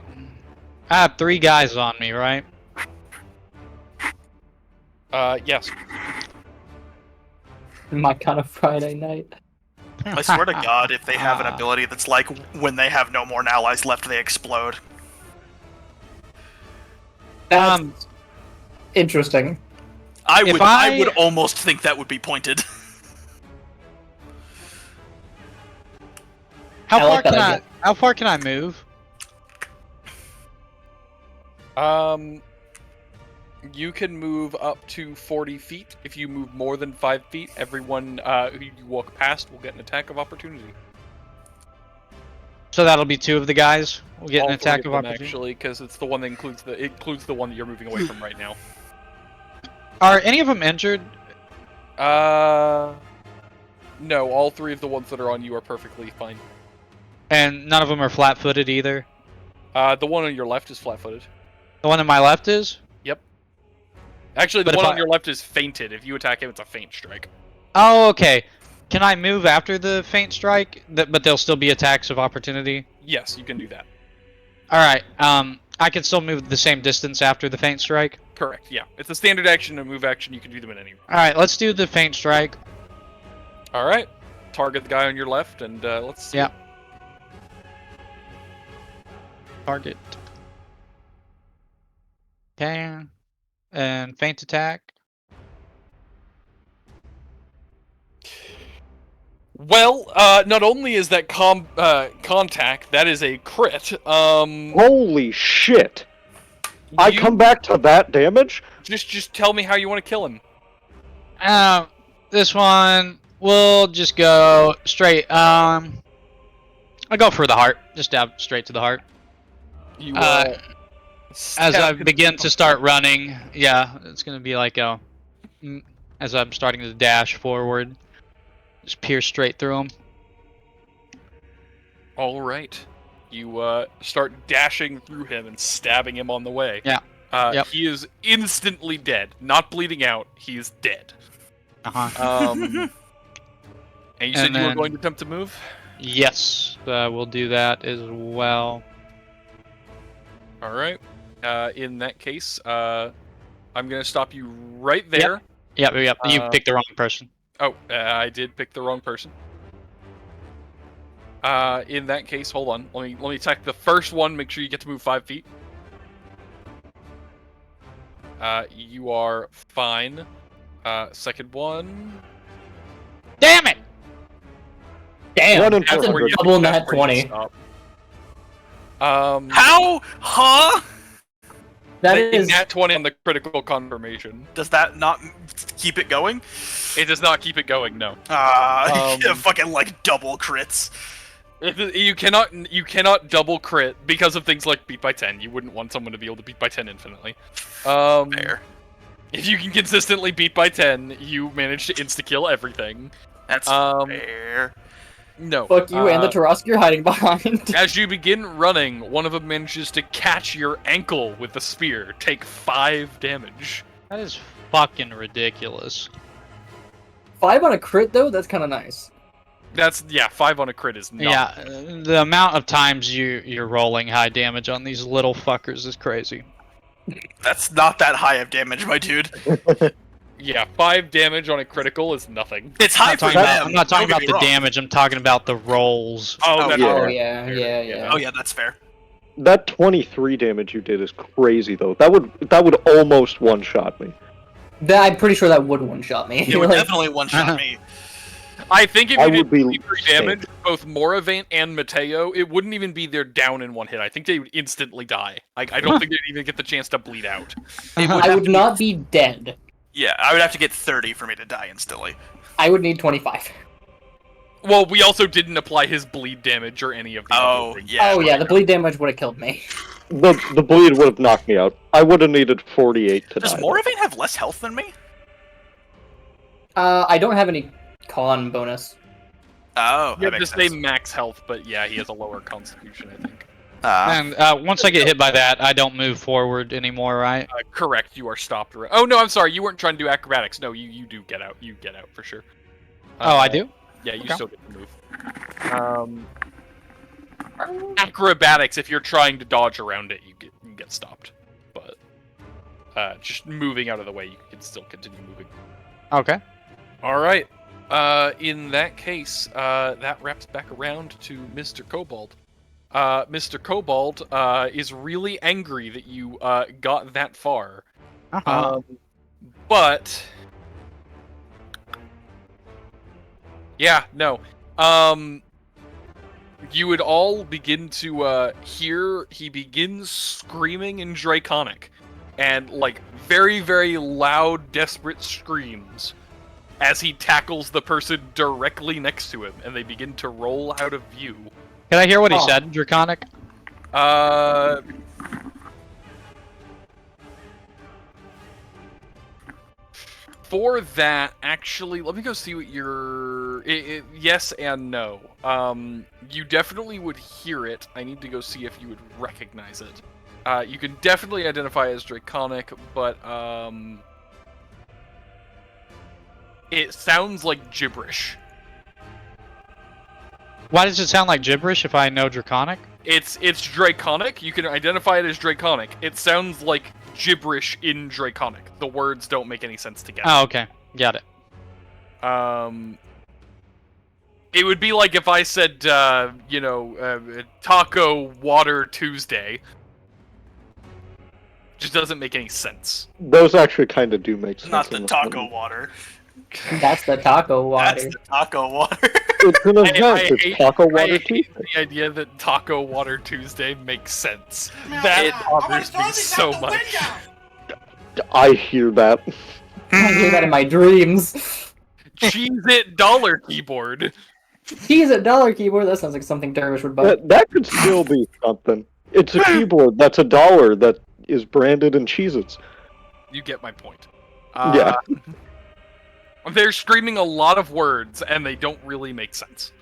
I have 3 guys on me, right? Yes. My kind of Friday night. I swear to God, if they have an ability that's like when they have no more allies left, they explode. That's interesting. I would almost think that would be pointed. How I far like that can idea. How far can I move? You can move up to 40 feet. If you move more than 5 feet, everyone who you walk past will get an attack of opportunity. So that'll be 2 of the guys. We'll get All an attack 3 of them, opportunity. actually, because it's the one that includes the one that you're moving away from right now. Are any of them injured? No, all 3 of the ones that are on you are perfectly fine. And none of them are flat-footed either? The one on your left is flat-footed. The one on my left is? Yep. Actually, the But one if on your left is fainted. If you attack him, it's a feint strike. Oh, okay. Can I move after the feint strike? But there'll still be attacks of opportunity? Yes, you can do that. Alright, I can still move the same distance after the feint strike? Correct, yeah. It's a standard action and a move action. You can do them in any. Alright, let's do the feint strike. Alright. Target the guy on your left, and let's see. Yeah. Target. Okay. And feint attack. Well, not only is that contact, that is a crit. Holy shit! I you- come back to that damage? Just tell me how you want to kill him. This one, we'll just go straight, I'll go for the heart. Just stab straight to the heart. You, As stab I him begin in the to start running, yeah, it's gonna be like as I'm starting to dash forward, just pierce straight through him. All right. You start dashing through him and stabbing him on the way. Yeah. Yep. He is instantly dead. Not bleeding out. He's dead. Uh-huh. And you said you were then- going to attempt to move? Yes, we'll do that as well. All right. In that case, I'm going to stop you right there. Yep, you picked the wrong person. Oh, I did pick the wrong person. In that case, hold on. Let me attack the first one. Make sure you get to move 5 feet. You are fine. Second one. Damn it! Damn, One in that's a 400. double that's nat where you 20. stop. How? Huh? That Taking is... nat 20 on the critical confirmation. Does that not keep it going? It does not keep it going. No. Fucking like double crits. You cannot double crit because of things like beat by 10. You wouldn't want someone to be able to beat by 10 infinitely. Fair. If you can consistently beat by 10, you manage to insta-kill everything. That's fair. No. Fuck you and the Tarask you're hiding behind. As you begin running, one of them manages to catch your ankle with the spear. Take 5 damage. That is fucking ridiculous. 5 on a crit, though? That's kind of nice. That's, yeah, 5 on a crit is not. Yeah, the amount of times you're rolling high damage on these little fuckers is crazy. That's not that high of damage, my dude. Yeah, 5 damage on a critical is nothing. It's high for them. I'm not talking Don't about get the me wrong. damage, I'm talking about the rolls. Oh, that's yeah. Oh, fair. yeah. Oh yeah, that's fair. That 23 damage you did is crazy, though. That would almost one-shot me. I'm pretty sure that would one-shot me. It would Like, definitely one-shot me. I think if I you would did be 23 damage, both Moravaint and Matteo, it wouldn't even be their down in one hit. I think they would instantly die. I don't think they'd even get the chance to bleed out. I would not be dead. Yeah, I would have to get 30 for me to die instantly. I would need 25. Well, we also didn't apply his bleed damage or any of the Oh, other things. yeah. Oh, yeah, the bleed damage would have killed me. The bleed would have knocked me out. I would have needed 48 to Does die. Moravaint have less health than me? I don't have any con bonus. Oh, You that have makes the same sense. max health, but yeah, he has a lower constitution, I think. And once I get hit by that, I don't move forward anymore, right? Correct, you are stopped. Oh, no, I'm sorry, you weren't trying to do acrobatics. No, you do get out. You get out for sure. Oh, I do? Yeah, you Okay. still get to move. Acrobatics, if you're trying to dodge around it, you get stopped. But just moving out of the way, you can still continue moving. Okay. All right. In that case, that wraps back around to Mr. Kobold. Mr. Kobold is really angry that you got that far. But yeah, no. You would all begin to hear he begins screaming in Draconic, and like very, very loud, desperate screams as he tackles the person directly next to him, and they begin to roll out of view. Can I hear what he Oh. said in Draconic? For that, actually, let me go see what your... yes and no. You definitely would hear it. I need to go see if you would recognize it. You can definitely identify as Draconic, but it sounds like gibberish. Why does it sound like gibberish if I know Draconic? It's Draconic. You can identify it as Draconic. It sounds like gibberish in Draconic. The words don't make any sense together. Oh, okay. Got it. It would be like if I said, Taco Water Tuesday. Just doesn't make any sense. Those actually kind of do make sense. Not the in this taco one. water. That's the taco water. That's the taco water. It's an event. It's Taco I Water hate Tuesday. the idea that Taco Water Tuesday makes sense. That bothers me so much. I hear that. I hear that in my dreams. Cheese-It dollar keyboard. Cheese at dollar keyboard, that sounds like something Dervish would buy. That could still be something. It's a keyboard that's $1 that is branded in Cheez-Its. You get my point. Yeah. They're screaming a lot of words, and they don't really make sense.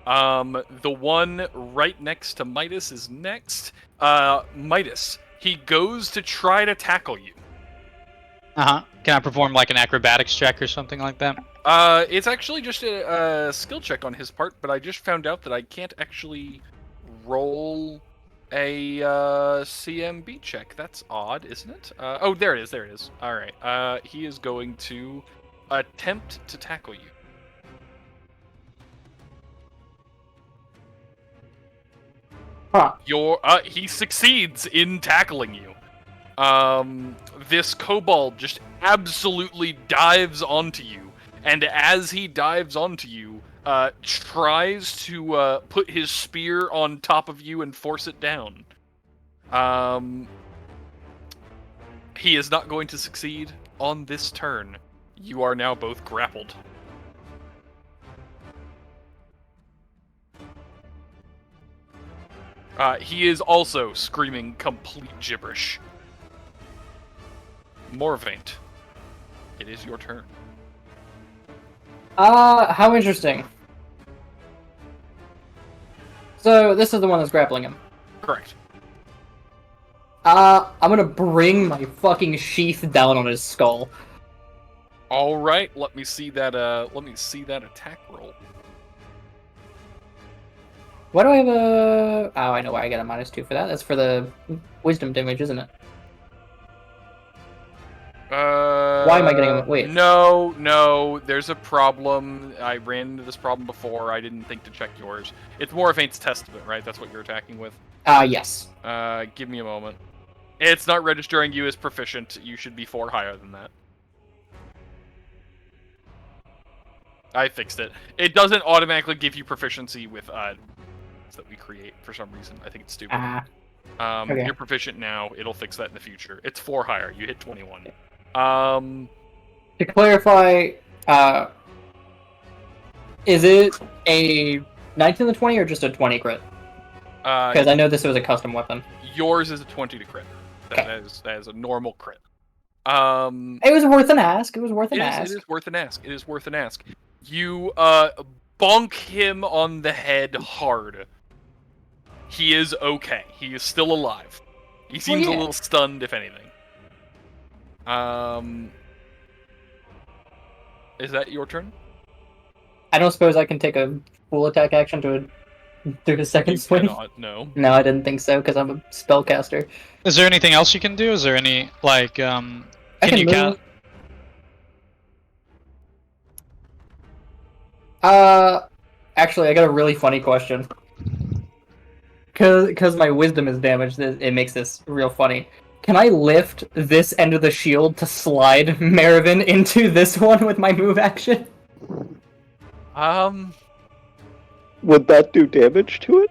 The one right next to Midas is next. Midas, he goes to try to tackle you. Uh-huh. Can I perform like an acrobatics check or something like that? It's actually just a skill check on his part, but I just found out that I can't actually roll a CMB check. That's odd, isn't it? Oh, there it is. Alright, he is going to attempt to tackle you. Huh. He succeeds in tackling you. This kobold just absolutely dives onto you, and as he dives onto you, tries to put his spear on top of you and force it down. He is not going to succeed on this turn. You are now both grappled. He is also screaming complete gibberish. Moravaint, it is your turn. How interesting. So, this is the one that's grappling him. Correct. I'm gonna bring my fucking sheath down on his skull. All right, let me see that. Let me see that attack roll. Why do I have a... Oh, I know why I got a -2 for that. That's for the wisdom damage, isn't it? Why am I getting a... Wait. No, there's a problem. I ran into this problem before. I didn't think to check yours. It's Moravaint's Testament, right? That's what you're attacking with? Yes. Give me a moment. It's not registering you as proficient. You should be 4 higher than that. I fixed it. It doesn't automatically give you proficiency with that we create for some reason. I think it's stupid. Okay. You're proficient now. It'll fix that in the future. It's 4 higher. You hit 21. To clarify, is it a 19 to 20 or just a 20 crit? Because I know this was a custom weapon. Yours is a 20 to crit. That is a normal crit. It was worth an ask. It was worth an ask. It is worth an ask. It is worth an ask. You bonk him on the head hard. He is okay. He is still alive. He seems a little stunned, if anything. Is that your turn? I don't suppose I can take a full attack action to do a second swing? No. No, I didn't think so, because I'm a spellcaster. Is there anything else you can do? Is there any, like, can you move. Actually, I got a really funny question. Because my wisdom is damaged, it makes this real funny. Can I lift this end of the shield to slide Marivin into this one with my move action? Would that do damage to it?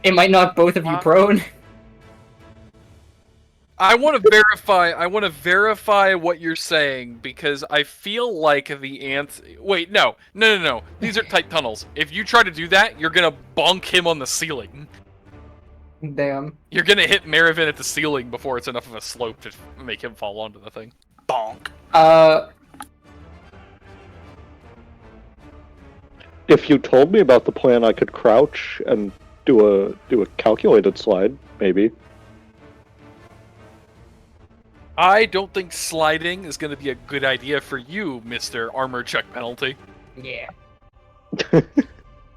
It might knock both of you prone. I want to verify what you're saying, because I feel like the ants... Wait, no. These are tight tunnels. If you try to do that, you're gonna bonk him on the ceiling. Damn. You're gonna hit Marivin at the ceiling before it's enough of a slope to make him fall onto the thing. Bonk. If you told me about the plan, I could crouch and do a calculated slide, maybe. I don't think sliding is going to be a good idea for you, Mr. Armor Check Penalty. Yeah.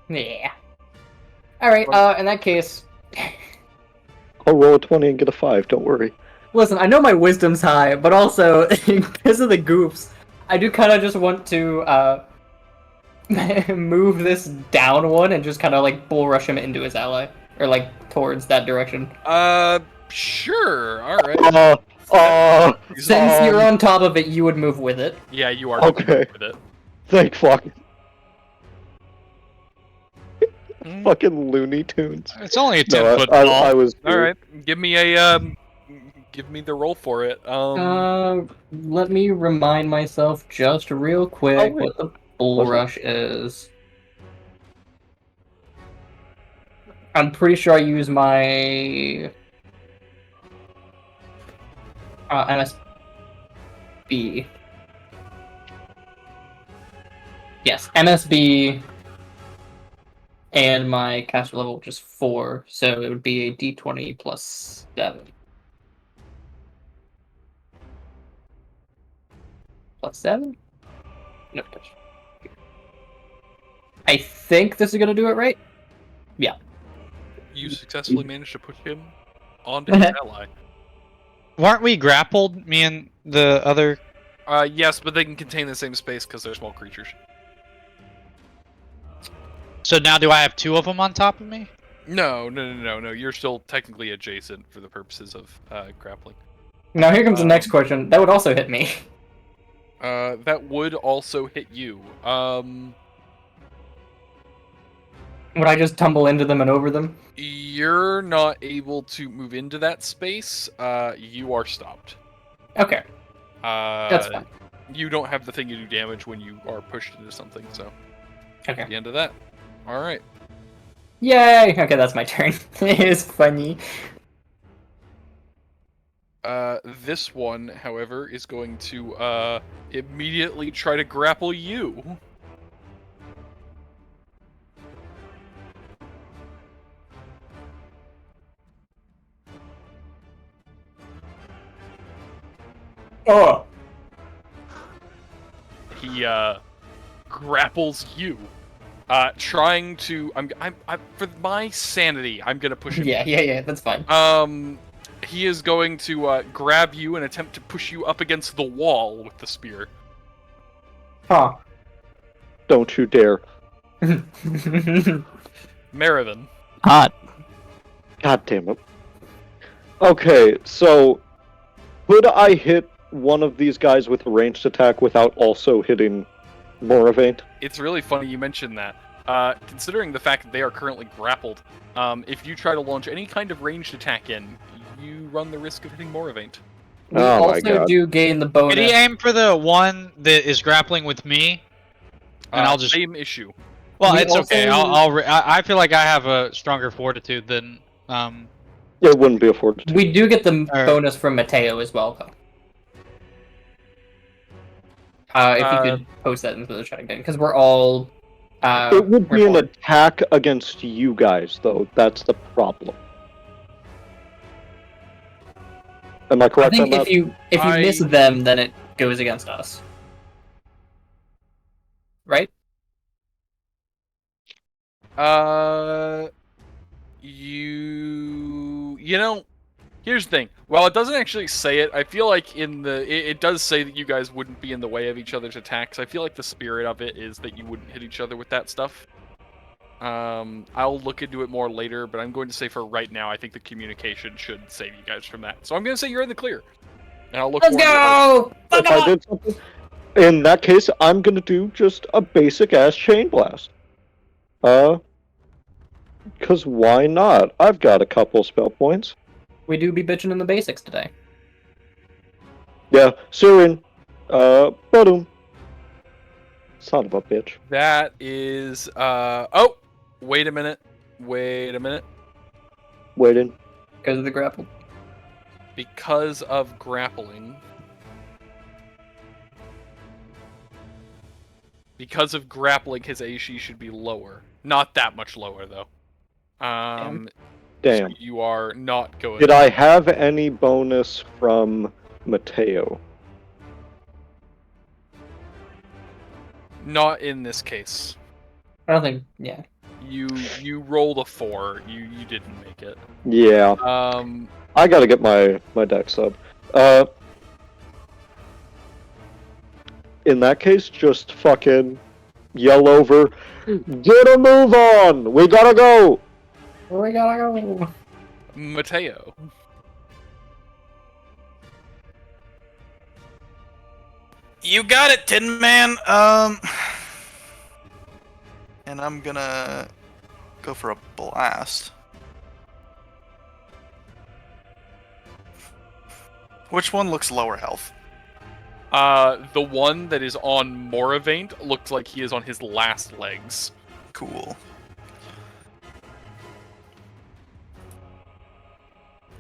Yeah. Alright, in that case... I'll roll a 20 and get a 5, don't worry. Listen, I know my wisdom's high, but also, because of the goofs, I do kind of just want to, move this down one and just kind of, like, bull rush him into his ally. Or, like, towards that direction. Sure, alright. Since you're on top of it, you would move with it. Yeah, you are okay with it. Thank fuck. Fucking Looney Tunes. It's only a 10-foot ball. ball. I was... Alright, give me the roll for it. Let me remind myself just real quick what the bull rush is. I'm pretty sure I use my MSB. Yes, MSB and my caster level, which is 4, so it would be a D20 plus 7. Plus 7? No. I think this is gonna do it, right? Yeah. You successfully managed to push him onto his ally. Weren't we grappled, me and the other... Yes, but they can contain the same space because they're small creatures. So now do I have 2 of them on top of me? No. You're still technically adjacent for the purposes of grappling. Now here comes the next question. That would also hit me. That would also hit you. Would I just tumble into them and over them? You're not able to move into that space. You are stopped. Okay. That's fine. You don't have the thing to do damage when you are pushed into something, so. Okay. The end of that. Alright. Yay! Okay, that's my turn. It's funny. This one, however, is going to, immediately try to grapple you. Oh! He, grapples you. Trying to... I'm for my sanity, I'm gonna push him. Yeah, that's fine. He is going to, grab you and attempt to push you up against the wall with the spear. Huh. Don't you dare. Marivin. Hot. God damn it. Okay, so could I hit one of these guys with a ranged attack without also hitting Moravaint? It's really funny you mentioned that. Considering the fact that they are currently grappled, if you try to launch any kind of ranged attack in, you run the risk of hitting Moravaint. We Oh my also God. do gain the bonus. Could he aim for the one that is grappling with me? And I'll just. Same issue. Well, we it's okay. also- I feel like I have a stronger fortitude than. It wouldn't be a fortitude. We do get the Alright. bonus from Matteo as well, though. If you could post that into the chat again, because we're all. It would be we're an all- attack against you guys, though. That's the problem. Am I I correct on think that? if you miss them, then it goes against us. Right? You know, here's the thing. While it doesn't actually say it, I feel like it does say that you guys wouldn't be in the way of each other's attacks. I feel like the spirit of it is that you wouldn't hit each other with that stuff. I'll look into it more later, but I'm going to say for right now, I think the communication should save you guys from that. So I'm going to say you're in the clear. And I'll look Let's more into go! If I did something, in that case, I'm gonna do just a basic ass chain blast. Cause why not? I've got a couple spell points. We do be bitching in the basics today. Yeah, Sirin. Boom. Son of a bitch. That is, oh! Wait a minute. Waiting. Because of the grapple. Because of grappling. Because of grappling, his AC should be lower. Not that much lower, though. Damn. So you are not going... Did I have any bonus from Matteo? Not in this case. I don't think. Yeah. You rolled a 4. You didn't make it. Yeah. I gotta get my dex up. In that case, just fucking yell over, get a move on! We gotta go! We gotta go. Matteo. You got it, Tin Man. And I'm gonna go for a blast. Which one looks lower health? The one that is on Moravaint looks like he is on his last legs. Cool.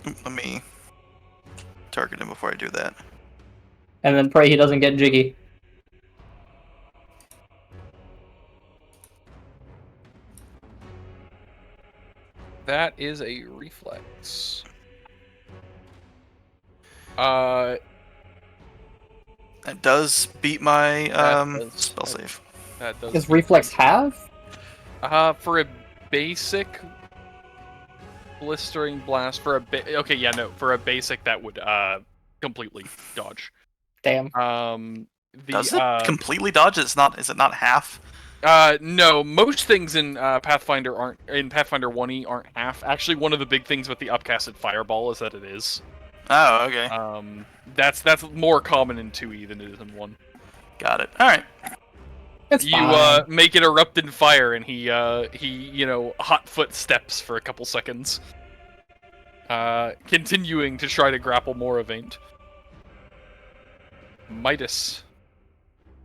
Let me target him before I do that. And then pray he doesn't get jiggy. That is a reflex. It does beat my does. spell save. That does. Does reflex have? For a basic blistering blast, for a okay, yeah, no, for a basic that would completely dodge. Damn. Does it completely dodge? Is it not half? No, most things in Pathfinder 1e aren't half. Actually, one of the big things with the upcasted fireball is that it is. Oh, okay. That's more common in 2e than it is in 1. Got it. All right. It's You fine. make it erupt in fire, and he hot foot steps for a couple seconds, continuing to try to grapple Moravaint. Midas,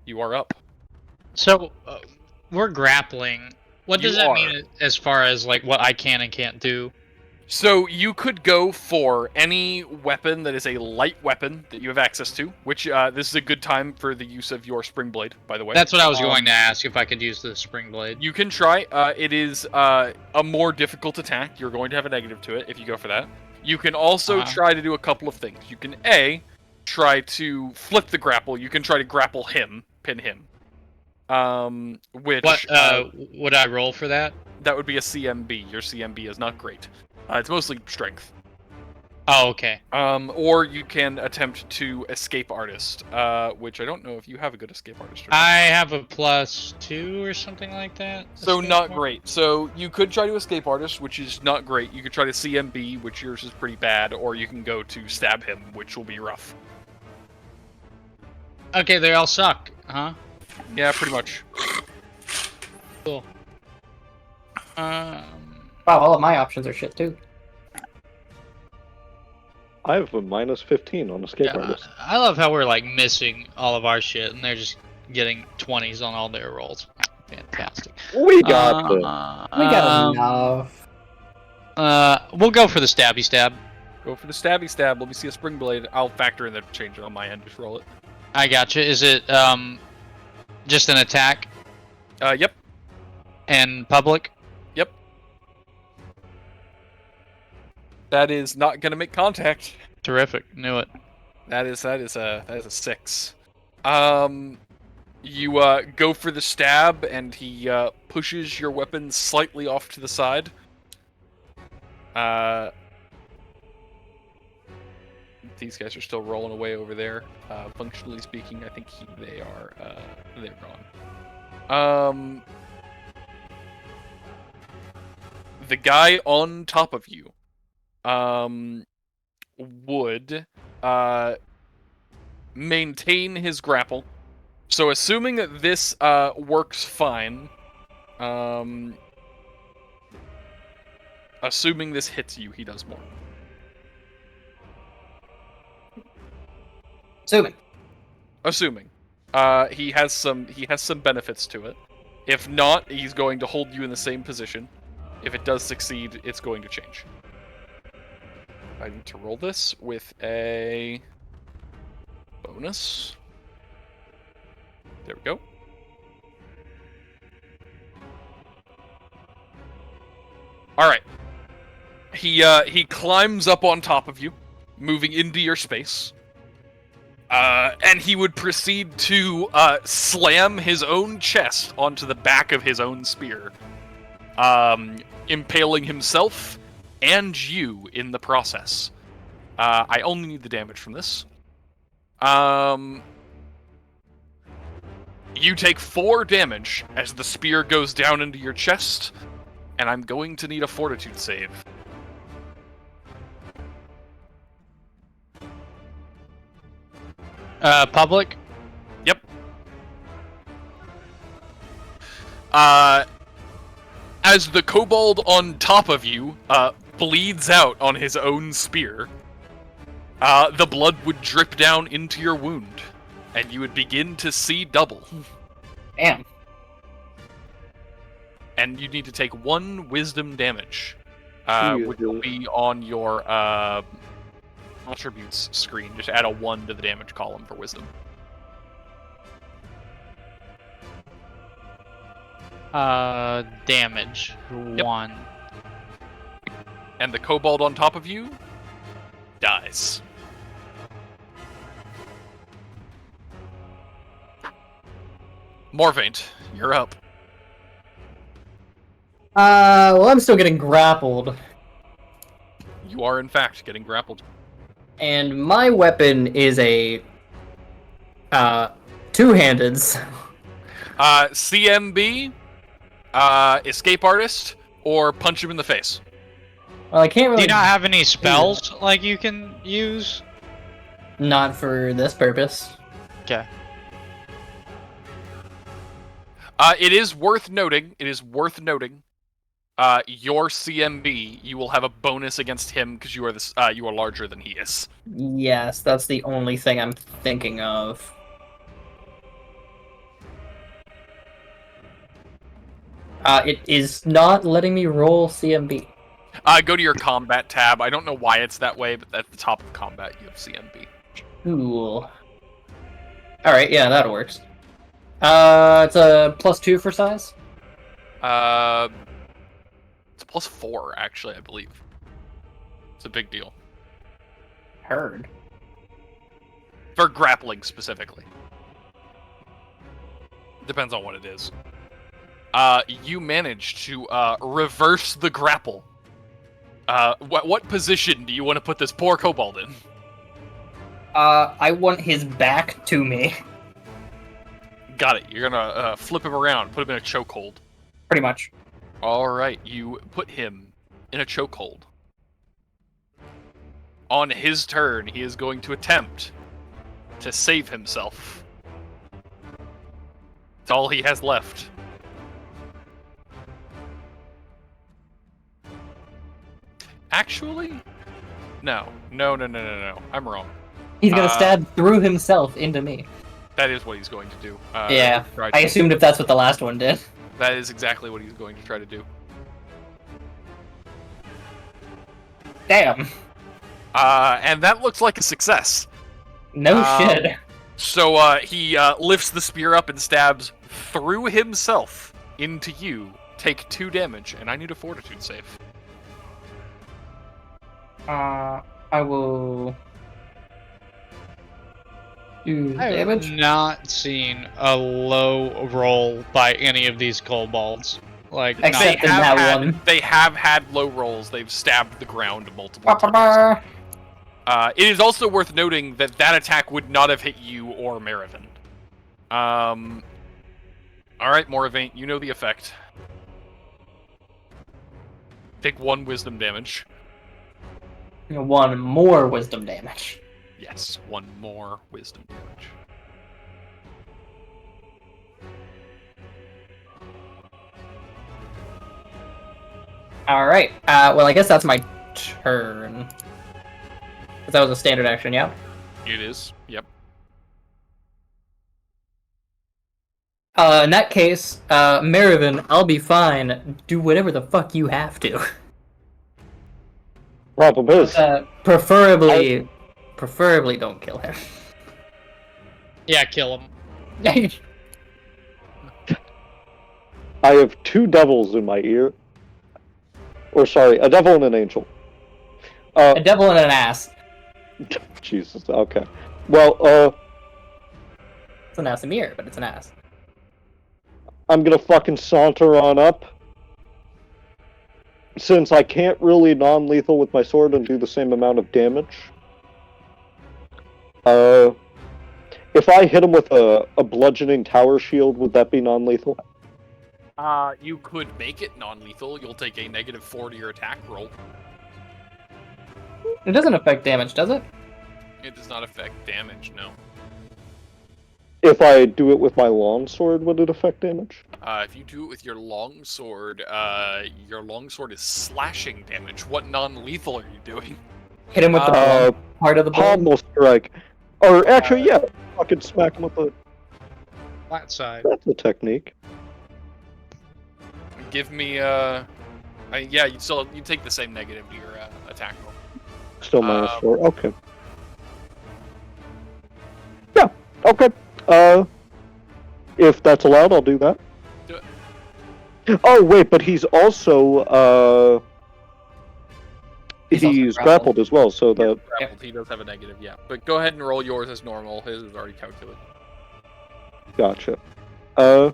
you are up. So, we're grappling. What does You that are. mean as far as like what I can and can't do? So you could go for any weapon that is a light weapon that you have access to, which this is a good time for the use of your spring blade, by the way. That's what I was going to ask, if I could use the spring blade. You can try. It is a more difficult attack. You're going to have a negative to it if you go for that. You can also try to do a couple of things. You can try to flip the grapple. You can try to grapple him, pin him. Which What would I roll for that? that would be a CMB. Your CMB is not great. It's mostly strength. Oh, okay. Or you can attempt to escape artist, which I don't know if you have a good escape artist. Or not. I have a +2 or something like that. So escape not roll? great. So you could try to escape artist, which is not great. You could try to CMB, which yours is pretty bad, or you can go to stab him, which will be rough. Okay, they all suck, huh? Yeah, pretty much. Cool. Wow, all of my options are shit too. I have a -15 on escape Yeah, artist. I love how we're like missing all of our shit, and they're just getting 20s on all their rolls. Fantastic. We got this. We got enough. We'll go for the stabby stab. Go for the stabby stab. Let me see a spring blade. I'll factor in the change on my end. Just roll it. I gotcha. Is it just an attack Yep. and public? Yep. That is not gonna make contact. Terrific. Knew it. That is a 6. You go for the stab, and he pushes your weapon slightly off to the side. These guys are still rolling away over there. Functionally speaking, I think they're gone. The guy on top of you would maintain his grapple. So assuming that this works fine, assuming this hits you, he does more. Assuming. He has some benefits to it. If not, he's going to hold you in the same position. If it does succeed, it's going to change. I need to roll this with a bonus. There we go. Alright. He climbs up on top of you, moving into your space. And he would proceed to slam his own chest onto the back of his own spear, impaling himself and you in the process. I only need the damage from this. You take 4 damage as the spear goes down into your chest, and I'm going to need a fortitude save. Public? Yep. As the kobold on top of you bleeds out on his own spear, the blood would drip down into your wound, and you would begin to see double. Damn. And you need to take 1 wisdom damage, which will be on your attributes screen. Just add a 1 to the damage column for wisdom. Damage. Yep. 1. And the kobold on top of you dies. Moravaint, you're up. Well, I'm still getting grappled. You are, in fact, getting grappled. And my weapon is a two-handed. So CMB, escape artist, or punch him in the face. Well, I can't Do really. you not have any spells like you can use? Not for this purpose. Okay. It is worth noting. Your CMB, you will have a bonus against him because you are larger than he is. Yes, that's the only thing I'm thinking of. It is not letting me roll CMB. Go to your combat tab. I don't know why it's that way, but at the top of combat, you have CMB. Cool. Alright, yeah, that works. It's a +2 for size? It's a +4, actually, I believe. It's a big deal. Heard. For grappling, specifically. Depends on what it is. You managed to, reverse the grapple. What position do you want to put this poor kobold in? I want his back to me. Got it. You're gonna, flip him around, put him in a chokehold. Pretty much. Alright, you put him in a chokehold. On his turn, he is going to attempt to save himself. It's all he has left. Actually? No. I'm wrong. He's gonna stab through himself into me. That is what he's going to do. Yeah, I assumed if that's what the last one did. That is exactly what he's going to try to do. Damn. And that looks like a success. No shit. So he lifts the spear up and stabs through himself into you. Take 2 damage, and I need a fortitude save. I will do I damage. have not seen a low roll by any of these kobolds. Like, Except They in have that one. They have had low rolls. They've stabbed the ground multiple times. Ba-ba-ba. It is also worth noting that that attack would not have hit you or Marivin. Alright, Moravaint, you know the effect. Take 1 wisdom damage. 1 more wisdom damage. Yes, 1 more wisdom damage. Alright, well I guess that's my turn. 'Cause that was a standard action, yeah? It is, yep. In that case, Marivin, I'll be fine. Do whatever the fuck you have to. Problem is, Preferably don't kill him. yeah, kill him. I have 2 devils in my ear. Or sorry, a devil and an angel. A devil and an ass. Jesus, okay. Well, It's an ass mirror, but it's an ass. I'm gonna fucking saunter on up. Since I can't really non-lethal with my sword and do the same amount of damage. If I hit him with a bludgeoning tower shield, would that be non-lethal? You could make it non-lethal. You'll take a -4 to your attack roll. It doesn't affect damage, does it? It does not affect damage, no. If I do it with my longsword, would it affect damage? If you do it with your longsword is slashing damage. What non-lethal are you doing? Hit him with the blunt part of the blade. Pommel strike. Or actually, yeah, fucking smack him with the... Flat side. That's a technique. Give me yeah, you take the same negative to your attack roll. Still -4, okay. Yeah, okay. If that's allowed, I'll do that. Do it. Oh, wait, but he's also, he's grappled as well, so that... Grappled, he does have a negative, yeah. But go ahead and roll yours as normal. His is already calculated. Gotcha. Well...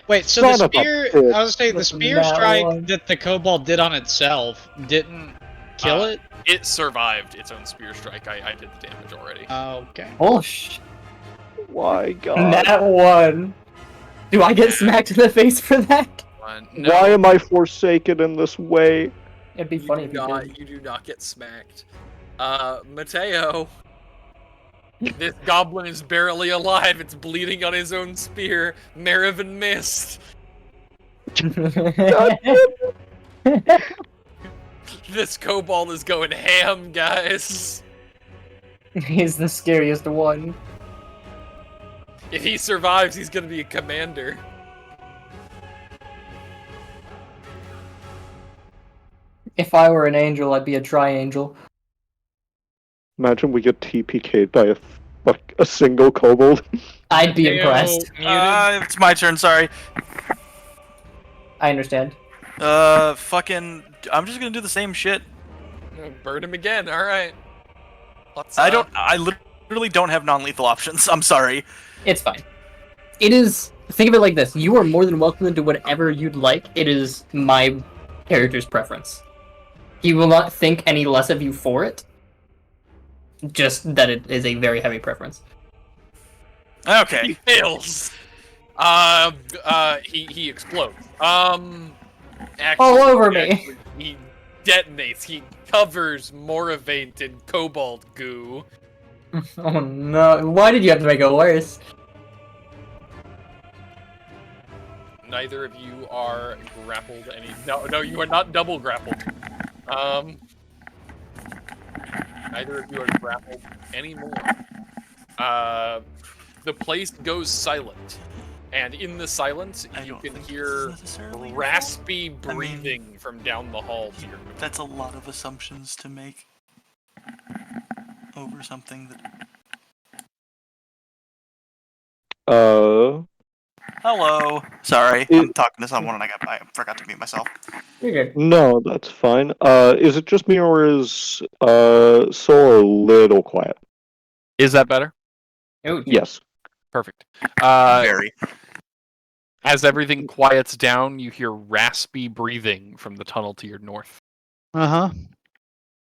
Wait, so the Son of a spear, bitch. I was saying the spear That strike one. that the kobold did on itself didn't kill it? It survived its own spear strike. I did the damage already. Okay. Oh, sh... Why, God? Nat 1. Do I get smacked in the face for that? No, Why am I forsaken in this way? It'd be funny if you did. you do not get smacked. Matteo, this goblin is barely alive. It's bleeding on his own spear. Marivin missed. This kobold is going ham, guys. He's the scariest one. If he survives, he's gonna be a commander. If I were an angel, I'd be a triangel. Imagine we get TPK'd by a single kobold. I'd be Matteo, impressed. It's my turn. Sorry. I understand. Fucking. I'm just gonna do the same shit. Burn him again. All right. I literally don't have non-lethal options. I'm sorry. It's fine. It is. Think of it like this: you are more than welcome to do whatever you'd like. It is my character's preference. He will not think any less of you for it. Just that it is a very heavy preference. He Okay. fails. He explodes. Actually, All over me. He detonates. He covers Moravaint in kobold goo. Oh no! Why did you have to make it worse? Neither of you are grappled No, you are not double grappled. Neither of you are grappled anymore. The place goes silent. And in the silence, you can hear raspy breathing from down the hall to your north. That's a lot of assumptions to make over something that. Hello. Sorry, I'm talking to someone and I forgot to mute myself. You're good. No, that's fine. Is it just me or is Soul a little quiet? Is that better? Oh, Yes. Perfect. Very. As everything quiets down, you hear raspy breathing from the tunnel to your north. Uh huh.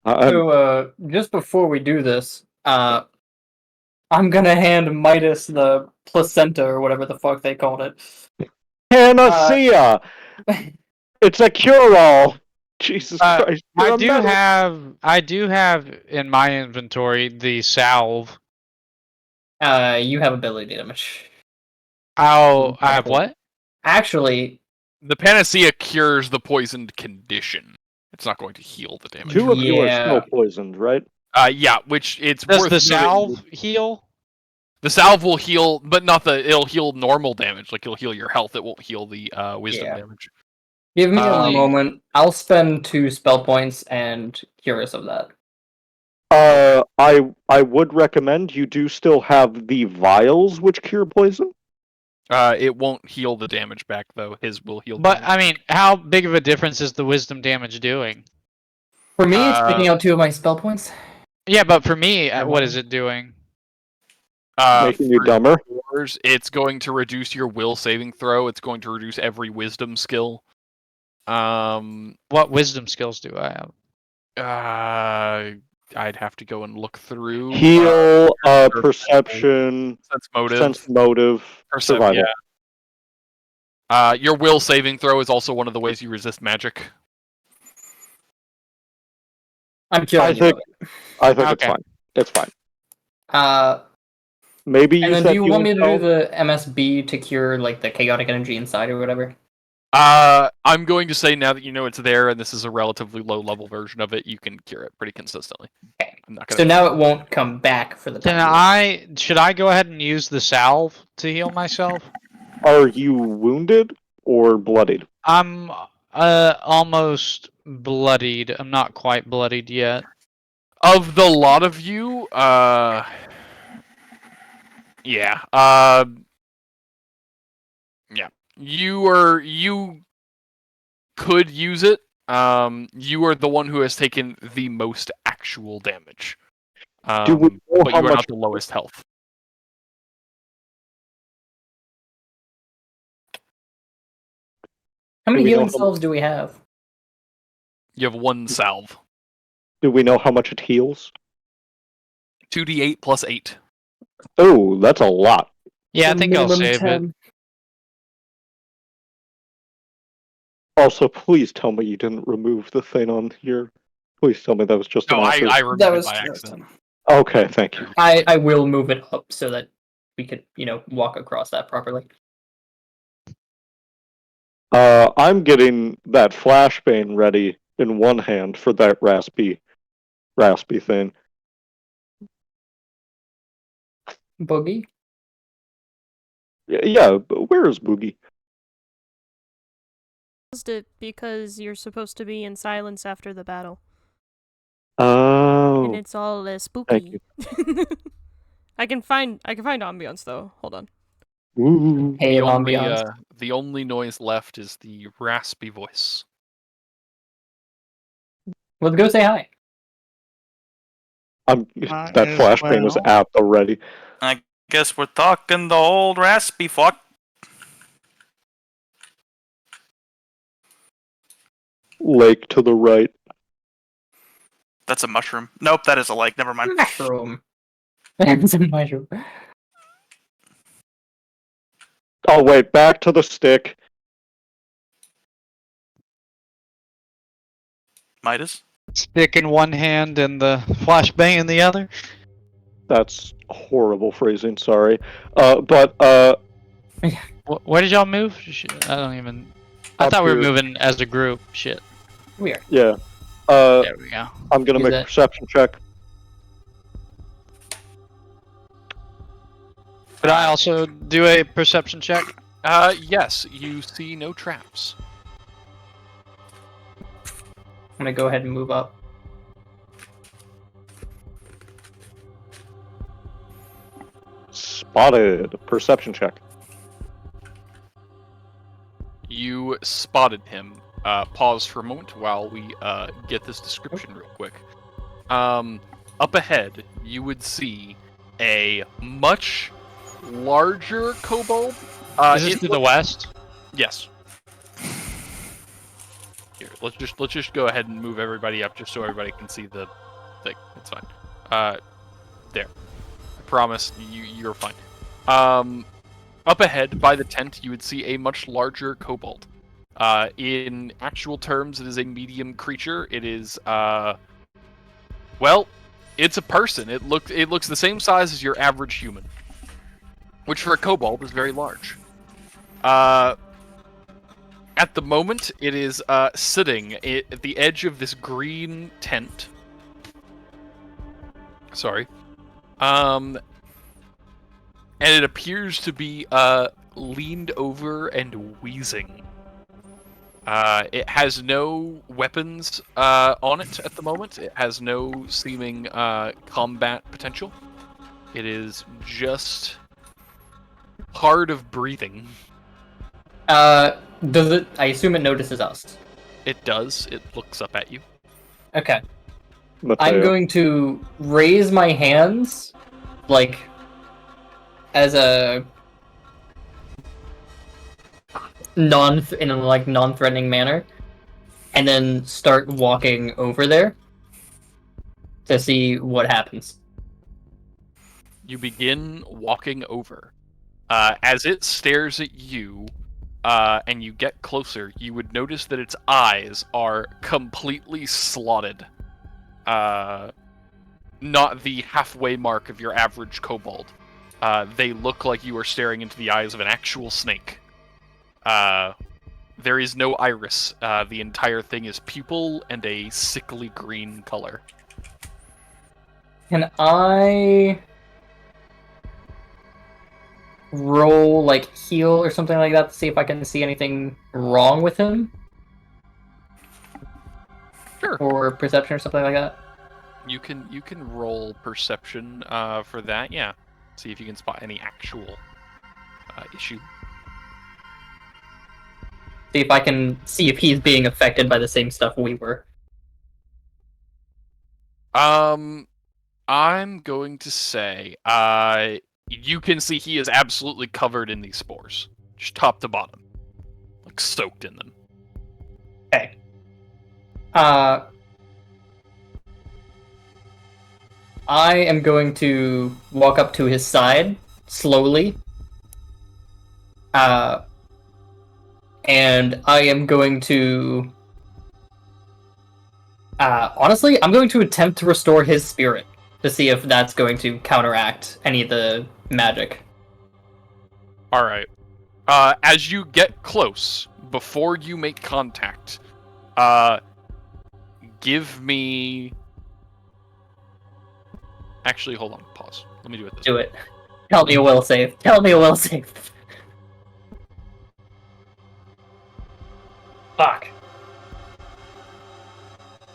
So, just before we do this, I'm gonna hand Midas the placenta or whatever the fuck they called it. Panacea! It's a cure-all! Jesus Christ. I do have in my inventory the salve. You have ability damage. I have what? Actually, The panacea cures the poisoned condition. It's not going to heal the damage. Two of you are Yeah. still poisoned, right? Yeah, which it's Does worth the noting- salve heal? The salve will heal, but not it'll heal normal damage. Like it'll heal your health. It won't heal the wisdom Yeah. damage. give me a Um, moment. I'll spend 2 spell points and cure us of that. I would recommend you do still have the vials which cure poison. It won't heal the damage back though. His will heal. But damage. I mean, how big of a difference is the wisdom damage doing? For me, it's picking out 2 of my spell points. Yeah, but for me, what is it doing? Making you for dumber. yours, it's going to reduce your will saving throw. It's going to reduce every wisdom skill. What wisdom skills do I have? I'd have to go and look through. Heal, perception, sense motive, survival. Yeah. Your will saving throw is also one of the ways you resist magic. I'm killing you. I think it's Okay. fine. It's fine. And Maybe you then said do you want me to do yourself- the MSB to cure like the chaotic energy inside or whatever? I'm going to say now that you know it's there and this is a relatively low level version of it, you can cure it pretty consistently. Okay. I'm not So gonna. now it won't come back for the time. Should I go ahead and use the salve to heal myself? Are you wounded or bloodied? I'm almost bloodied. I'm not quite bloodied yet. Of the lot of you, yeah, yeah, you could use it. You are the one who has taken the most actual damage. Do we know But how you are much? not the lowest health. How many Do we know healing how- salves do we have? You have one salve. Do we know how much it heals? 2d8 plus 8. Oh, that's a lot. Yeah, I The think I'll minimum save it. 10. Also, please tell me you didn't remove the thing on here. Please tell me that was just No, an I accident. removed That it was by just accident. Okay, thank you. I will move it up so that we could, walk across that properly. I'm getting that flashbang ready in one hand for that raspy thing. Boogie? Yeah, but where is Boogie? It because you're supposed to be in silence after the battle, Oh, and it's all thank spooky. I can find ambience though. Hold on. Ooh. Hey, The only, ambiance. the only noise left is the raspy voice. Let's go say hi. Might That as flashbang is well. apt already. I guess we're talking the old raspy fuck. Lake to the right. That's a mushroom. Nope, that is a lake. Never mind. Mushroom. It's a mushroom. Oh wait, back to the stick. Midas? Stick in one hand and the flashbang in the other. That's horrible phrasing. Sorry. But Where did y'all move? I don't even. I Up thought we were here. moving as a group. Shit. We are. yeah. There we go. I'm gonna Is make a that- perception check. Could I also do a perception check? Yes, you see no traps. I'm gonna go ahead and move up. Spotted. Perception check. You spotted him. Pause for a moment while we get this description real quick. Up ahead, you would see a much larger kobold. Is this it to the look- west? Yes. Here, let's just go ahead and move everybody up just so everybody can see the thing. It's fine. There. I promise you're fine. Up ahead by the tent, you would see a much larger kobold. In actual terms, it is a medium creature. It is well, it's a person. It looks the same size as your average human, which for a kobold is very large. At the moment, it is sitting at the edge of this green tent. Sorry. And it appears to be leaned over and wheezing. It has no weapons on it at the moment. It has no seeming combat potential. It is just hard of breathing. Does it? I assume it notices us. It does. It looks up at you. Okay. Matteo. I'm going to raise my hands, like, as a non-threatening manner, and then start walking over there to see what happens. You begin walking over. As it stares at you, and you get closer, you would notice that its eyes are completely slotted. Not the halfway mark of your average kobold. They look like you are staring into the eyes of an actual snake. There is no iris. The entire thing is pupil and a sickly green color. Can I roll, like, heal or something like that to see if I can see anything wrong with him? Sure. Or perception or something like that? You can roll perception for that, yeah. See if you can spot any actual issue. See if I can see if he's being affected by the same stuff we were. I'm going to say you can see he is absolutely covered in these spores, just top to bottom, like soaked in them. Okay. I am going to walk up to his side slowly. And I am going to... honestly, I'm going to attempt to restore his spirit to see if that's going to counteract any of the magic. All right. As you get close, before you make contact, give me... Actually, hold on. Pause. Let me do it this way. Do it. Tell me a will save. Tell me a will save. Fuck.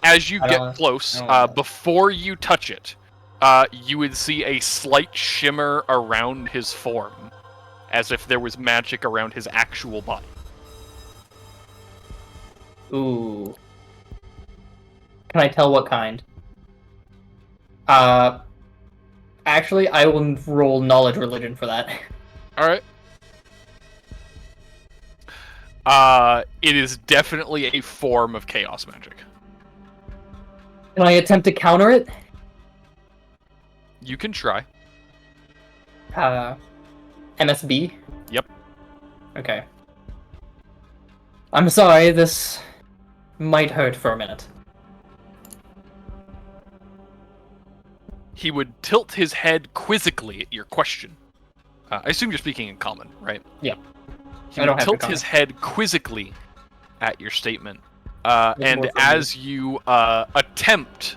As you I get don't- close, I don't know. before you touch it, you would see a slight shimmer around his form, as if there was magic around his actual body. Ooh. Can I tell what kind? Actually, I will roll knowledge religion for that. All right. It is definitely a form of chaos magic. Can I attempt to counter it? You can try. MSB? Yep. Okay. I'm sorry, this might hurt for a minute. He would tilt his head quizzically at your question. I assume you're speaking in common, right? Yeah. He I don't would have to tilt his head quizzically at your statement. And more for as you attempt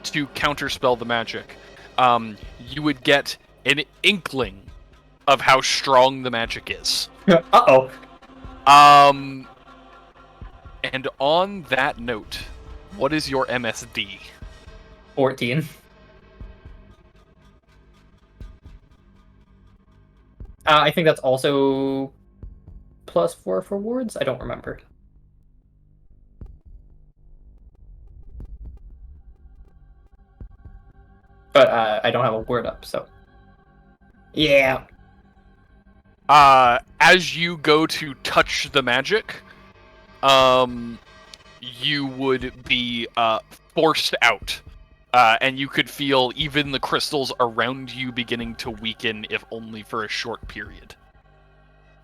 to counterspell the magic, you would get an inkling of how strong the magic is. Uh-oh. And on that note, what is your MSD? 14. I think that's also +4 for wards? I don't remember. But I don't have a word up, so... Yeah. As you go to touch the magic, you would be forced out. And you could feel even the crystals around you beginning to weaken, if only for a short period.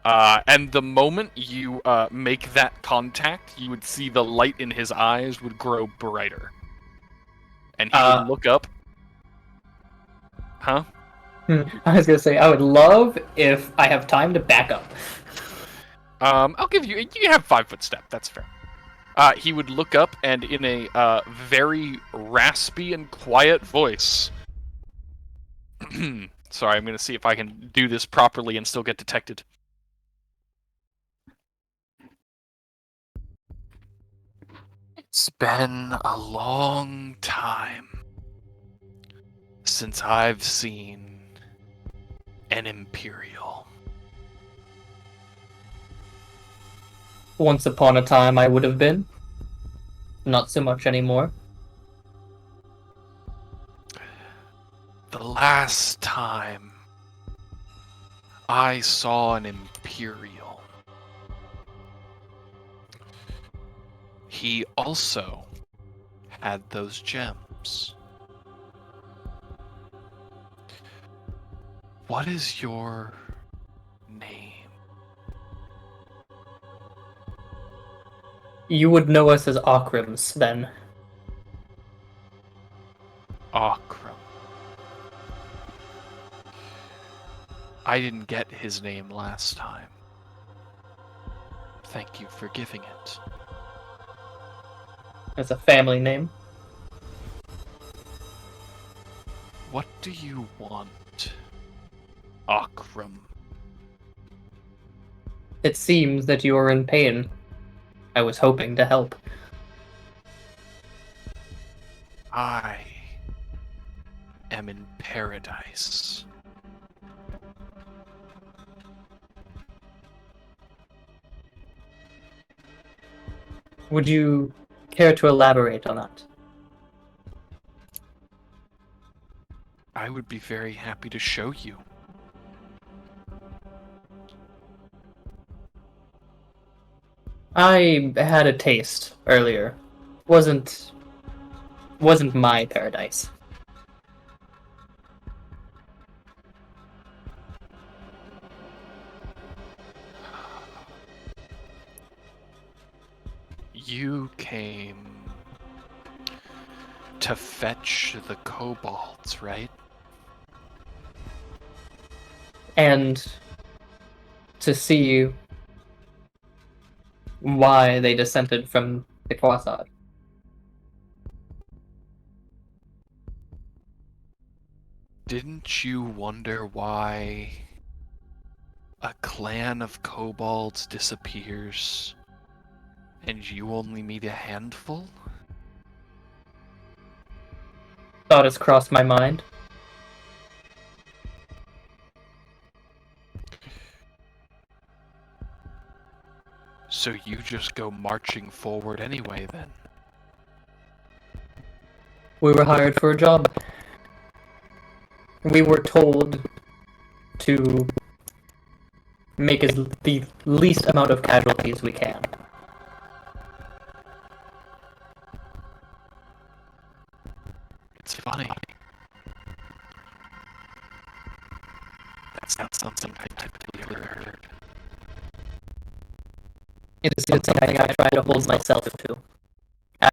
And the moment you make that contact, you would see the light in his eyes would grow brighter. And he would look up. Huh? I was gonna say, I would love if I have time to back up. I'll give you... You have 5-foot step, that's fair. He would look up and in a very raspy and quiet voice... Sorry, I'm going to see if I can do this properly and still get detected. It's been a long time since I've seen an Imperial. Once upon a time I would have been. Not so much anymore. The last time I saw an Imperial, he also had those gems. What is your name? You would know us as Ockrams, then. Ocram. I didn't get his name last time. Thank you for giving it. It's a family name. What do you want, Ocram? It seems that you are in pain. I was hoping to help. I am in paradise. Would you care to elaborate on that? I would be very happy to show you. I had a taste earlier. Wasn't my paradise. You came to fetch the kobolds, right? And to see why they dissented from the Quasad. Didn't you wonder why a clan of kobolds disappears and you only meet a handful? Thought has crossed my mind. So you just go marching forward anyway, then? We were hired for a job. We were told to make the least amount of casualties we can. It's funny. That's not something I typically ever heard. It is something I try to hold myself to,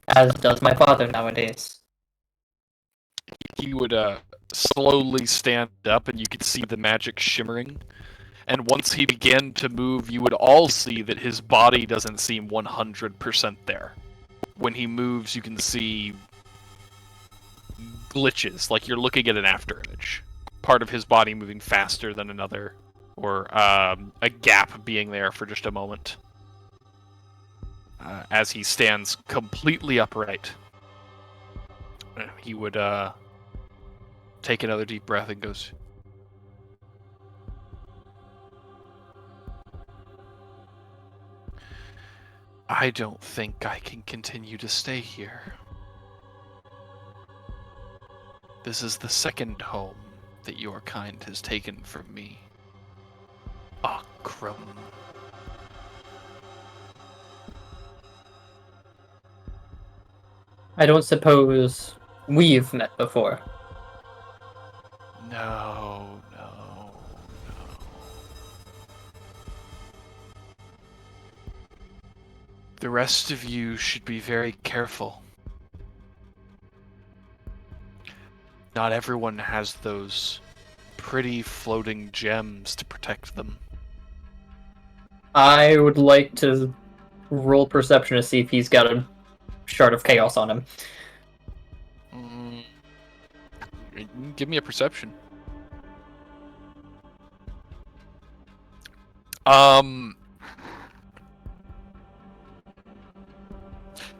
as does my father nowadays. He would slowly stand up and you could see the magic shimmering. And once he began to move, you would all see that his body doesn't seem 100% there. When he moves, you can see glitches, like you're looking at an afterimage. Part of his body moving faster than another, or a gap being there for just a moment. As he stands completely upright, he would take another deep breath and goes, I don't think I can continue to stay here. This is the second home that your kind has taken from me. Ocram. I don't suppose we've met before. No. The rest of you should be very careful. Not everyone has those pretty floating gems to protect them. I would like to roll perception to see if he's got a shard of chaos on him. Give me a perception.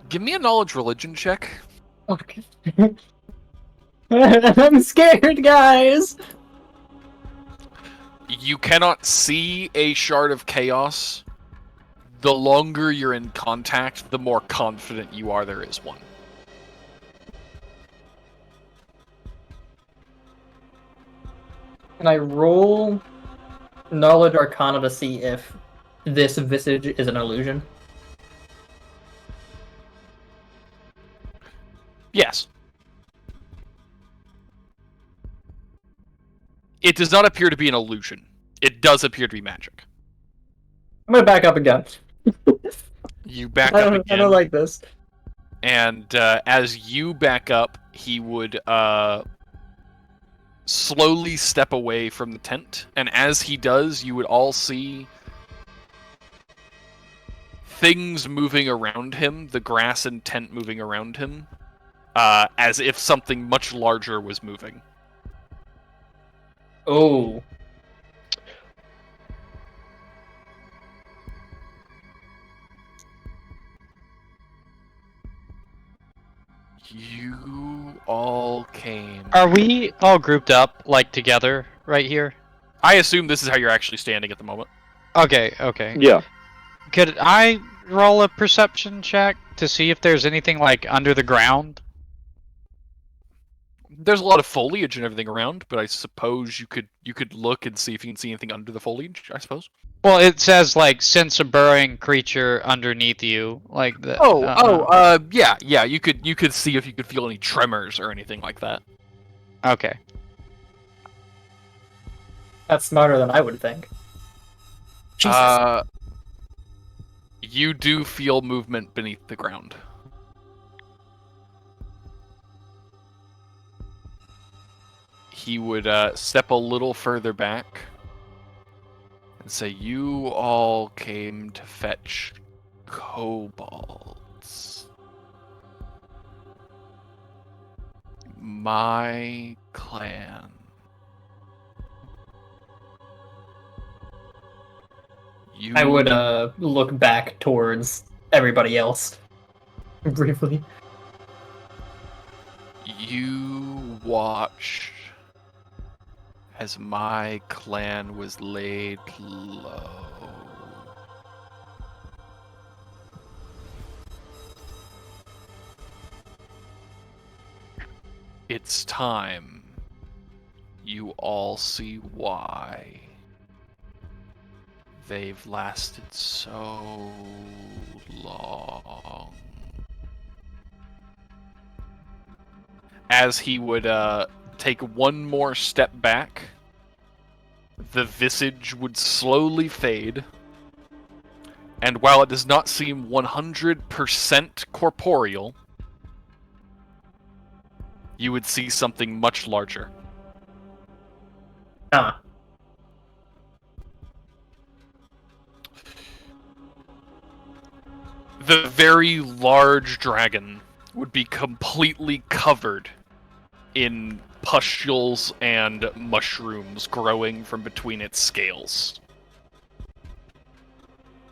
Give me a knowledge religion check. Okay. I'm scared, guys! You cannot see a shard of chaos. The longer you're in contact, the more confident you are there is one. Can I roll knowledge arcana to see if this visage is an illusion? Yes. It does not appear to be an illusion. It does appear to be magic. I'm gonna back up again. You back up again. I don't like this. And as you back up, he would slowly step away from the tent. And as he does, you would all see things moving around him, the grass and tent moving around him, as if something much larger was moving. Oh. You all came. Are we all grouped up, like, together, right here? I assume this is how you're actually standing at the moment. Okay. Yeah. Could I roll a perception check to see if there's anything, like, under the ground? There's a lot of foliage and everything around, but I suppose you could look and see if you can see anything under the foliage, I suppose. Well, it says, like, sense a burrowing creature underneath you, like the. Yeah. You could see if you could feel any tremors or anything like that. Okay. That's smarter than I would think. Jesus. You do feel movement beneath the ground. He would step a little further back and say, "You all came to fetch kobolds. My clan. I would look back towards everybody else briefly. You watched as my clan was laid low. It's time you all see why they've lasted so long." As he would take one more step back, the visage would slowly fade, and while it does not seem 100% corporeal, you would see something much larger. Ah. The very large dragon would be completely covered in pustules and mushrooms growing from between its scales.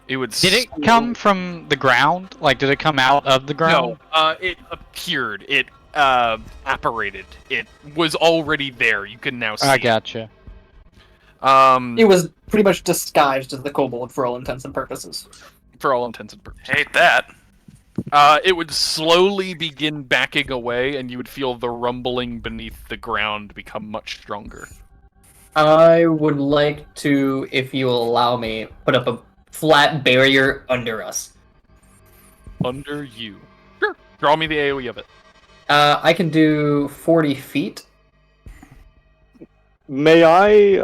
It would. Did it come from the ground? Like, did it come out of the ground? No, it appeared. It apparated. It was already there. You can now see. I gotcha. It was pretty much disguised as the kobold for all intents and purposes. For all intents and purposes. Hate that. It would slowly begin backing away, and you would feel the rumbling beneath the ground become much stronger. I would like to, if you will allow me, put up a flat barrier under us. Under you. Sure. Draw me the AoE of it. I can do 40 feet. May I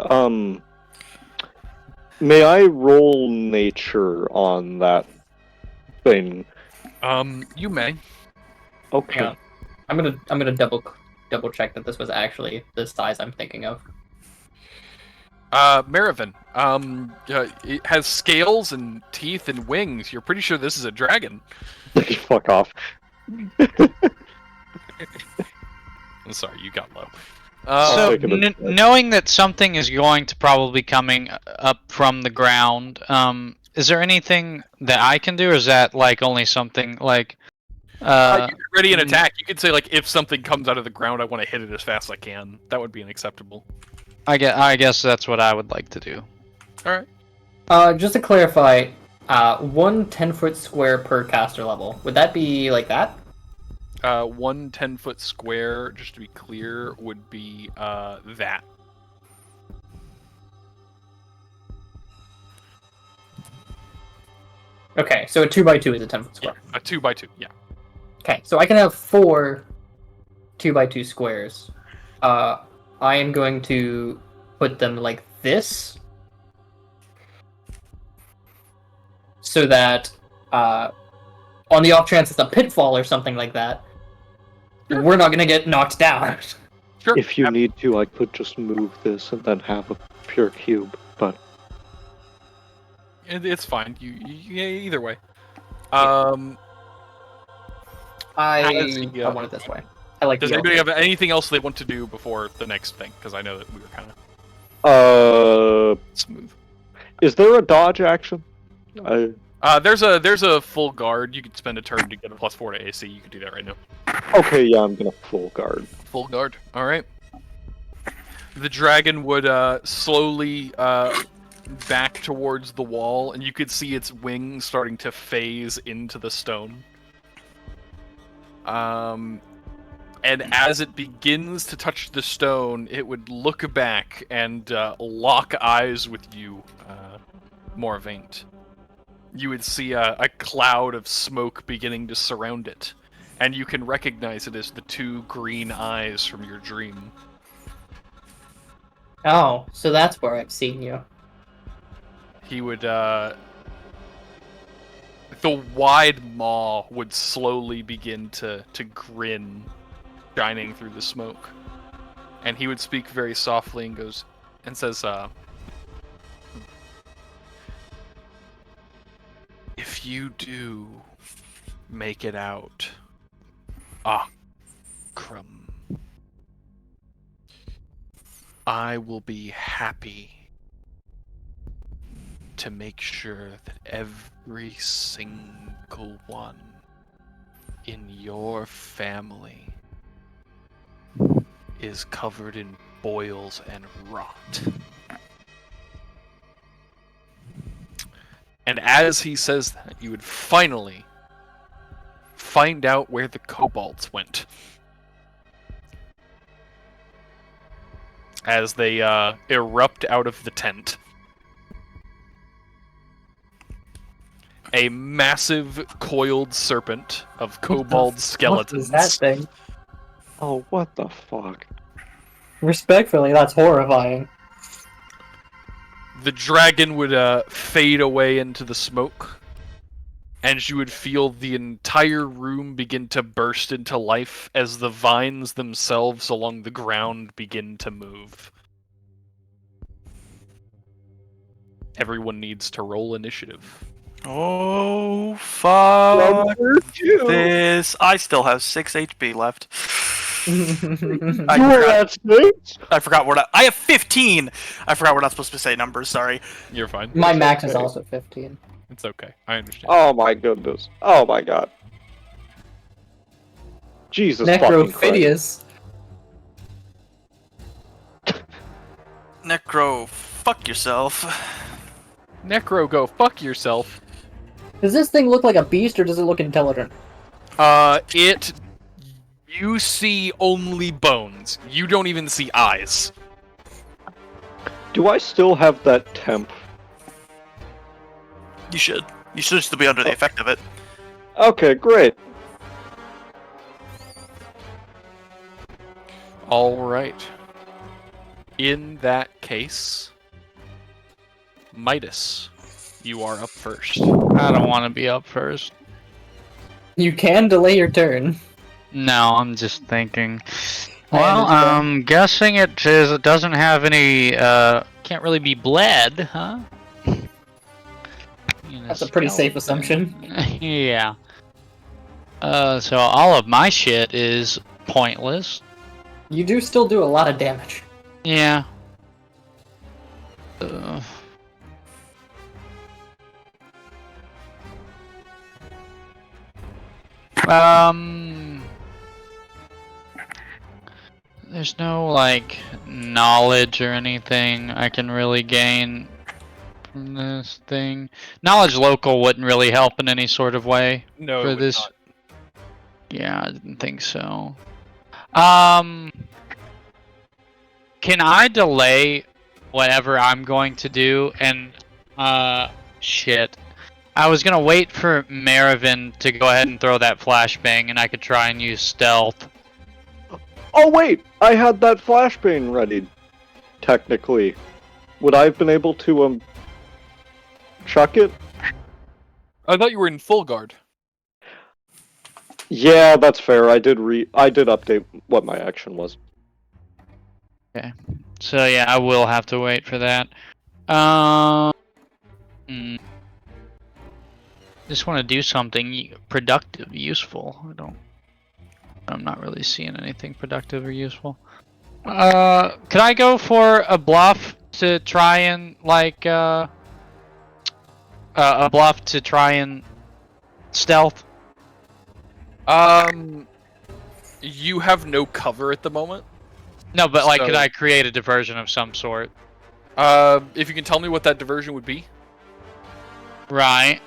roll nature on that thing? You may. Okay. Yeah. I'm gonna double check that this was actually the size I'm thinking of. Marivin, it has scales and teeth and wings. You're pretty sure this is a dragon. Fuck off. I'm sorry, you got low. So, take it as- knowing that something is going to probably coming up from the ground, is there anything that I can do, or is that like only something like? You can ready an attack. You could say like, if something comes out of the ground, I want to hit it as fast as I can. That would be unacceptable. I guess that's what I would like to do. All right. Just to clarify, 1 10-foot square per caster level. Would that be like that? 1 10-foot square, just to be clear, would be that. Okay, so a 2x2 is a 10-foot square. A 2x2, yeah. Okay, so I can have 4 2x2 squares. I am going to put them like this, so that on the off chance it's a pitfall or something like that, we're not gonna get knocked down. Sure. If you need to, I could just move this and then have a pure cube, but It's fine. You either way. I As- want it this way. I like. Does the anybody alternate. have anything else they want to do before the next thing? Because I know that we were kind of smooth. is there a dodge action? There's a full guard. You could spend a turn to get a +4 to AC. You could do that right now. Okay, yeah, I'm gonna full guard. Full guard. All right. The dragon would slowly back towards the wall, and you could see its wings starting to phase into the stone. And as it begins to touch the stone, it would look back and lock eyes with you, Moravaint. You would see a cloud of smoke beginning to surround it, and you can recognize it as the 2 green eyes from your dream. Oh, so that's where I've seen you. He would the wide maw would slowly begin to grin, shining through the smoke. And he would speak very softly and says, if you do make it out, Ocram, I will be happy to make sure that every single one in your family is covered in boils and rot. And as he says that, you would finally find out where the kobolds went. As they erupt out of the tent. A massive coiled serpent of kobold skeletons. What is that thing? Oh, what the fuck? Respectfully, that's horrifying. The dragon would fade away into the smoke, and you would feel the entire room begin to burst into life as the vines themselves along the ground begin to move. Everyone needs to roll initiative. Oh, fuck this. I still have 6 HP left. I forgot we're not. I have 15! I forgot we're not supposed to say numbers, sorry. You're fine. My max is also 15. It's okay. I understand. Oh my goodness. Oh my god. Jesus fucking Christ. Necrophidius. Necro, fuck yourself. Necro, go fuck yourself. Does this thing look like a beast or does it look intelligent? You see only bones. You don't even see eyes. Do I still have that temp? You should. You should still be under the effect of it. Okay, great. Alright. In that case, Midas, you are up first. I don't want to be up first. You can delay your turn. No, I'm just thinking. I Well, understand. I'm guessing it says it doesn't have any, can't really be bled, huh? That's a pretty safe assumption. Yeah. So all of my shit is pointless. You do still do a lot of damage. Yeah. There's no, like, knowledge or anything I can really gain from this thing. Knowledge local wouldn't really help in any sort of way No, for it would this. not. Yeah, I didn't think so. Can I delay whatever I'm going to do and, shit. I was gonna wait for Marivin to go ahead and throw that flashbang and I could try and use stealth. Oh wait! I had that flashbang ready. Technically. Would I have been able to, chuck it? I thought you were in full guard. Yeah, that's fair. I did update what my action was. Okay. So yeah, I will have to wait for that. Just want to do something productive, useful. I'm not really seeing anything productive or useful. Could I go for a bluff to try and like a bluff to try and stealth? You have no cover at the moment. No, but like, could So- I create a diversion of some sort? If you can tell me what that diversion would be. Right.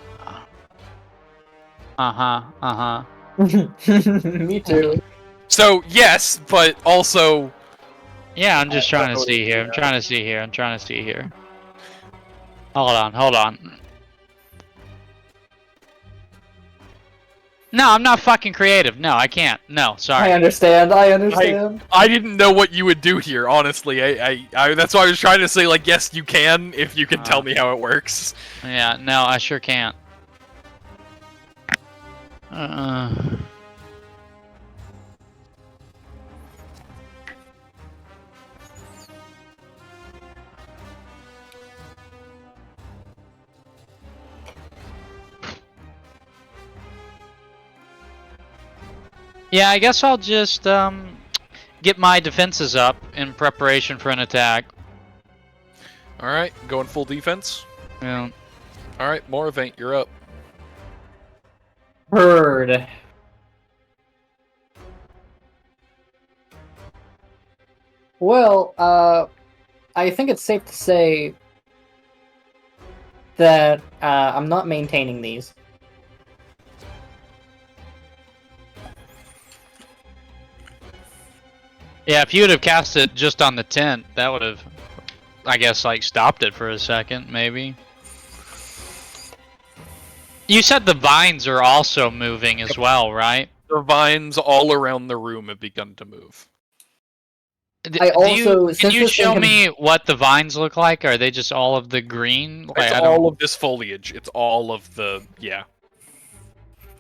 Me too. So, yes, but also... Yeah, I'm just trying to see here. I'm trying to see here. Hold on. No, I'm not fucking creative. No, I can't. No, sorry. I understand. I didn't know what you would do here, honestly. I that's why I was trying to say, like, yes, you can, if you can tell me how it works. Yeah, no, I sure can't. Yeah, I guess I'll just get my defenses up in preparation for an attack. All right, going full defense. Yeah. All right, Moravaint, you're up. Heard. Well, I think it's safe to say that I'm not maintaining these. Yeah, if you would have cast it just on the tent, that would have, I guess, like stopped it for a second, maybe. You said the vines are also moving as well, right? The vines all around the room have begun to move. Can you show me what the vines look like? Are they just all of the green? It's all of this foliage. It's all of the, yeah.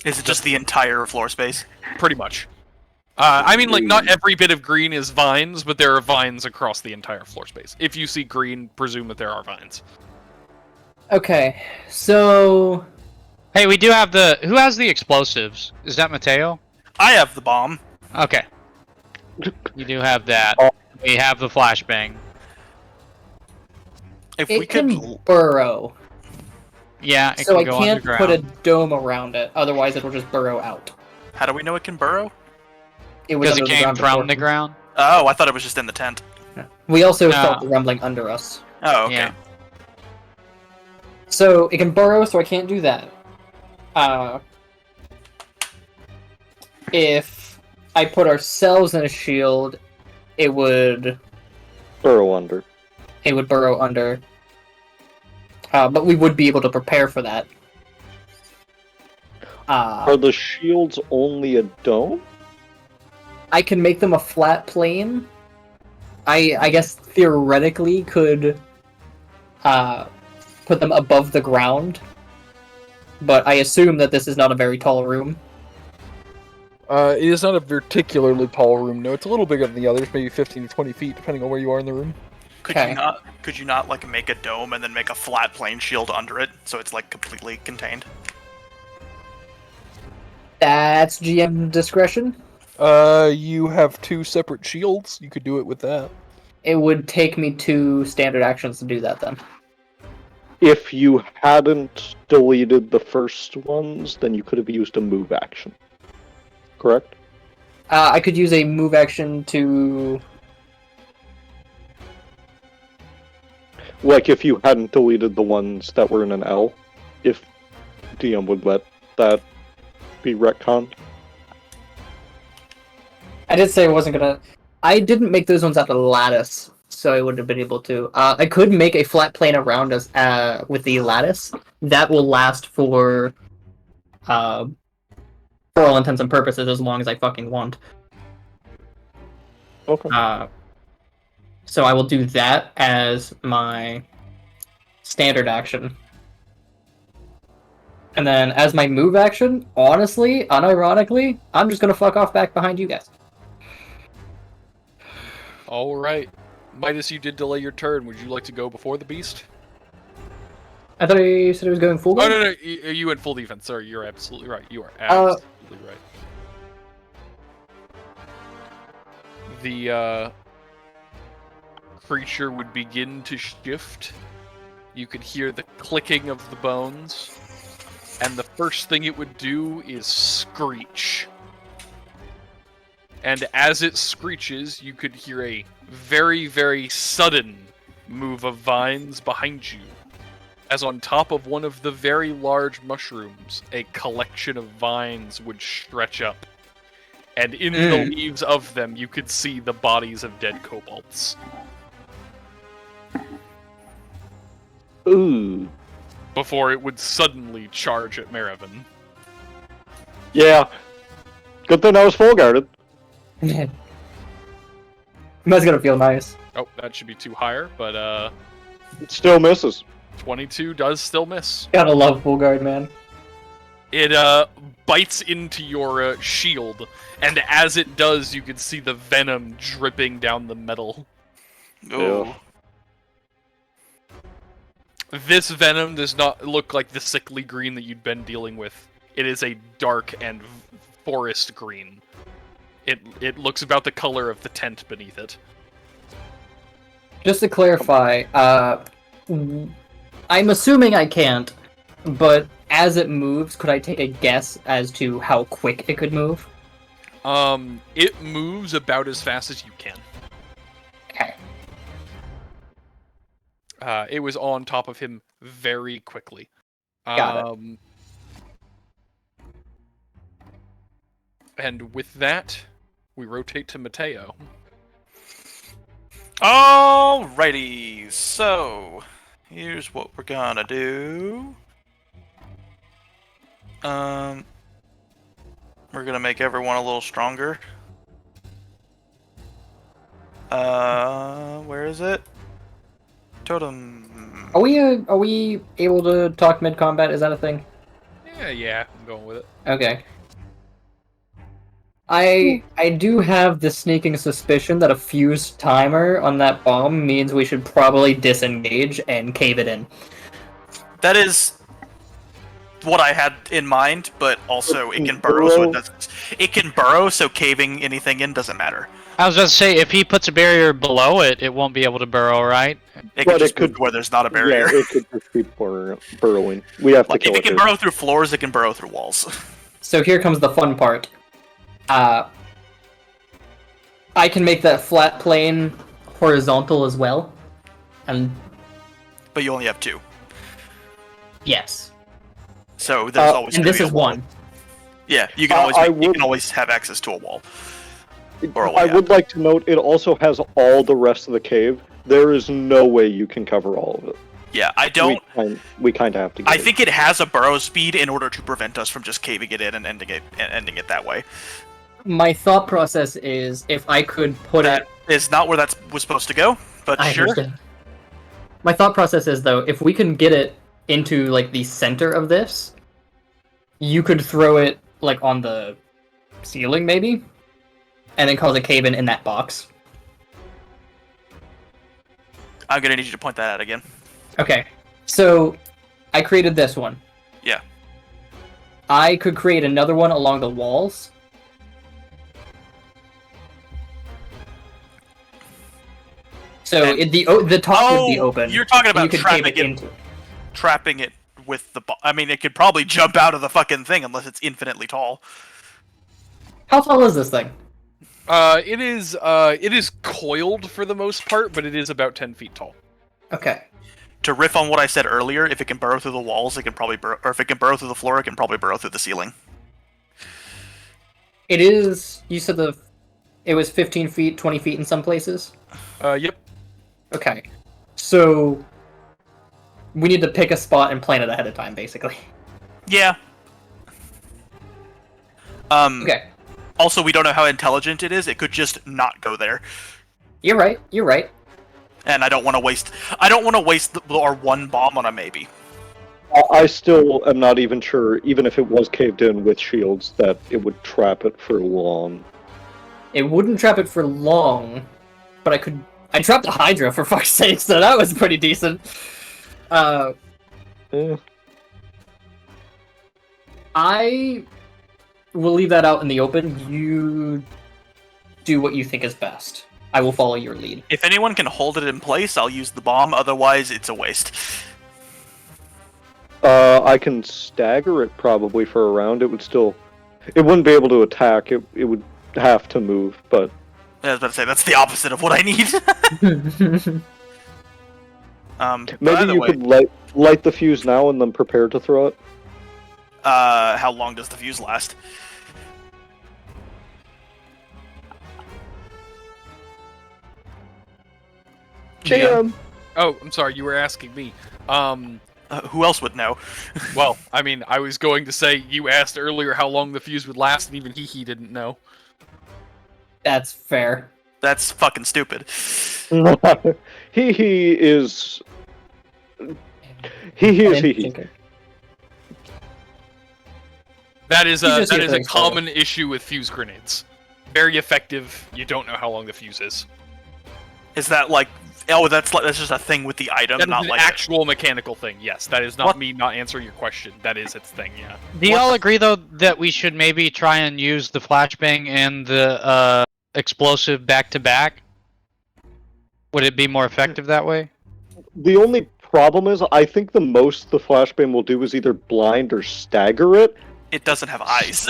Is it just the entire floor space? Pretty much. I mean, like, not every bit of green is vines, but there are vines across the entire floor space. If you see green, presume that there are vines. Okay, so... Hey, we do have the... Who has the explosives? Is that Matteo? I have the bomb. Okay. You do have that. We have the flashbang. If it we could... can burrow. Yeah, it so can go I can't underground. put a dome around it, otherwise it'll just burrow out. How do we know it can burrow? It was Because it under the came ground from before. the ground? Oh, I thought it was just in the tent. We also No. felt the rumbling under us. Oh, okay. Yeah. So it can burrow, so I can't do that. If I put ourselves in a shield, it would Burrow under. burrow under. But we would be able to prepare for that. Are the shields only a dome? I can make them a flat plane. I guess theoretically could put them above the ground. But I assume that this is not a very tall room. It is not a particularly tall room. No, it's a little bigger than the others, maybe 15 to 20 feet, depending on where you are in the room. Could Okay. you not like make a dome and then make a flat plane shield under it so it's like completely contained? That's GM discretion. You have 2 separate shields. You could do it with that. It would take me 2 standard actions to do that then. If you hadn't deleted the first ones, then you could have used a move action. Correct? I could use a move action to... Like if you hadn't deleted the ones that were in an L, if DM would let that be retconned. I did say I wasn't gonna... I didn't make those ones out of lattice, so I wouldn't have been able to. I could make a flat plane around us with the lattice. That will last for all intents and purposes as long as I fucking want. Okay. So I will do that as my standard action. And then as my move action, honestly, unironically, I'm just gonna fuck off back behind you guys. All right. Midas, you did delay your turn. Would you like to go before the beast? I thought you said it was going full Oh, guard? no. You went full defense. Sorry, you're absolutely right. You are absolutely right. The creature would begin to shift. You could hear the clicking of the bones. And the first thing it would do is screech. And as it screeches, you could hear a very, very sudden move of vines behind you. As on top of one of the very large mushrooms, a collection of vines would stretch up. And in the leaves of them, you could see the bodies of dead kobolds. Ooh. Before it would suddenly charge at Marivin. Yeah. Good thing I was full guarded. That's gonna feel nice. Oh, that should be too higher, but It still misses. 22 does still miss. Gotta love full guard, man. It bites into your shield, and as it does, you can see the venom dripping down the metal. Ooh. This venom does not look like the sickly green that you'd been dealing with. It is a dark and forest green. It looks about the color of the tent beneath it. Just to clarify, I'm assuming I can't, but as it moves, could I take a guess as to how quick it could move? It moves about as fast as you can. Okay. It was on top of him very quickly. Got it. And with that, we rotate to Matteo. Alrighty, so here's what we're gonna do. We're gonna make everyone a little stronger. Where is it? Totem. Are we able to talk mid combat? Is that a thing? Yeah, I'm going with it. Okay. I do have the sneaking suspicion that a fuse timer on that bomb means we should probably disengage and cave it in. That is what I had in mind, but also it can burrow, so it doesn't. It can burrow, so caving anything in doesn't matter. I was about to say, if he puts a barrier below it, it won't be able to burrow, right? It could just move where there's not a barrier. Yeah, it could just be burrowing. We have to kill it. If it can burrow through floors, it can burrow through walls. So here comes the fun part. I can make that flat plane horizontal as well. But you only have 2. Yes. So there's always. And this is 1. Yeah, you can always have access to a wall. I would like to note it also has all the rest of the cave. There is no way you can cover all of it. Yeah, I don't. We kind of have to. I think it has a burrow speed in order to prevent us from just caving it in and ending it that way. My thought process is if I could put it. Is not where that was supposed to go, but I sure. understand. My thought process is though, if we can get it into like the center of this, you could throw it like on the ceiling maybe, and then cause a cave in that box. I'm gonna need you to point that out again. Okay, so I created this one. Yeah. I could create another one along the walls. So the top would be open. You're talking about trapping it with the. I mean, it could probably jump out of the fucking thing unless it's infinitely tall. How tall is this thing? It is coiled for the most part, but it is about 10 feet tall. Okay. To riff on what I said earlier, if it can burrow through the walls, it can probably burrow, or if it can burrow through the floor, it can probably burrow through the ceiling. It is. You said it was 15 feet, 20 feet in some places. Yep. Okay. So we need to pick a spot and plan it ahead of time, basically. Yeah. Okay. Also, we don't know how intelligent it is. It could just not go there. You're right. You're right. And I don't want to waste. I don't want to waste our one bomb on a maybe. I still am not even sure, even if it was caved in with shields, that it would trap it for long. It wouldn't trap it for long, but I could. I trapped a Hydra for fuck's sake, so that was pretty decent. I will leave that out in the open. You do what you think is best. I will follow your lead. If anyone can hold it in place, I'll use the bomb. Otherwise, it's a waste. I can stagger it probably for a round. It wouldn't be able to attack. It would have to move, but. I was about to say, that's the opposite of what I need. Maybe you could light the fuse now and then prepare to throw it? How long does the fuse last? GM! Oh, I'm sorry, you were asking me. Who else would know? Well, I mean, I was going to say, you asked earlier how long the fuse would last, and even he didn't know. That's fair. That's fucking stupid. He is. That is You just that hear is a things fall. common issue with fuse grenades. Very effective. You don't know how long the fuse is. Is that like? Oh, that's just a thing with the item, That is not an like actual mechanical thing. Yes, that is not What? me not answering your question. That is its thing. Yeah. Do y'all agree though that we should maybe try and use the flashbang and the explosive back to back? Would it be more effective that way? The only problem is, I think the most the flashbang will do is either blind or stagger it. it doesn't have eyes.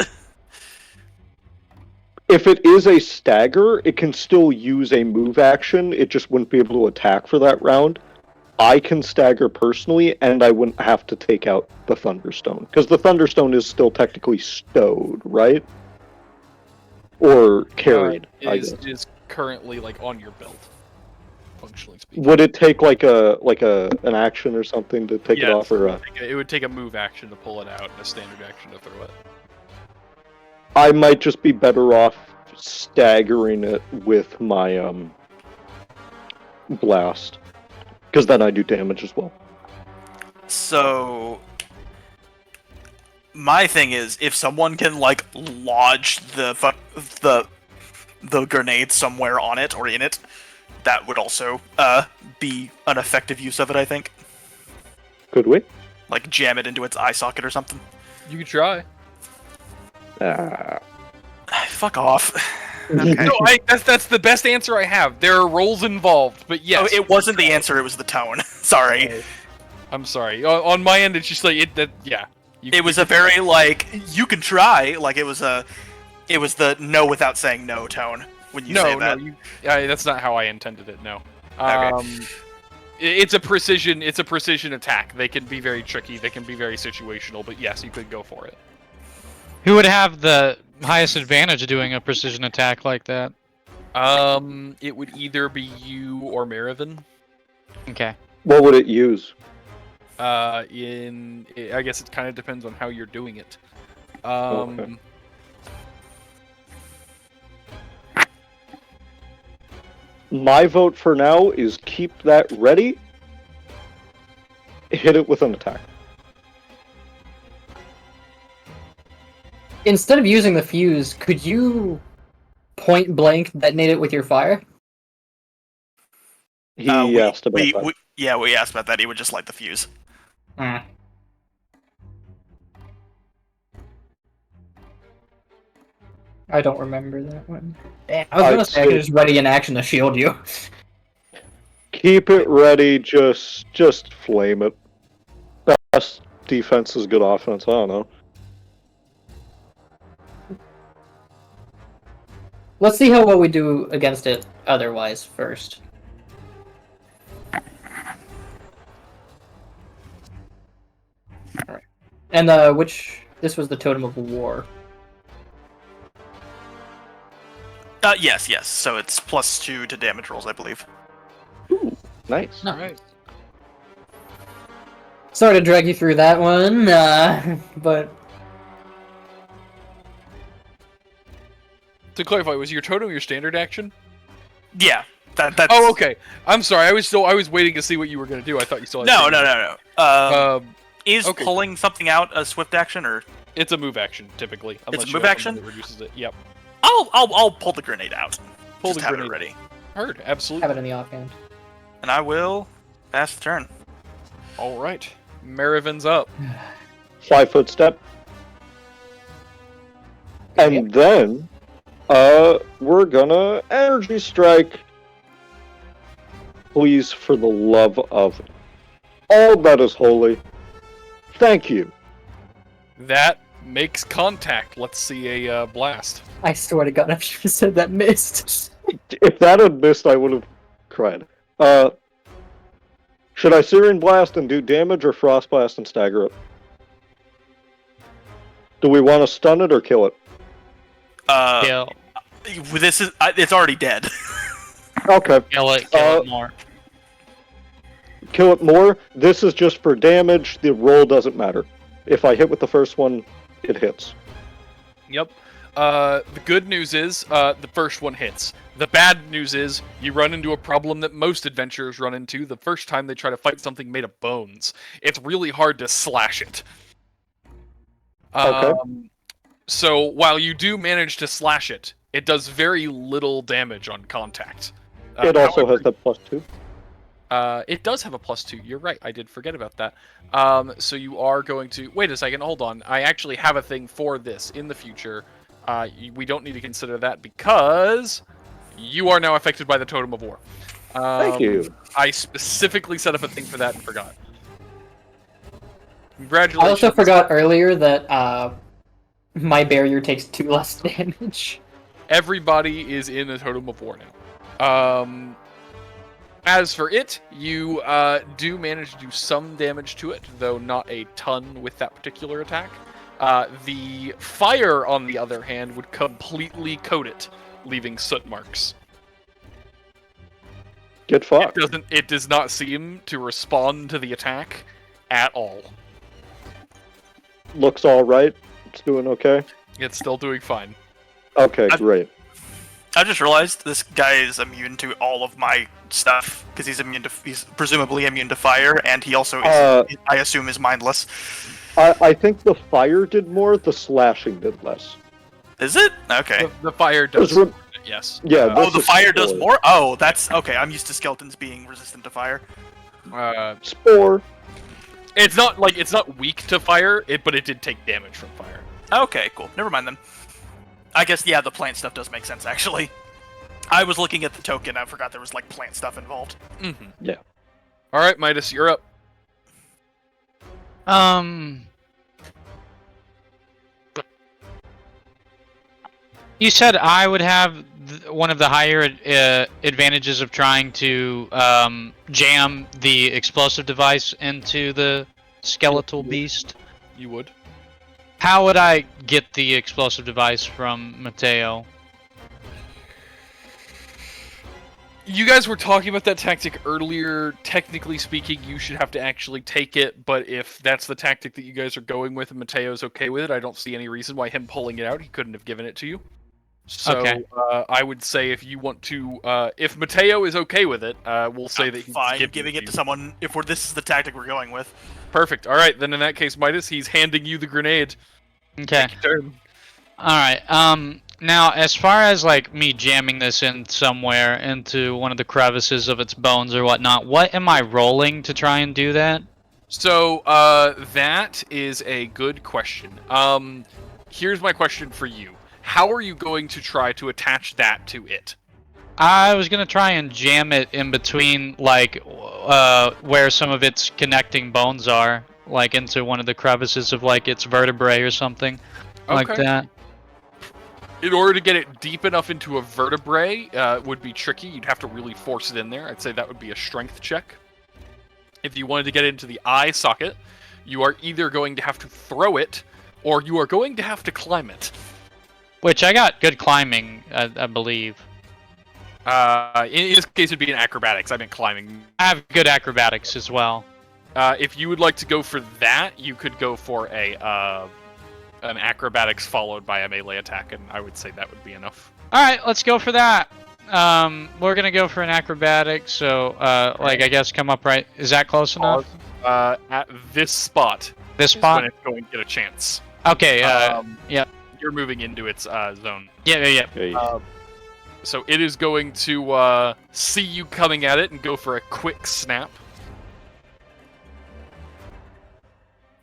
If it is a stagger, it can still use a move action. It just wouldn't be able to attack for that round. I can stagger personally, and I wouldn't have to take out the Thunderstone. Because the Thunderstone is still technically stowed, right? Or carried, I guess. It is currently like on your belt, functionally speaking. Would it take like an action or something to take it off, or It would take a move action to pull it out and a standard action to throw it. I might just be better off staggering it with my blast, because then I do damage as well. So my thing is, if someone can like lodge the grenade somewhere on it or in it, that would also be an effective use of it. I think, Could we? like jam it into its eye socket or something. You could try. Fuck off. Okay. No, that's the best answer I have. There are roles involved, but yes. Oh, it wasn't the answer; it was the tone. Sorry. I'm sorry. On my end, it's just like yeah. It was a very like you can try. Like it was the no without saying no tone when you say that. That's not how I intended it. No. Okay. It's a precision attack. They can be very tricky. They can be very situational. But yes, you could go for it. Who would have the highest advantage of doing a precision attack like that? It would either be you or Marivin. Okay. What would it use? I guess it kind of depends on how you're doing it. Okay. My vote for now is keep that ready. Hit it with an attack. Instead of using the fuse, could you point blank detonate it with your fire? He asked about that. We asked about that. He would just light the fuse. Hmm. I don't remember that one. Damn, I was gonna say I could just ready in action to shield you. Keep it ready, just flame it. Best defense is good offense, I don't know. Let's see how well we do against it otherwise first. Alright. And this was the Totem of War. Yes. So it's +2 to damage rolls, I believe. Ooh, nice. Alright. Sorry to drag you through that one, but To clarify, was your totem your standard action? Yeah. That's... Oh, okay. I'm sorry. I was waiting to see what you were gonna do. I thought you still had No. Is okay. pulling something out a swift action or? It's a move action typically. It's a move action? That reduces it. Yep. I'll pull the grenade out. Pull Just the have grenade. it ready. Heard. Absolutely. have it in the offhand. And I will pass the turn. All right. Marivin's up. 5-foot step. And then, we're gonna energy strike. Please, for the love of all that is holy. Thank you. That makes contact. Let's see a blast. I swear to God, if you said that missed. If that had missed, I would have cried. Should I Syrian Blast and do damage, or Frost Blast and stagger it? Do we want to stun it or kill it? Kill This is it's already dead. Okay. Kill it more. Kill it more. This is just for damage. The roll doesn't matter. If I hit with the first one, it hits. Yep. The good news is the first one hits. The bad news is you run into a problem that most adventurers run into the first time they try to fight something made of bones. It's really hard to slash it. Okay. So while you do manage to slash it, it does very little damage on contact. It also However, has that +2. It does have a +2. You're right. I did forget about that. So you are going to wait a second. Hold on. I actually have a thing for this in the future. We don't need to consider that because you are now affected by the Totem of War. Thank you. I specifically set up a thing for that and forgot. I Congratulations. also forgot earlier that my barrier takes 2 less damage. Everybody is in a Totem of War now. As for it, you do manage to do some damage to it, though not a ton with that particular attack. The fire, on the other hand, would completely coat it, leaving soot marks. Get fucked. It does not seem to respond to the attack at all. Looks all right. It's doing okay. It's still doing fine. Okay, great. I just realized this guy is immune to all of my stuff because he's presumably immune to fire, and he also is, I assume, is mindless. I think the fire did more. The slashing did less. Is it? Okay. The fire does. Yes. Yeah. Oh, the is fire does spore. more. Oh, that's okay. I'm used to skeletons being resistant to fire. Spore. It's not weak to fire, but it did take damage from fire. Okay, cool. Never mind then. I guess, yeah, the plant stuff does make sense, actually. I was looking at the token, I forgot there was, like, plant stuff involved. Mm-hmm. Yeah. Alright, Midas, you're up. You said I would have one of the higher advantages of trying to jam the explosive device into the skeletal beast. You would. How would I get the explosive device from Matteo? You guys were talking about that tactic earlier. Technically speaking, you should have to actually take it, but if that's the tactic that you guys are going with and Matteo's okay with it, I don't see any reason why him pulling it out, he couldn't have given it to you. So, okay. I would say if you want to, if Matteo is okay with it, we'll say that he's fine giving it to someone if this is the tactic we're going with. Perfect. Alright, then in that case, Midas, he's handing you the grenade. Okay. Take your turn. Alright, now, as far as, like, me jamming this in somewhere into one of the crevices of its bones or whatnot, what am I rolling to try and do that? So, that is a good question. Here's my question for you. How are you going to try to attach that to it? I was gonna try and jam it in between, like, where some of its connecting bones are, like into one of the crevices of, like, its vertebrae or something like that. In order to get it deep enough into a vertebrae, would be tricky. You'd have to really force it in there. I'd say that would be a strength check. If you wanted to get it into the eye socket, you are either going to have to throw it, or you are going to have to climb it. Which I got good climbing, I believe. In this case, it'd be an acrobatics. I meant climbing. I have good acrobatics as well. If you would like to go for that, you could go for an acrobatics followed by a melee attack, and I would say that would be enough. Alright, let's go for that. We're gonna go for an acrobatic, so, like, I guess come up right. Is that close enough? At this spot. This is spot? when it's going to get a chance. Okay, yeah. You're moving into its zone. Yeah. So it is going to see you coming at it and go for a quick snap.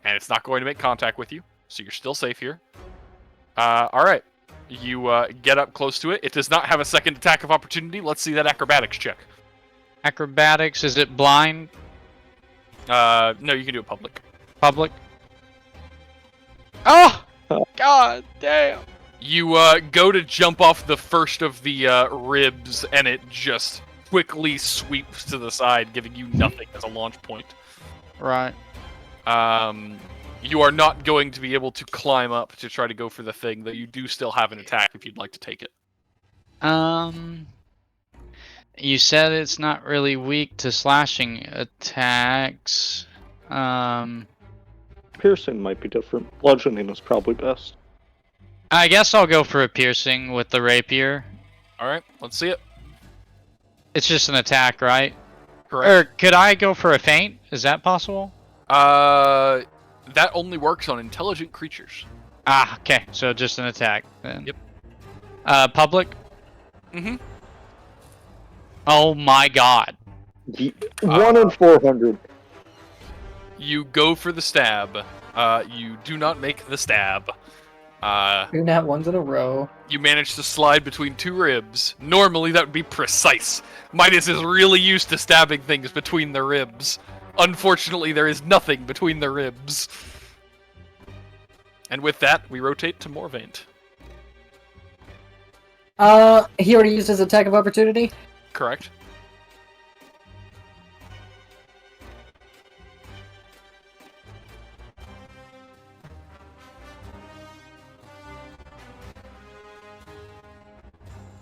And it's not going to make contact with you, so you're still safe here. Alright. You get up close to it. It does not have a second attack of opportunity. Let's see that acrobatics check. Acrobatics, is it blind? No, you can do it public. Public? Oh! God damn! You go to jump off the first of the ribs, and it just quickly sweeps to the side, giving you nothing as a launch point. Right. You are not going to be able to climb up to try to go for the thing, though you do still have an attack if you'd like to take it. You said it's not really weak to slashing attacks. Piercing might be different. Bludgeoning is probably best. I guess I'll go for a piercing with the rapier. Alright, let's see it. It's just an attack, right? Correct. Or could I go for a feint? Is that possible? That only works on intelligent creatures. Ah, okay. So just an attack then. Yep. Public? Mm-hmm. Oh my god. 1 in 400. You go for the stab. You do not make the stab. 2 nat ones in a row. You manage to slide between 2 ribs. Normally that would be precise. Midas is really used to stabbing things between the ribs. Unfortunately, there is nothing between the ribs. And with that, we rotate to Moravaint. He already used his attack of opportunity? Correct?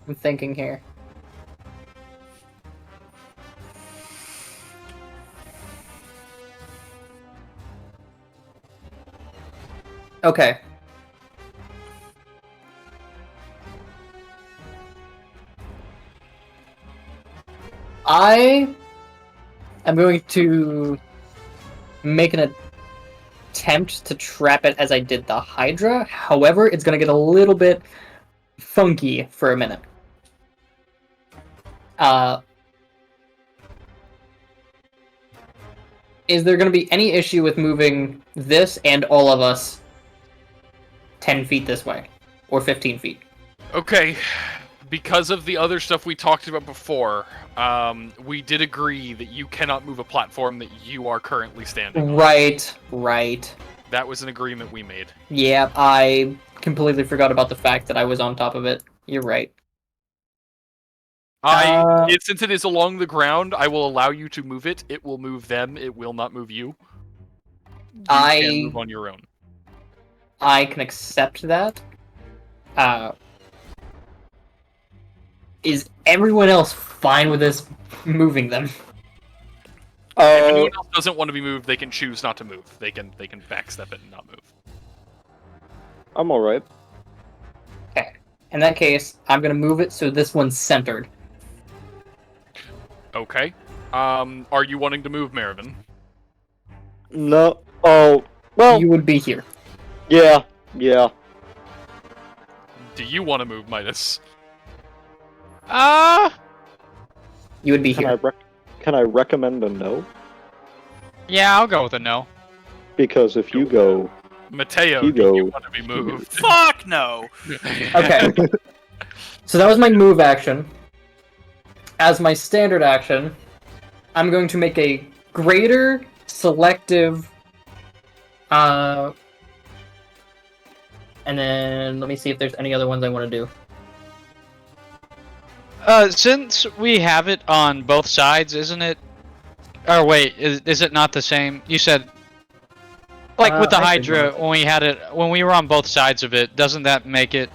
I'm thinking here. Okay. I am going to make an attempt to trap it as I did the Hydra. However, it's going to get a little bit funky for a minute. Is there going to be any issue with moving this and all of us 10 feet this way? Or 15 feet? Okay. Because of the other stuff we talked about before, we did agree that you cannot move a platform that you are currently standing on. Right. That was an agreement we made. Yeah, I completely forgot about the fact that I was on top of it. You're right. Since it is along the ground, I will allow you to move it. It will move them. It will not move you. You can move on your own. I can accept that. Is everyone else fine with us moving them? If anyone else doesn't want to be moved, they can choose not to move. They can backstep it and not move. I'm alright. Okay. In that case, I'm gonna move it so this one's centered. Okay. Are you wanting to move, Marivin? No. Oh, well, You would be here. yeah. Do you want to move, Midas? You would be Can here. can I recommend a no? Yeah, I'll go with a no. Because if you go... Matteo, You do go. you want to be moved? Fuck no! Okay. So that was my move action. As my standard action, I'm going to make a greater selective and then let me see if there's any other ones I want to do. Since we have it on both sides, isn't it? Or wait, is it not the same? You said, like with the I Hydra, think when we were on both sides of it, doesn't that make it?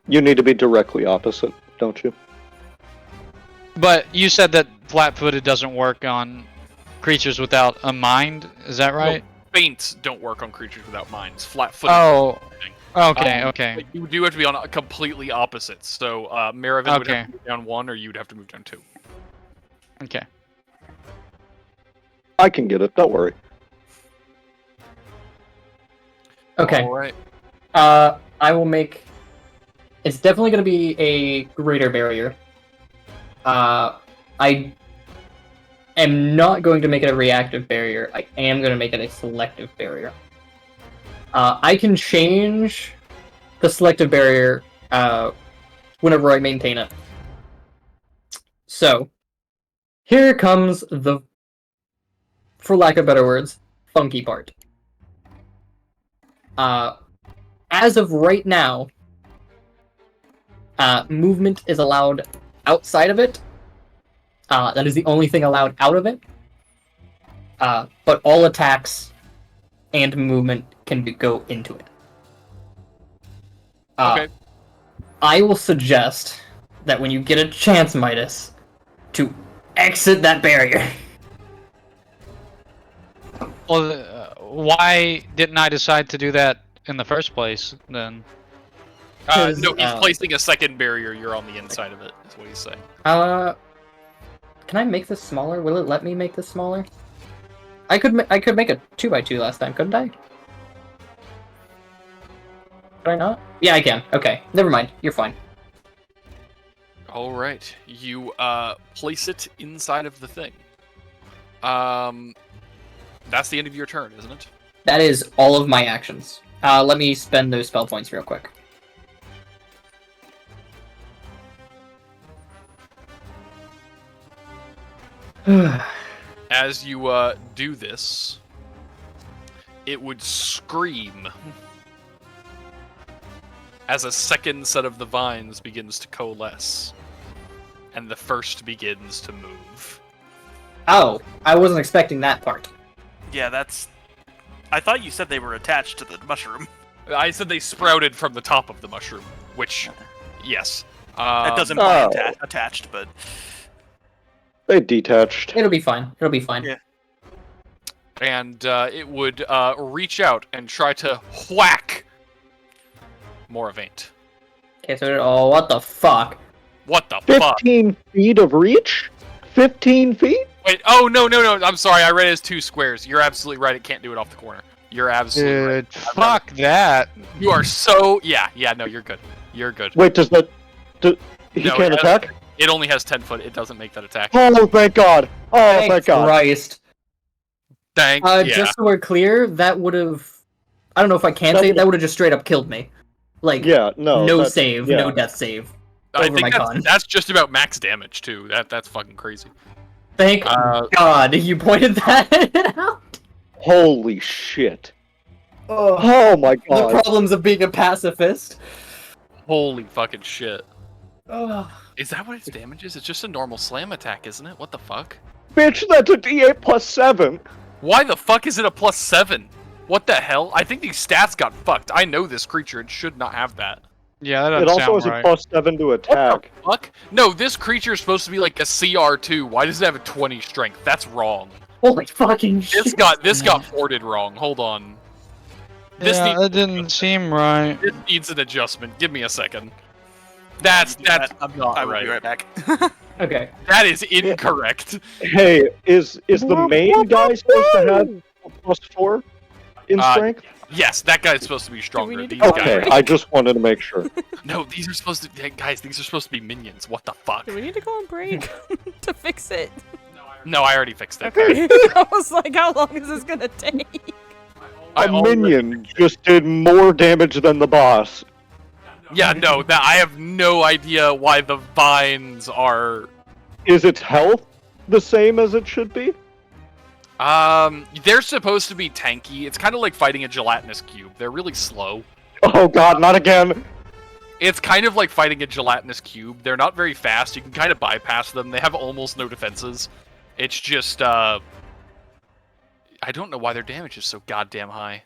You need to be directly opposite, don't you? But you said that flat-footed doesn't work on creatures without a mind. Is that right? Feints don't work on creatures without minds. Flat-footed. Oh. Okay. But Okay. you do have to be on completely opposites. So Marivin would Okay. have to move down 1, or you'd have to move down 2. Okay. I can get it, don't worry. Okay. All right. I will make. It's definitely going to be a greater barrier. I am not going to make it a reactive barrier. I am going to make it a selective barrier. I can change the selective barrier whenever I maintain it. So, here comes the, for lack of better words, funky part. As of right now, movement is allowed outside of it. That is the only thing allowed out of it. But all attacks and movement can go into it. Okay. I will suggest that when you get a chance, Midas, to exit that barrier. Well, why didn't I decide to do that in the first place then? No, he's placing a second barrier. You're on the inside of it, is what he's saying. Can I make this smaller? Will it let me make this smaller? I could make a 2x2 last time, couldn't I? Can I not? Yeah, I can. Okay, never mind. You're fine. All right, you place it inside of the thing. That's the end of your turn, isn't it? That is all of my actions. Let me spend those spell points real quick. As you do this, it would scream as a second set of the vines begins to coalesce, and the first begins to move. Oh, I wasn't expecting that part. Yeah, that's. I thought you said they were attached to the mushroom. I said they sprouted from the top of the mushroom, which, yes. That doesn't imply Oh. attached, but They detached. It'll be fine. It'll be fine. Yeah. And it would reach out and try to whack Moravaint. Okay, so oh, what the fuck? What the fuck? 15 feet of reach? 15 feet? Wait, oh, no, I'm sorry, I read it as 2 squares. You're absolutely right, it can't do it off the corner. You're absolutely right. Dude, fuck that. You are so... Yeah, no, you're good. You're good. Wait, does that... He No, can't it attack? It only has 10 foot, it doesn't make that attack. Oh, thank God! Oh, Thank thank God! Christ. Thank yeah. Just so we're clear, that would have... I don't know if I can say it, that would have just straight up killed me. Like, Yeah, no. no that's- save, yeah. no death save. I over think my con. that's just about max damage, too. That's fucking crazy. Thank God you pointed that out. Holy shit. Oh, Oh my the God. problems of being a pacifist. Holy fucking shit. Oh. Is that what its damage is? It's just a normal slam attack, isn't it? What the fuck? Bitch, that's a D8 plus 7! Why the fuck is it a +7? What the hell? I think these stats got fucked. I know this creature. It should not have that. Yeah, that It doesn't also has sound a right. plus 7 to attack. Fuck? No, this creature is supposed to be like a CR2. Why does it have a 20 strength? That's wrong. Holy fucking shit. This got ported wrong. Hold on. This Yeah, needs that didn't seem right. this needs an adjustment. Give me a second. That's not I will right. be right back. Okay. That is incorrect. Hey, is the main guy supposed to have a plus 4 in strength? Yes, that guy's supposed to be stronger. need to These go Okay, guys. I just wanted to make sure. No, these are supposed to. Hey, guys, these are supposed to be minions. What the fuck? Do we need to go on break to fix it? No, I already fixed it. Okay. I was like, how long is this gonna take? I A already minion fixed it. just did more damage than the boss. Yeah, no, that I have no idea why the vines are. Is its health the same as it should be? They're supposed to be tanky. It's kind of like fighting a gelatinous cube. They're really slow. Oh God, not again! It's kind of like fighting a gelatinous cube. They're not very fast. You can kind of bypass them. They have almost no defenses. It's just, I don't know why their damage is so goddamn high.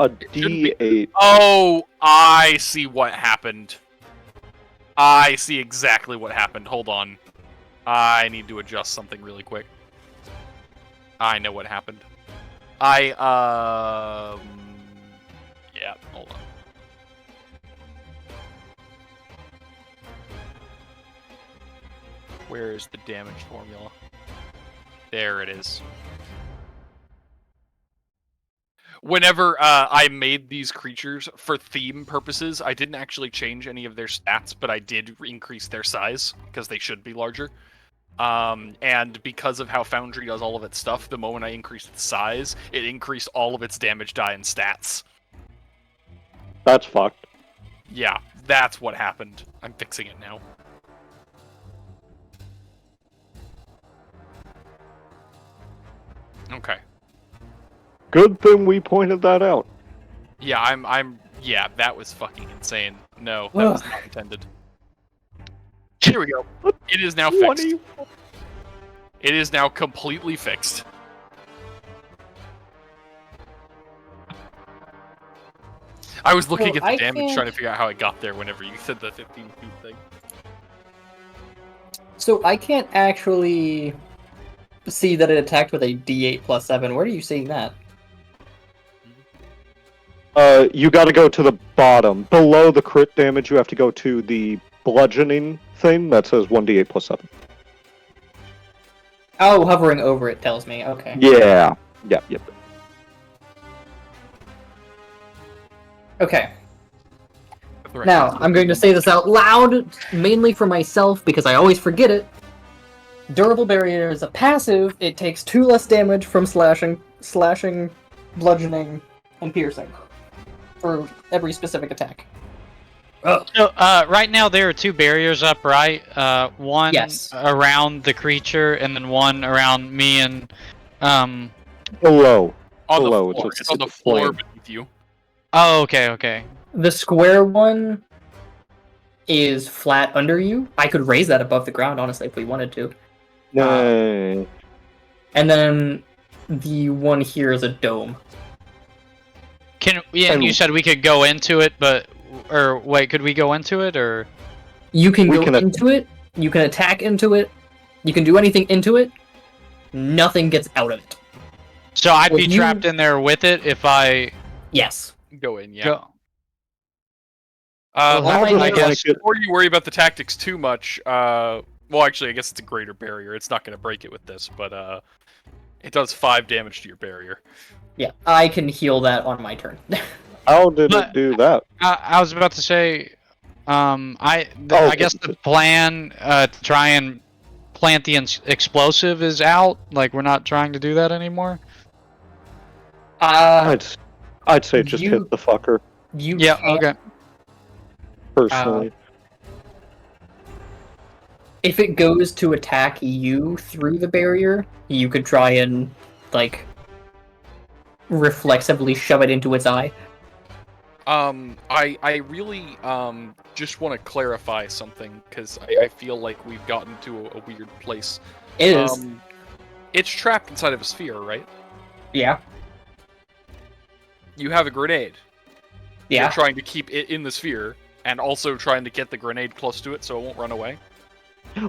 A shouldn't be- D8. Oh, I see what happened. I see exactly what happened. Hold on. I need to adjust something really quick. I know what happened. Yeah, hold on. Where is the damage formula? There it is. Whenever I made these creatures for theme purposes, I didn't actually change any of their stats, but I did increase their size, because they should be larger. And because of how Foundry does all of its stuff, the moment I increased its size, it increased all of its damage die and stats. That's fucked. Yeah, that's what happened. I'm fixing it now. Okay. Good thing we pointed that out. Yeah, yeah, that was fucking insane. No, that was not intended. Here we go. It is now fixed. 20. It is now completely fixed. I was looking Well, at the I damage, can't- trying to figure out how it got there whenever you said the 15 feet thing. So I can't actually see that it attacked with a D8 plus 7. Where are you seeing that? You gotta go to the bottom. Below the crit damage, you have to go to the bludgeoning thing that says 1d8 plus 7. Oh, hovering over it tells me. Okay. Yeah. Yep. Okay. The rest Now, of the- I'm going to say this out loud, mainly for myself, because I always forget it. Durable Barrier is a passive. It takes 2 less damage from slashing, bludgeoning, and piercing for every specific attack. So, right now there are 2 barriers up, right? One Yes. around the creature, and then one around me and, Below. on the Below, floor. it's It's on the it's floor plain. beneath you. Oh, okay. The square one is flat under you. I could raise that above the ground, honestly, if we wanted to. Nay. And then the one here is a dome. And And- you said we could go into it, or wait, could we go into it, or? You can We go can into it, you can attack into it, you can do anything into it, nothing gets out of it. So I'd Well, be you- trapped in there with it if I Yes. Go in, yeah. go. Well, I'll I just guess- make it- Before you worry about the tactics too much, well, actually, I guess it's a greater barrier. It's not going to break it with this, but it does 5 damage to your barrier. Yeah, I can heal that on my turn. How did But- it do that? I was about to say, I Oh, guess the plan to try and plant the explosive is out. Like, we're not trying to do that anymore. I'd say just you- hit the fucker, You Yeah. can't- Okay. personally. If it goes to attack you through the barrier, you could try and, like, reflexively shove it into its eye. I really just want to clarify something because I feel like we've gotten to a weird place. It is. It's trapped inside of a sphere, right? Yeah. You have a grenade. Yeah. You're trying to keep it in the sphere and also trying to get the grenade close to it so it won't run away.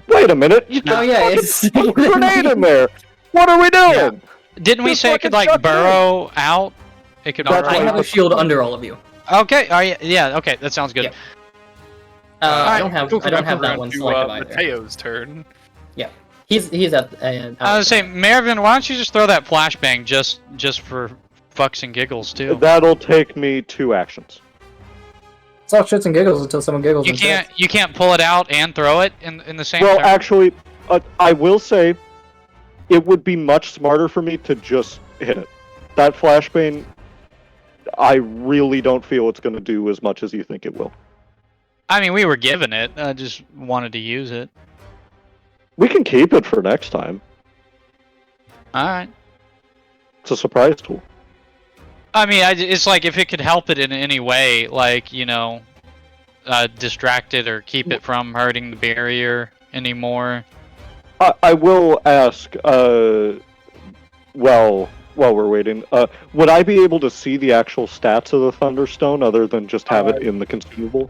Wait a minute! You Oh, yeah, fucking it's- put a grenade in there! What are we doing? Didn't we Just say it could fucking like shut me. burrow out? It could. No, burrow That's I why out? have a shield under all of you. Okay. Oh yeah. Okay. That sounds good. Yeah. I don't have Cool, I don't back have that around one to, selected either. Mateo's turn. He's at. I was saying, Marivin, why don't you just throw that flashbang just for fucks and giggles too? That'll take me 2 actions. It's all shits and giggles until someone giggles. You can't pull it out and throw it in the same. Well, turn? actually, I will say, it would be much smarter for me to just hit it. That flashbang, I really don't feel it's going to do as much as you think it will. I mean, we were given it. I just wanted to use it. We can keep it for next time. All right. It's a surprise tool. I mean, it's like if it could help it in any way, like, you know, distract it or keep it from hurting the barrier anymore. I will ask, while we're waiting, would I be able to see the actual stats of the Thunderstone other than just have it in the consumable?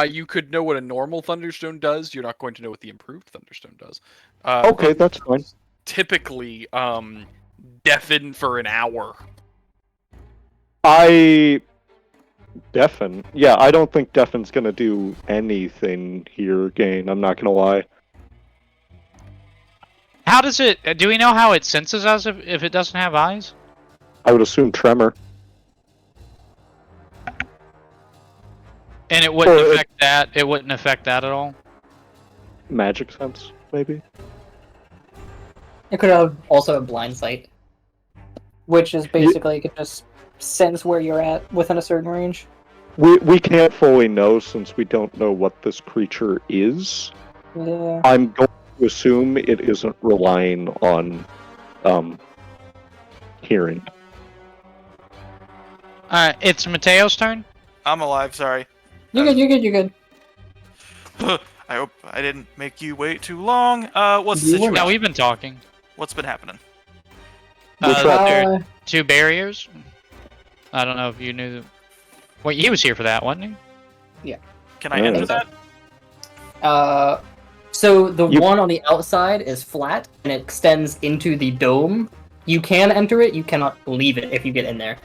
You could know what a normal Thunderstone does. You're not going to know what the improved Thunderstone does. Okay, that's fine. Typically, deafen for an hour. Deafen? Yeah, I don't think Deafen's gonna do anything here, Gain. I'm not gonna lie. How does it? Do we know how it senses us if it doesn't have eyes? I would assume Tremor. And it wouldn't Or it- affect that. It wouldn't affect that at all. Magic sense, maybe? It could have also have blind sight, which is basically it could just sense where you're at within a certain range. We can't fully know since we don't know what this creature is. Yeah. I'm going to assume it isn't relying on hearing. Alright, it's Mateo's turn. I'm alive, sorry. You're good. You're good. You're good. I hope I didn't make you wait too long. What's the You were situation? No, we've been talking. What's been happening? Which one? There are 2 barriers. I don't know if you knew. Wait, he was here for that, wasn't he? Can I Yeah. enter that? So the You- one on the outside is flat and it extends into the dome. You can enter it. You cannot leave it if you get in there.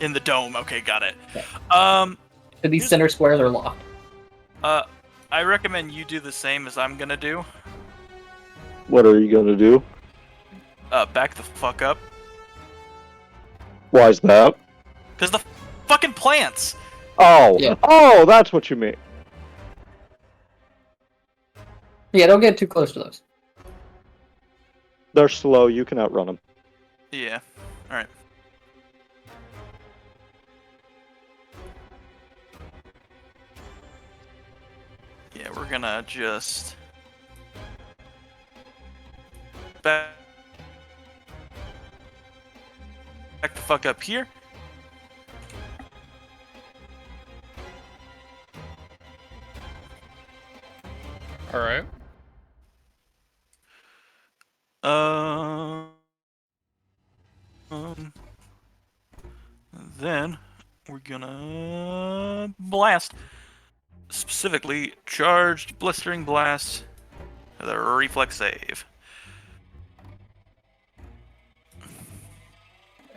In the dome. Okay, got it. Yeah. So these Here's- center squares are locked. I recommend you do the same as I'm gonna do. What are you gonna do? Back the fuck up. Why's that? Cause the fucking plants. Oh, Yeah. oh, that's what you mean. Yeah, don't get too close to those. They're slow. You can outrun them. Yeah. All right. Yeah, we're gonna just back the fuck up here. All right. Then we're gonna blast. Specifically, charged blistering blast with a reflex save.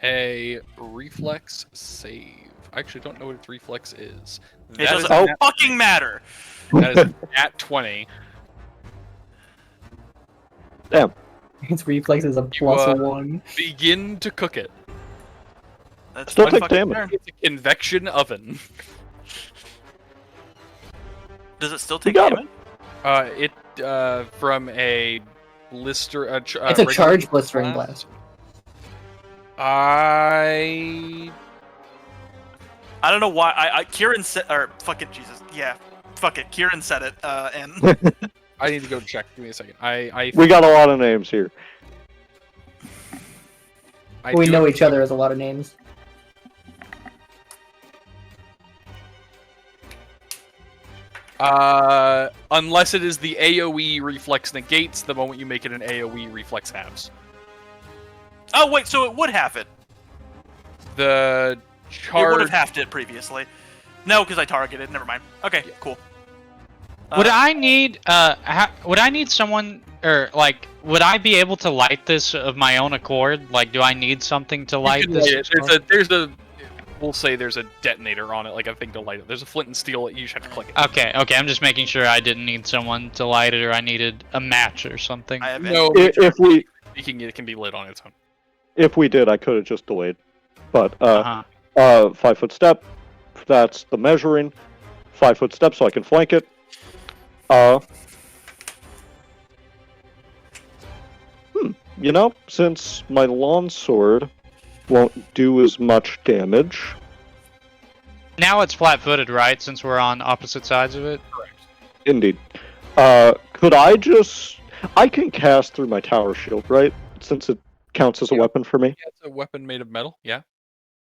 A reflex save. I actually don't know what its reflex is. It That is doesn't a fucking matter. That is at 20. Damn. Its reflex is a plus uh, 1. Begin to cook it. That's Still my take fucking damage. turn. It's a convection oven. Does it still You take got damage? From a blister. It's a regular charge blistering blast. I I don't know why. Kieran said, or fucking Jesus, yeah, fuck it. Kieran said it, and I need to go check. Give me a second. We got a lot of names here. We do- know each other as a lot of names. Unless it is the AOE reflex negates the moment you make it an AOE reflex halves. oh wait, so it would have it. The It would charge. have halved it previously. No, because I targeted. Never mind. Okay, cool. Would I need would I need someone, or like would I be able to light this of my own accord? Like, do I need something to You light can this? light it. There's a. We'll say there's a detonator on it, like a thing to light it. There's a flint and steel. You just have to click it. Okay, I'm just making sure I didn't need someone to light it, or I needed a match or something. I have No, If we speaking, it can be lit on its own. did, I could have just delayed. But 5 foot step. That's the measuring. 5 foot step, so I can flank it. You know, since my lawn sword won't do as much damage. Now it's flat-footed, right? Since we're on opposite sides of it. Indeed. Could I just... I can cast through my tower shield, right? Since it counts as a weapon for me. Yeah, it's a weapon made of metal. Yeah.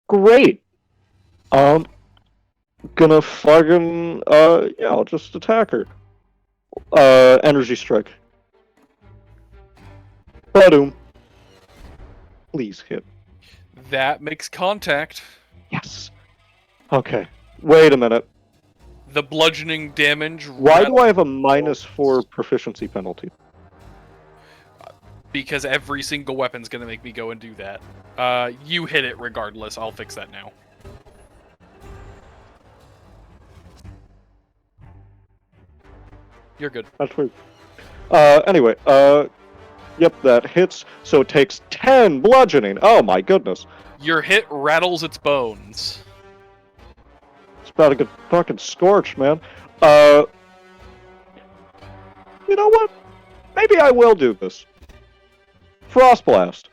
Great! Gonna fucking... yeah, I'll just attack her. Energy strike. Ba-doom. Please hit. That makes contact. Yes. Okay. Wait a minute. The bludgeoning damage. Why do I have a -4 proficiency penalty? Because every single weapon's gonna make me go and do that. You hit it regardless. I'll fix that now. You're good. That's weird. Anyway, yep, that hits, so it takes 10 bludgeoning. Oh my goodness. Your hit rattles its bones. It's about to get fucking scorched, man. You know what? Maybe I will do this. Frost Blast.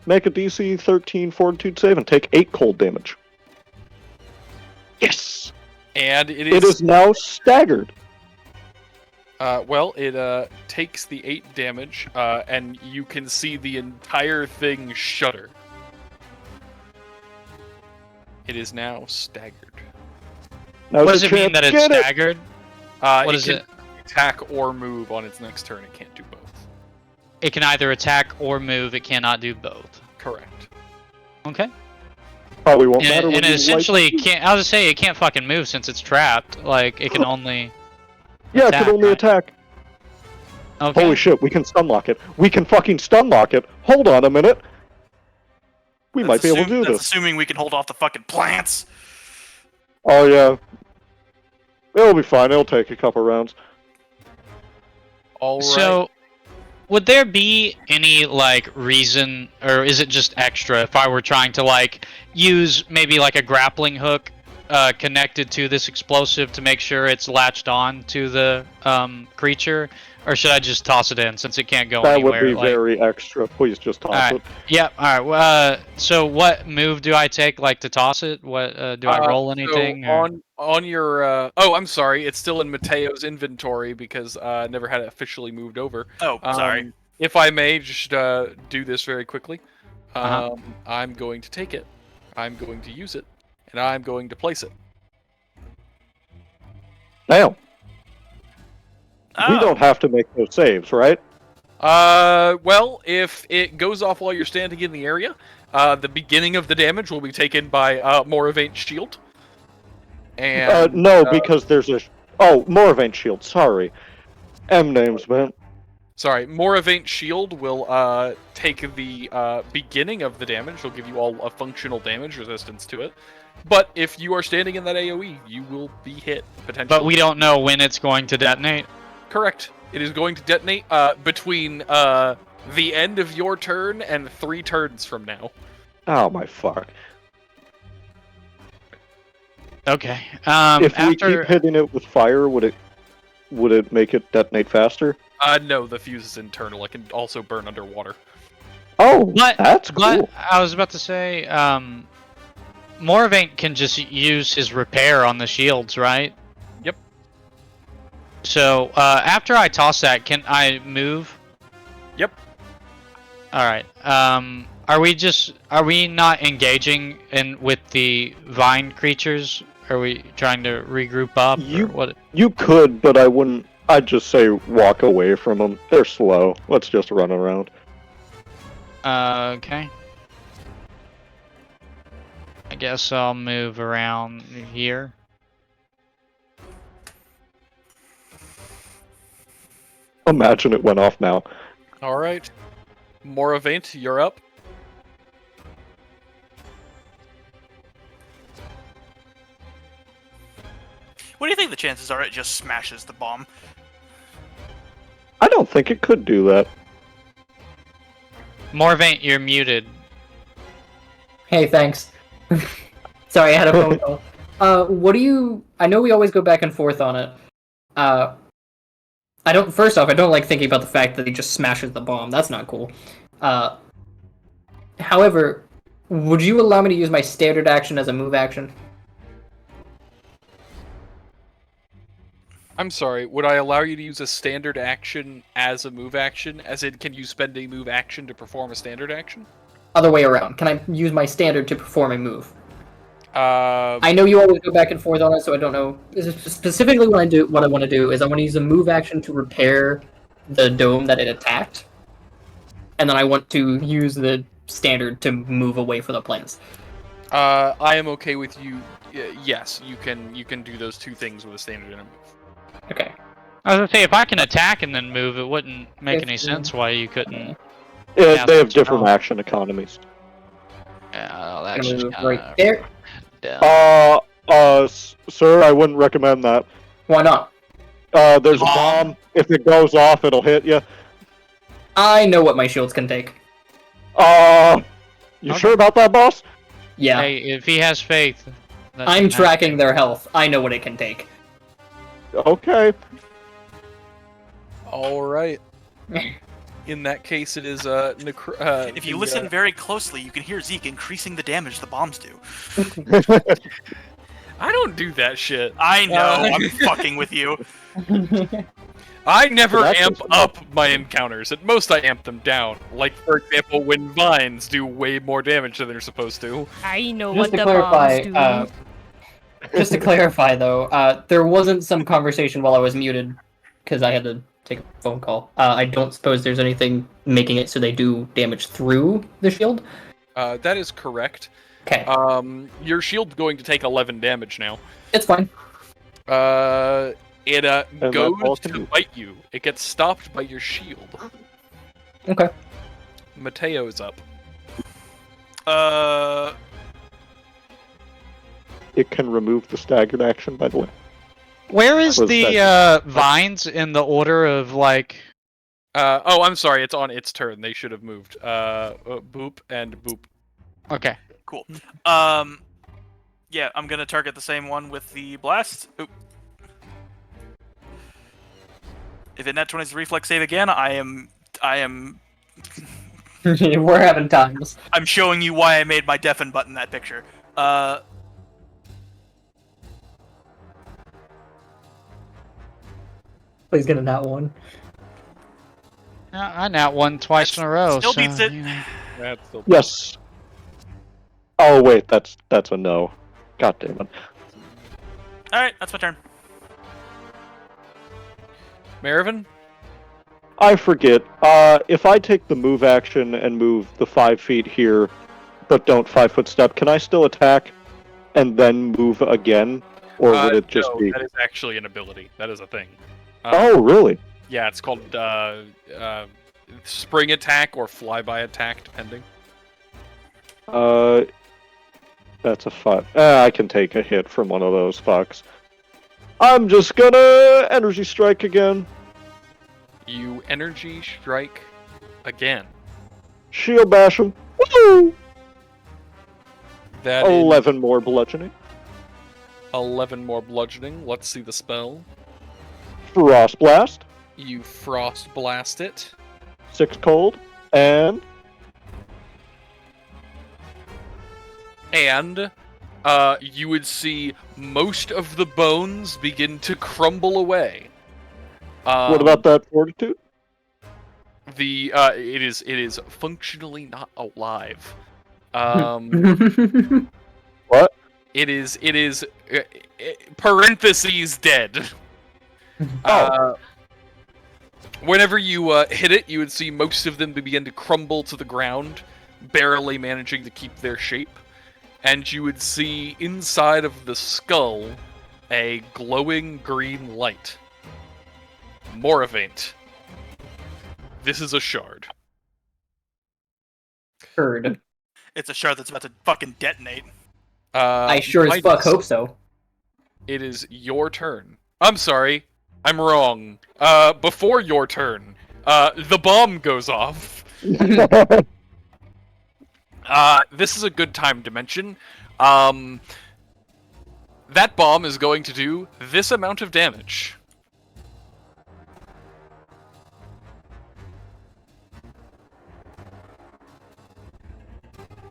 Make a DC 13 Fortitude save and take 8 cold damage. Yes! And It is now staggered. Well, it takes the 8 damage, and you can see the entire thing shudder. It is now staggered. Now's What does your it mean chance. that it's Get it! staggered? What is can it? attack or move on its next turn. It can't do both. It can either attack or move. It cannot do both. Correct. Okay. Probably won't matter And when it you essentially light- can't. I was gonna say it can't fucking move since it's trapped. Like it can only. Yeah, it attack, can only right? attack. Okay. Holy shit, we can stunlock it. We can fucking stunlock it. Hold on a minute. We might be able to do That's this. assuming we can hold off the fucking plants. Oh yeah. It'll be fine. It'll take a couple rounds. All right. So, would there be any like reason, or is it just extra if I were trying to like use maybe like a grappling hook connected to this explosive to make sure it's latched on to the creature, or should I just toss it in since it can't go That anywhere? would be very extra. Please just toss Alright. it. Yep. All right. So what move do I take, like, to toss it? What do I roll anything? So on your oh, I'm sorry, it's still in Matteo's inventory because I never had it officially moved over. Oh, sorry. If I may just do this very quickly, Uh-huh. I'm going to take it. I'm going to use it, and I'm going to place it. Damn. Oh. We don't have to make those saves, right? Well, if it goes off while you're standing in the area, the beginning of the damage will be taken by Moravaint's shield. And No, because there's a... Oh, Moravaint shield, sorry. M-names, man. sorry, Moravaint's shield will take the beginning of the damage. It'll give you all a functional damage resistance to it. But if you are standing in that AoE, you will be hit, potentially. But we don't know when it's going to detonate. Correct. It is going to detonate between the end of your turn and 3 turns from now. Oh, my fuck. Okay. If we keep hitting it with fire, would it make it detonate faster? No, the fuse is internal. It can also burn underwater. Oh, But, that's cool. I was about to say, Moravaint can just use his repair on the shields, right? Yep. So, after I toss that, can I move? Yep. Alright. Are we not engaging with the vine creatures? Are we trying to regroup up? Or what? You could, but I wouldn't. I'd just say walk away from them. They're slow. Let's just run around. Okay. I guess I'll move around here. Imagine it went off now. All right. Moravaint, you're up. What do you think the chances are it just smashes the bomb? I don't think it could do that. Moravaint, you're muted. Hey, thanks. Sorry, I had a phone call. What do you... I know we always go back and forth on it. First off, I don't like thinking about the fact that he just smashes the bomb. That's not cool. However, would you allow me to use my standard action as a move action? I'm sorry, would I allow you to use a standard action as a move action? As in, can you spend a move action to perform a standard action? Other way around. Can I use my standard to perform a move? I I know you always go back and forth on it, so I don't know. Specifically, what I want to do is I want to use a move action to repair the dome that it attacked, and then I want to use the standard to move away from the plants. I am okay with you. Yes, you can do those two things with a standard and a move. Okay. I was gonna say, if I can attack and then move, it wouldn't make any 15. sense why you couldn't. Yeah, Yeah, they have that's different wrong. action economies. Yeah, I'm that's gonna just move kinda right there. dumb. Sir, I wouldn't recommend that. Why not? There's a bomb. If it goes off, it'll hit you. I know what my shields can take. You Okay. sure about that, boss? Yeah. Hey, if he has faith. that I'm can happen. tracking their health. I know what it can take. Okay. All right. In that case, it is If you listen very closely, you can hear Zeke increasing the damage the bombs do. I don't do that shit. I know, I'm fucking with you. I never That's amp just- up my encounters. At most, I amp them down. Like, for example, when vines do way more damage than they're supposed to. I know Just what to the clarify, bombs do. just to clarify though, there wasn't some conversation while I was muted because I had to take a phone call. I don't suppose there's anything making it so they do damage through the shield. That is correct. Okay, Your shield's going to take 11 damage now. it's fine. It that goes falls to to you. bite you. It gets stopped by your shield. Okay. Matteo's up. It can remove the staggered action, by the way. Where is Was the vines in the order of, like... Oh, I'm sorry. It's on its turn. They should have moved. Boop and boop. Okay. Cool. Yeah, I'm gonna target the same one with the blast. Oop. If it net 20's the reflex save again, I am. We're having times. I'm showing you why I made my deafen button that picture. Please get a nat one. I nat one twice in a row. Still so, beats it. you know. That's still Yes. Oh wait, that's a no. God damn it. All right, that's my turn. Marivin? I forget. If I take the move action and move the 5 feet here, but don't 5-foot step, can I still attack and then move again, or would it just no, be? that is actually an ability. That is a thing. Oh, really? Yeah, it's called spring attack or flyby attack, depending. That's a 5. I can take a hit from one of those fucks. I'm just gonna energy strike again. You energy strike again. Shield bash him. Woo! That is 11 more bludgeoning. 11 more bludgeoning. Let's see the spell. Frost blast. You frost blast it. 6 cold. And you would see most of the bones begin to crumble away. what about that fortitude? It is functionally not alive. What? It is parentheses dead. Whenever you hit it, you would see most of them begin to crumble to the ground, barely managing to keep their shape. And you would see inside of the skull a glowing green light. Moravaint. This is a shard. Heard. It's a shard that's about to fucking detonate. I sure as fuck Midas, hope so. It is your turn. I'm sorry. I'm wrong. Before your turn, the bomb goes off. This is a good time to mention. That bomb is going to do this amount of damage.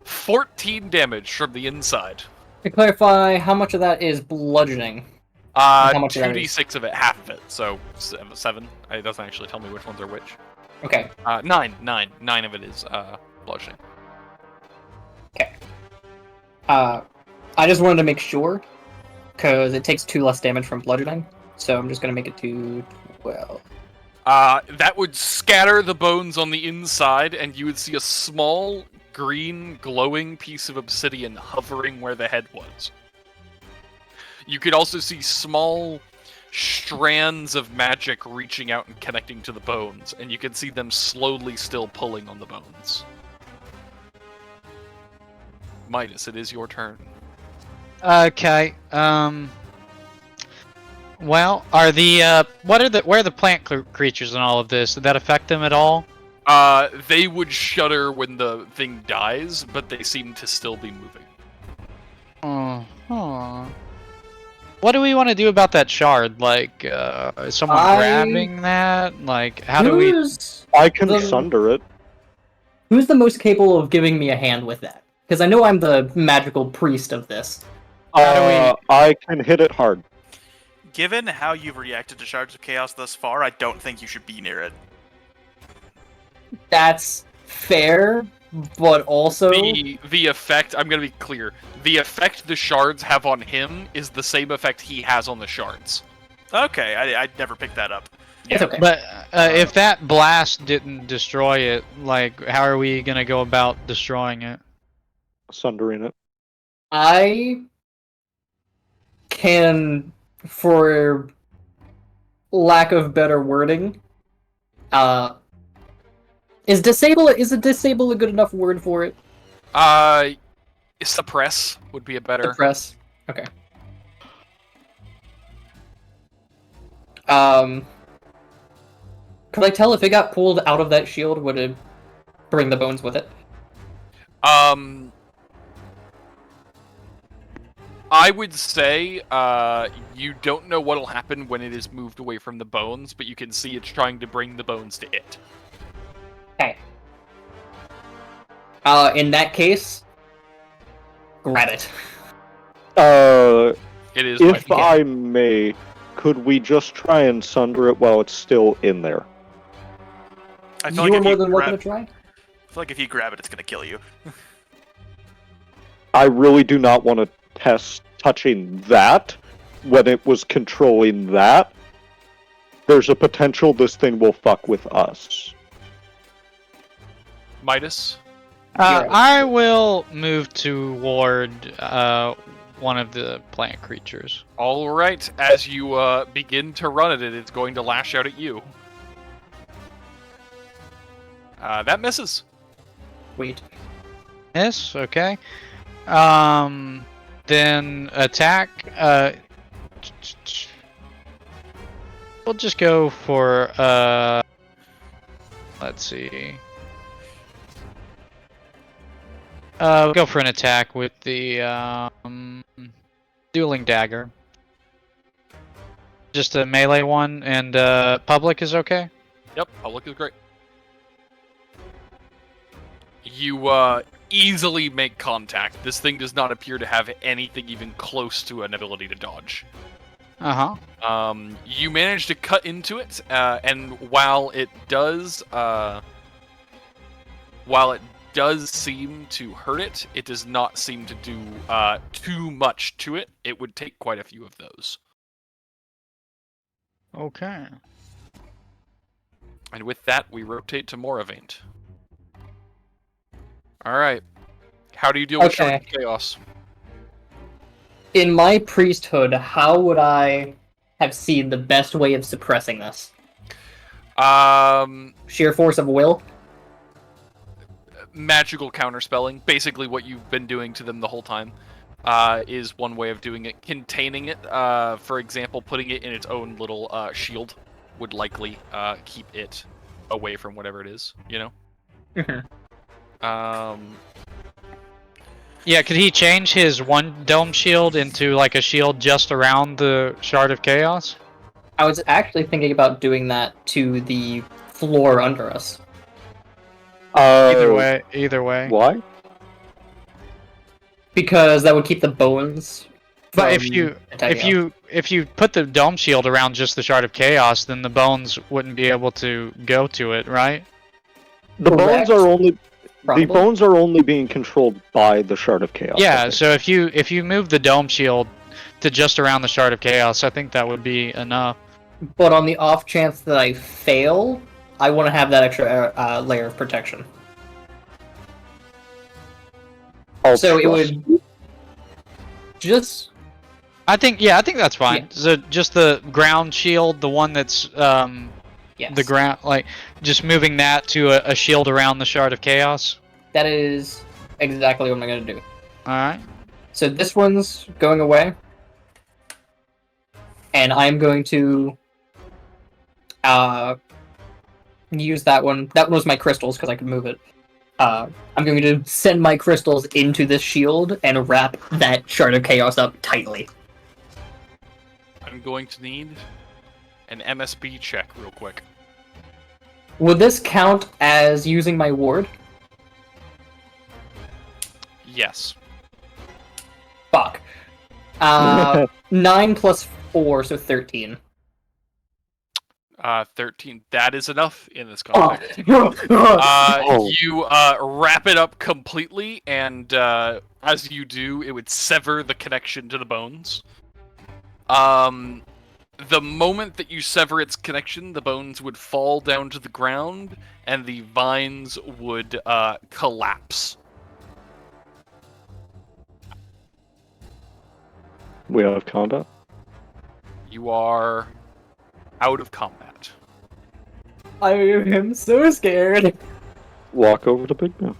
$14 damage from the inside. To clarify, how much of that is bludgeoning? How much of that is? 2d6 of it, half of it. So 7. It doesn't actually tell me which ones are which. Okay. 9 of it is bludgeoning. Okay. I just wanted to make sure, because it takes 2 less damage from bludgeoning, so I'm just gonna make it to 12. That would scatter the bones on the inside, and you would see a small green glowing piece of obsidian hovering where the head was. You could also see small strands of magic reaching out and connecting to the bones, and you can see them slowly still pulling on the bones. Midas, it is your turn. Okay. Well, are the where are the plant creatures in all of this? Did that affect them at all? They would shudder when the thing dies, but they seem to still be moving. What do we want to do about that shard? Like, is someone grabbing that? Like, how do we? I can sunder it. Who's the most capable of giving me a hand with that? Because I know I'm the magical priest of this. I can hit it hard. Given how you've reacted to Shards of Chaos thus far, I don't think you should be near it. That's fair, but also... The effect, I'm gonna be clear, the effect the shards have on him is the same effect he has on the shards. Okay, I'd never picked that up. It's okay. But if that blast didn't destroy it, like, how are we gonna go about destroying it? Sundering it. I can, for lack of better wording, is disable a good enough word for it? Suppress would be a better. Suppress. Okay. Could I tell if it got pulled out of that shield, would it bring the bones with it? I would say you don't know what'll happen when it is moved away from the bones, but you can see it's trying to bring the bones to it. Okay. In that case, grab it. It is. If my- I may, could we just try and sunder it while it's still in there? I You feel like are if more you than welcome to grab, try. I feel like if you grab it, it's gonna kill you. I really do not want to test touching that when it was controlling that. There's a potential this thing will fuck with us. Midas. I will move toward one of the plant creatures. All right. As you begin to run at it, it's going to lash out at you. That misses. Wait. Yes, okay. Then attack. We'll just go for let's see. We'll go for an attack with the dueling dagger. Just a melee one, and public is okay. Yep, public is great. You easily make contact. This thing does not appear to have anything even close to an ability to dodge. You manage to cut into it, and while it does seem to hurt it, it does not seem to do too much to it. It would take quite a few of those. Okay. And with that, we rotate to Moravaint. Alright. How do you deal with Shard of Chaos? In my priesthood, how would I have seen the best way of suppressing this? Sheer force of will? Magical counterspelling. Basically what you've been doing to them the whole time is one way of doing it. Containing it, for example, putting it in its own little shield would likely keep it away from whatever it is, you know? Yeah, could he change his one dome shield into like a shield just around the Shard of Chaos? I was actually thinking about doing that to the floor under us. Either way. Why? Because that would keep the bones. But from if you put the dome shield around just the Shard of Chaos, then the bones wouldn't be able to go to it, right? The Correct. bones are only Probably. the bones are only being controlled by the Shard of Chaos. I Yeah, think. so if you move the dome shield to just around the Shard of Chaos, I think that would be enough. But on the off chance that I fail, I want to have that extra layer of protection. I'll So it trust. would just I think that's fine. Yeah. So just the ground shield, the one that's yes. the ground, like just moving that to a shield around the Shard of Chaos. That is exactly what I'm gonna do. All right. So this one's going away, and I'm going to use that one. That one was my crystals because I could move it. I'm going to send my crystals into this shield and wrap that Shard of Chaos up tightly. I'm going to need an MSB check real quick. Would this count as using my ward? Yes. Fuck. 9 plus 4, so 13. 13. That is enough in this Oh. context. Oh. You wrap it up completely, and as you do, it would sever the connection to the bones. The moment that you sever its connection, the bones would fall down to the ground, and the vines would collapse. We have combat. You are out of combat. I am so scared. Walk over to Big Man.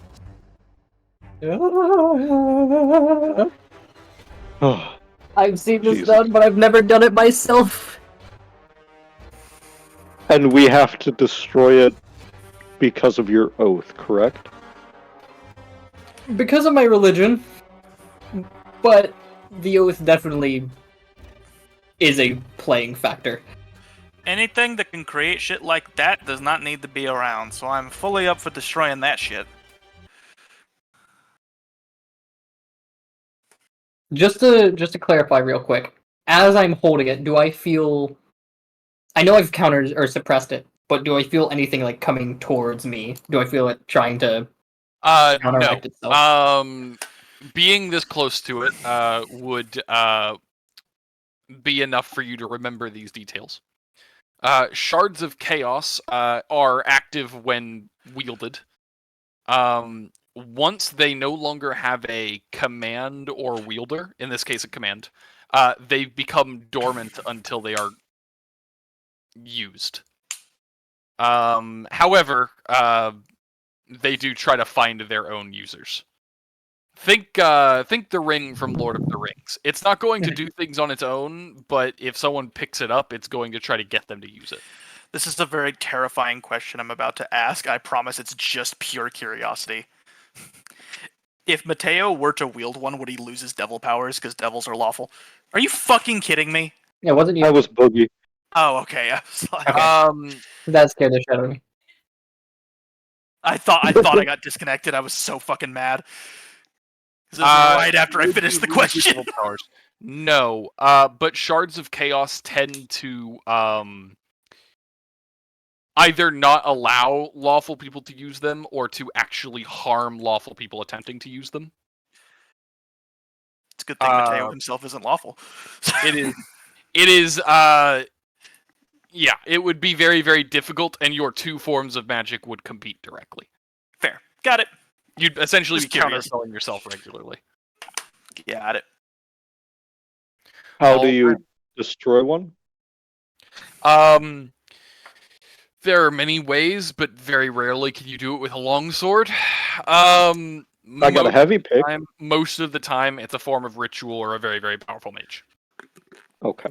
Oh, I've seen this Jesus. done, but I've never done it myself. and we have to destroy it because of your oath, correct? Because of my religion. But the oath definitely is a playing factor. Anything that can create shit like that does not need to be around, so I'm fully up for destroying that shit. Just to clarify real quick, as I'm holding it, do I feel? I know I've countered or suppressed it, but do I feel anything like coming towards me? Do I feel it trying to counteract itself? No. Being this close to it would be enough for you to remember these details. Shards of Chaos are active when wielded. Once they no longer have a command or wielder, in this case a command, they become dormant until they are used. However, they do try to find their own users. Think the ring from Lord of the Rings. It's not going to do things on its own, but if someone picks it up, it's going to try to get them to use it. This is a very terrifying question I'm about to ask. I promise it's just pure curiosity. If Matteo were to wield one, would he lose his devil powers because devils are lawful? Are you fucking kidding me? Yeah, wasn't you? I was Boogie. Oh, okay. I was like, Okay. That scared the shit out of me. I thought I got disconnected. I was so fucking mad. 'Cause it was right after I finished the question. No, but Shards of Chaos tend to either not allow lawful people to use them or to actually harm lawful people attempting to use them. It's a good thing Matteo himself isn't lawful. It is, yeah, it would be very, very difficult, and your two forms of magic would compete directly. Fair. Got it. You'd essentially Just be curious. counterspelling yourself regularly. Got it. How do you destroy one? There are many ways, but very rarely can you do it with a longsword. I got a heavy pick. Most of the time, it's a form of ritual or a very, very powerful mage. Okay.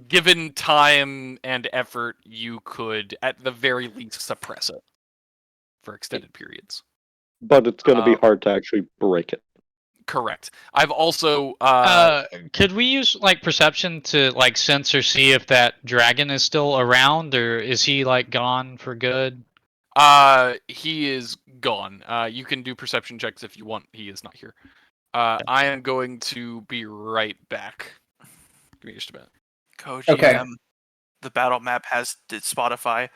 Given time and effort, you could, at the very least, suppress it for extended periods. But it's going to be hard to actually break it. Correct. I've also could we use like perception to like sense or see if that dragon is still around, or is he like gone for good? he is gone. You can do perception checks if you want. He is not here. I am going to be right back. Give me just a minute. Koji, Okay. The battle map has Spotify.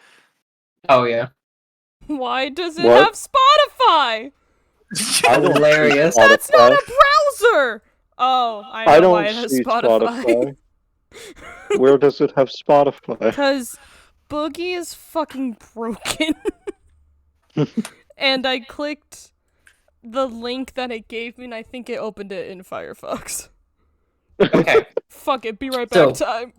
Oh yeah. Why does it What? have Spotify? Hilarious. That's not a browser! Oh, I know why it has see Spotify. Where does it have Spotify? Because Boogie is fucking broken. And I clicked the link that it gave me, and I think it opened it in Firefox. Okay. Fuck it, be right back So- time.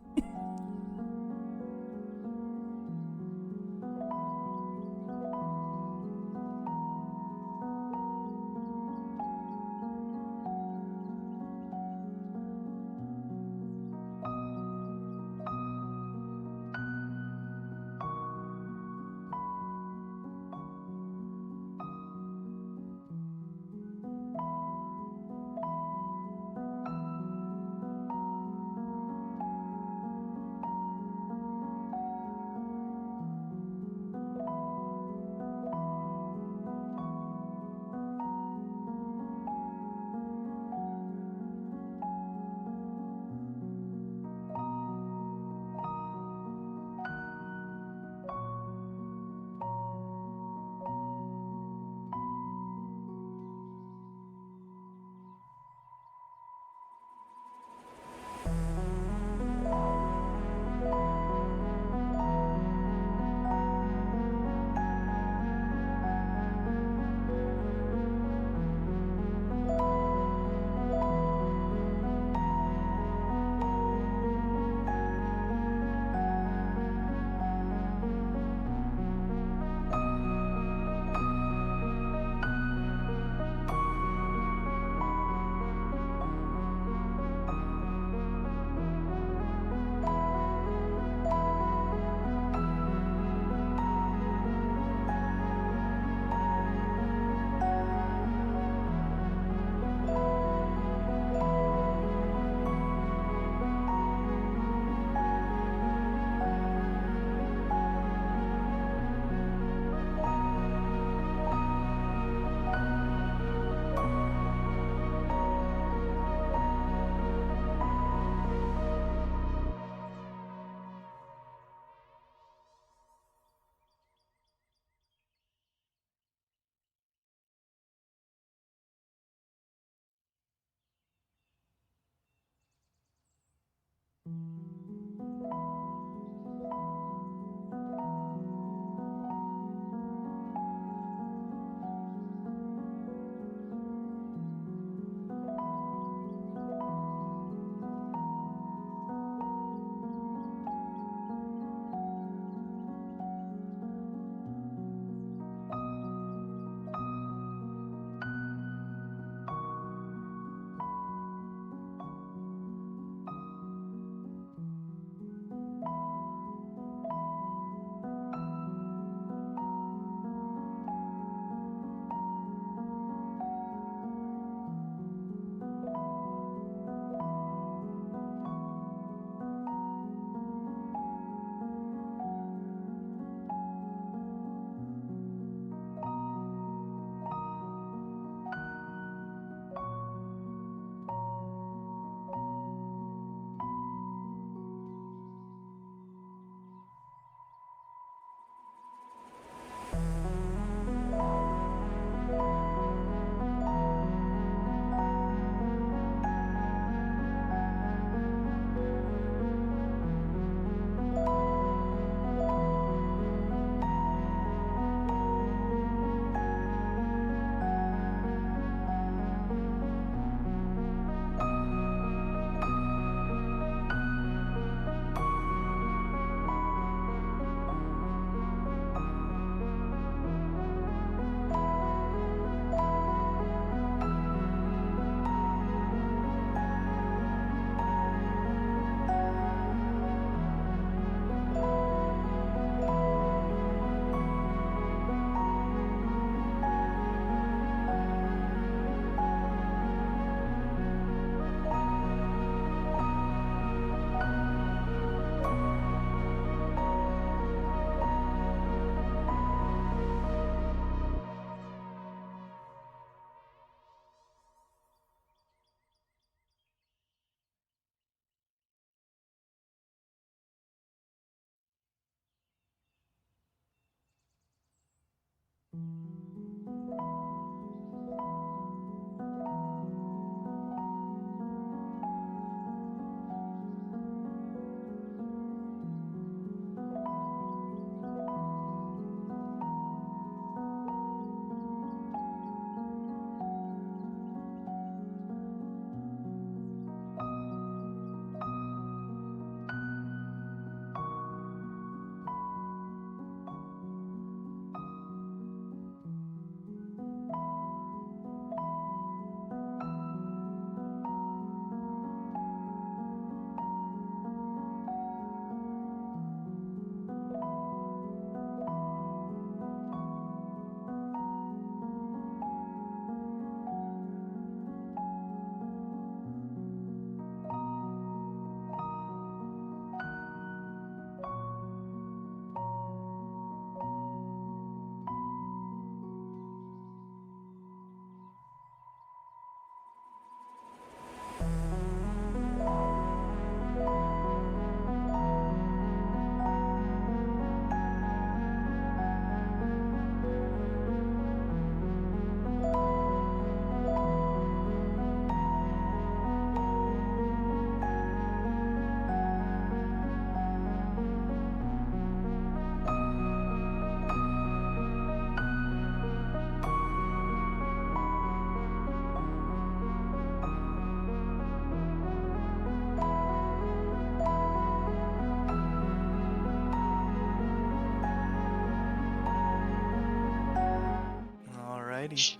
Alrighty.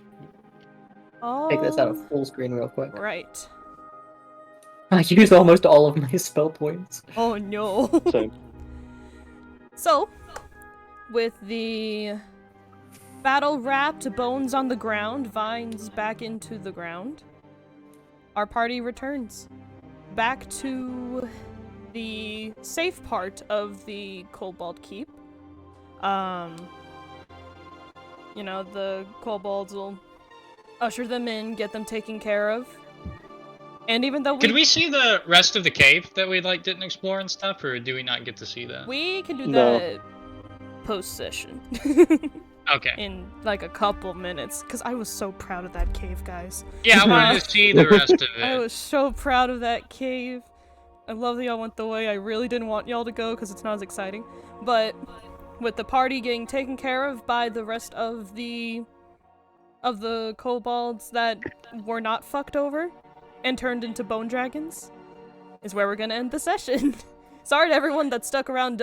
Oh, Take this out of full screen real quick. right. I used almost all of my spell points. Oh no. Same. So, with the battle-wrapped bones on the ground, vines back into the ground, our party returns back to the safe part of the Kobold Keep. You know, the kobolds will usher them in, get them taken care of. And even though Could we see the rest of the cave that we didn't explore and stuff, or do we not get to see that? we can do No. that post-session. Okay. In like a couple minutes, because I was so proud of that cave, guys. Yeah, I wanted to see the rest of I it. was so proud of that cave. I love that y'all went the way I really didn't want y'all to go because it's not as exciting. But with the party getting taken care of by the rest of the kobolds that were not fucked over and turned into bone dragons, is where we're gonna end the session. Sorry to everyone that stuck around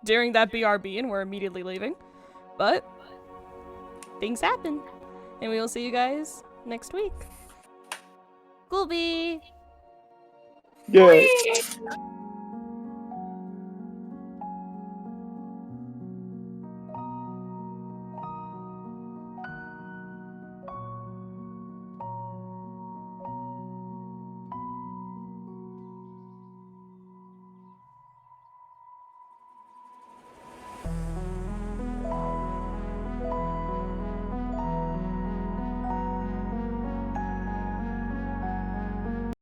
during that BRB and we're immediately leaving. But things happen. And we will see you guys next week. Coolby! Yeah.